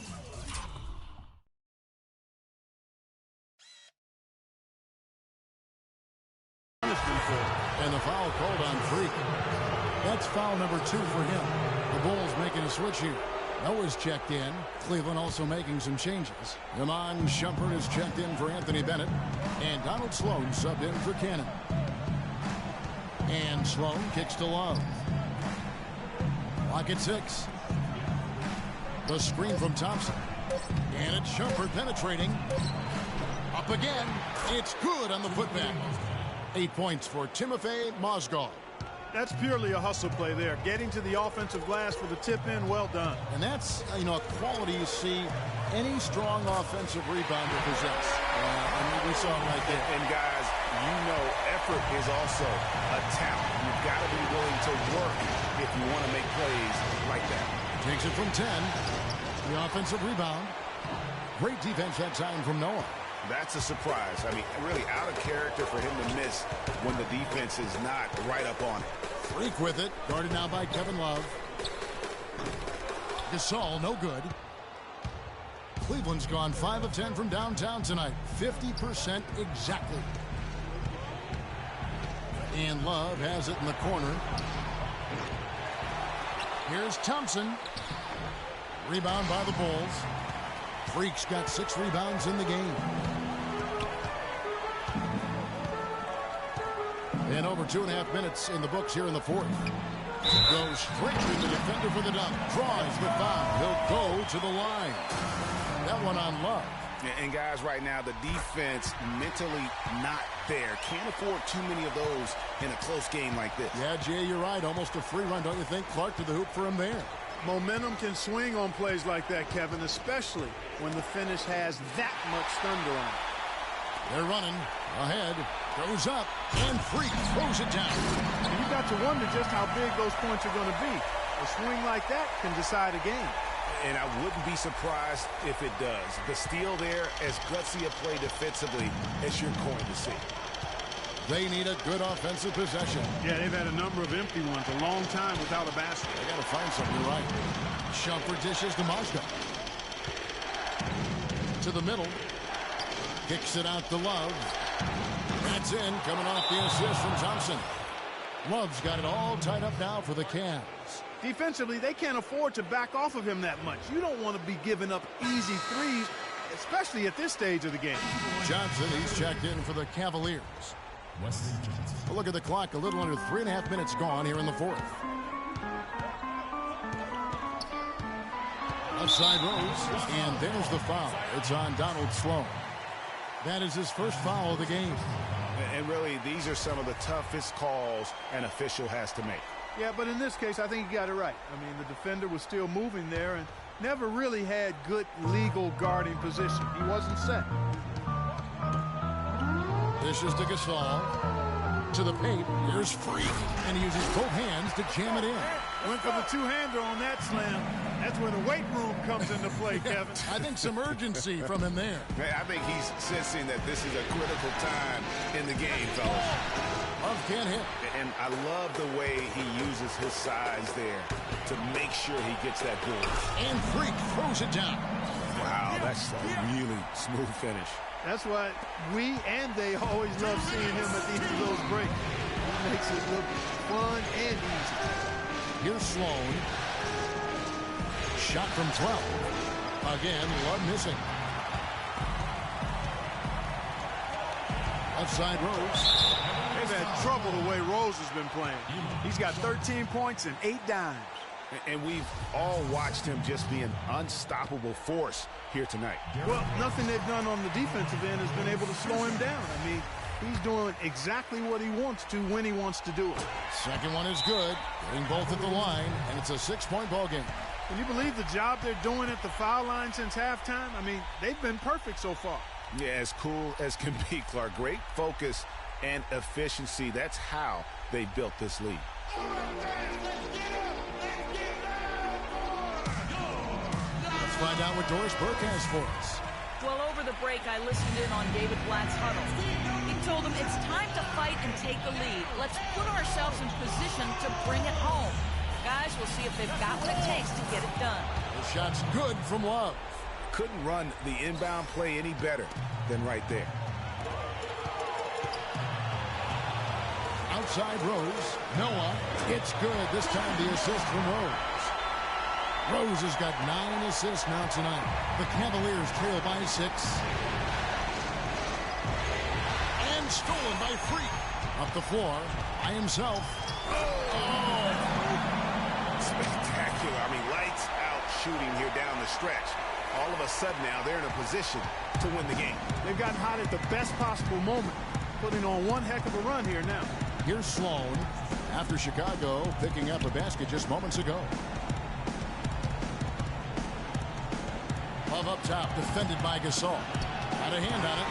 And the foul called on Freak. That's foul number 2 for him. The Bulls making a switch here. Noah's checked in. Cleveland also making some changes. Iman Shumpert is checked in for Anthony Bennett. And Donald Sloan subbed in for Cannon. And Sloan kicks to Love. Clock at 6. The screen from Thompson. And it's Shumpert penetrating. Up again. It's good on the putback. 8 points for Timofey Mozgov. That's purely a hustle play there. Getting to the offensive glass for the tip-in, well done. And that's, a quality you see any strong offensive rebounder possess. We saw it right there. And guys, effort is also a talent. You've got to be willing to work if you want to make plays like that. Takes it from 10. The offensive rebound. Great defense that time from Noah. That's a surprise. I mean, really out of character for him to miss when the defense is not right up on it. Freak with it. Guarded now by Kevin Love. Gasol, no good. Cleveland's gone 5 of 10 from downtown tonight. 50% exactly. And Love has it in the corner. Here's Thompson. Rebound by the Bulls. Freak's got 6 rebounds in the game. And over 2.5 minutes in the books here in the 4th. Goes straight to the defender for the dunk. Draws the foul. He'll go to the line. That one on Love. And guys, right now, the defense mentally not there. Can't afford too many of those in a close game like this. Yeah, Jay, you're right. Almost a free run, don't you think? Clark to the hoop for him there. Momentum can swing on plays like that, Kevin, especially when the finish has that much thunder on it. They're running ahead, goes up, and Freak throws it down. And you got to wonder just how big those points are going to be. A swing like that can decide a game. And I wouldn't be surprised if it does. The steal there, as gutsy a play defensively as you're going to see. They need a good offensive possession. Yeah, they've had a number of empty ones, a long time without a basket. They got to find something. You're right. Shumpert dishes to Mozgov. To the middle. Kicks it out to Love. That's in, coming off the assist from Thompson. Love's got it all tied up now for the Cavs. Defensively, they can't afford to back off of him that much. You don't want to be giving up easy threes, especially at this stage of the game. Johnson, he's checked in for the Cavaliers. A look at the clock, a little under 3.5 minutes gone here in the fourth. Outside Rose, and there's the foul. It's on Donald Sloan. That is his first foul of the game. And really, these are some of the toughest calls an official has to make. Yeah, but in this case, I think he got it right. I mean, the defender was still moving there and never really had good legal guarding position. He wasn't set. This is to Gasol. To the paint. Here's Freak. And he uses both hands to jam it in. Went for the two-hander on that slam. That's where the weight room comes into play, Kevin. I think some urgency from him there. I think he's sensing that this is a critical time in the game, fellas. Love can't hit. And I love the way he uses his size there to make sure he gets that goal. And Freak throws it down. Wow, that's a really smooth finish. That's why we and they always love seeing him at the end of those breaks. He makes it look fun and easy. Here's Sloan. Shot from 12. Again, Love missing. Outside Rose. They've had trouble the way Rose has been playing. He's got 13 points and 8 dimes. And we've all watched him just be an unstoppable force here tonight. Well, nothing they've done on the defensive end has been able to slow him down. I mean, he's doing exactly what he wants to when he wants to do it. Second one is good. Getting both at the line, and it's a 6-point ball game. Can you believe the job they're doing at the foul line since halftime? I mean, they've been perfect so far. Yeah, as cool as can be, Clark. Great focus and efficiency. That's how they built this lead. Let's find out what Doris Burke has for us. Well, over the break, I listened in on David Blatt's huddle. He told them it's time to fight and take the lead. Let's put ourselves in position to bring it home. Guys, we'll see if they've got what it takes to get it done. The shot's good from Love. Couldn't run the inbound play any better than right there. Outside Rose. Noah. It's good. This time the assist from Rose. Rose has got 9 assists now tonight. The Cavaliers trail by 6. And stolen by Freak. Up the floor by himself. Oh! Spectacular. I mean, lights out shooting here down the stretch. All of a sudden now they're in a position to win the game. They've gotten hot at the best possible moment, putting on one heck of a run here now. Here's Sloan after Chicago picking up a basket just moments ago. Love up top, defended by Gasol. Got a hand on it.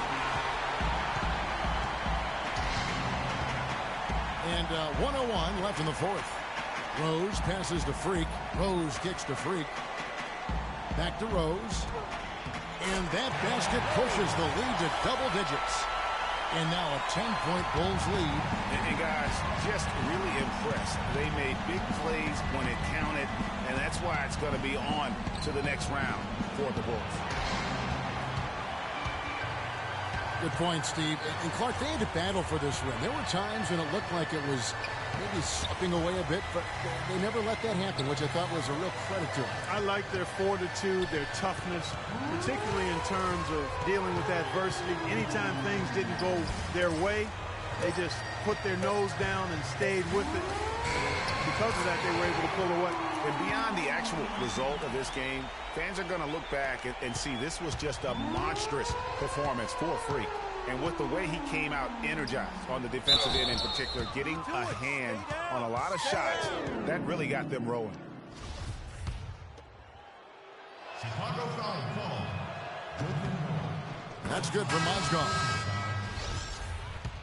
And 1:01 left in the fourth. Rose passes to Freak. Rose kicks to Freak. Back to Rose. And that basket pushes the lead to double digits. And now a 10-point Bulls lead. And guys, just really impressed. They made big plays when it counted, and that's why it's going to be on to the next round for the Bulls. Good point, Steve. And Clark, they had to battle for this win. There were times when it looked like it was maybe slipping away a bit, but they never let that happen, which I thought was a real credit to them. I like their fortitude, their toughness, particularly in terms of dealing with adversity. Anytime things didn't go their way, they just put their nose down and stayed with it. Because of that, they were able to pull away. And beyond the actual result of this game, fans are going to look back and see this was just a monstrous performance for Freak. And with the way he came out energized on the defensive end in particular, getting a hand on a lot of shots, that really got them rolling. Chicago foul call. That's good for Mozgov.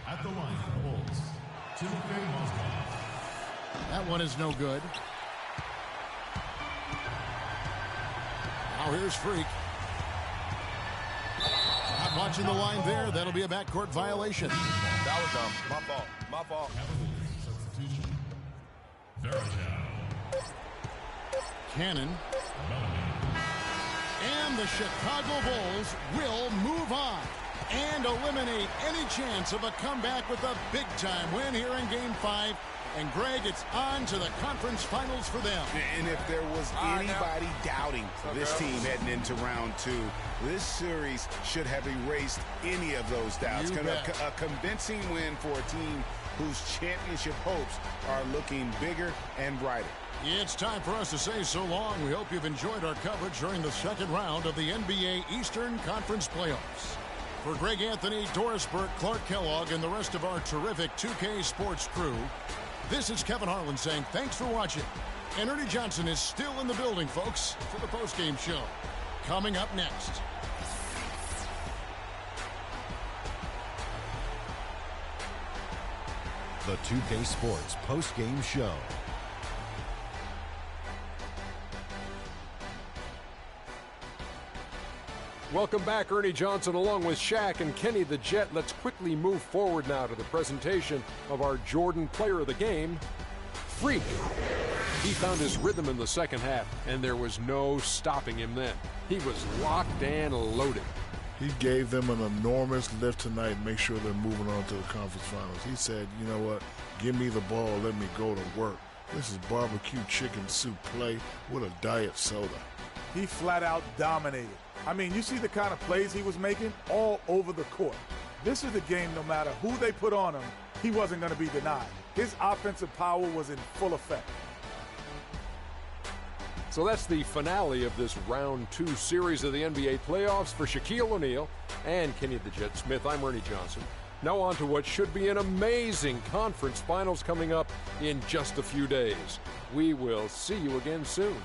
At the line for the Bulls, Timothy Mozgov. That one is no good. Now here's Freak. Not watching the line there. That'll be a backcourt violation. That was my fault. My fault. Substitution. Verajao. Cannon. And the Chicago Bulls will move on and eliminate any chance of a comeback with a big-time win here in Game 5 And, Greg, it's on to the conference finals for them. And if there was anybody doubting this team heading into round 2, this series should have erased any of those doubts. A convincing win for a team whose championship hopes are looking bigger and brighter. It's time for us to say so long. We hope you've enjoyed our coverage during the second round of the NBA Eastern Conference Playoffs. For Greg Anthony, Doris Burke, Clark Kellogg, and the rest of our terrific 2K Sports crew, this is Kevin Harlan saying thanks for watching. And Ernie Johnson is still in the building, folks, for the postgame show. Coming up next. The 2K Sports postgame show. Welcome back, Ernie Johnson along with Shaq and Kenny the Jet. Let's quickly move forward now to the presentation of our Jordan Player of the Game, Freak. He found his rhythm in the second half, and there was no stopping him then. He was locked and loaded. He gave them an enormous lift tonight and make sure they're moving on to the conference finals. He said, you know what, give me the ball, let me go to work. This is barbecue chicken soup play with a diet soda. He flat out dominated. I mean, you see the kind of plays he was making all over the court. This is the game, no matter who they put on him, he wasn't going to be denied. His offensive power was in full effect. So that's the finale of this round 2 series of the NBA playoffs. For Shaquille O'Neal and Kenny the Jet Smith, I'm Ernie Johnson. Now on to what should be an amazing conference finals coming up in just a few days. We will see you again soon.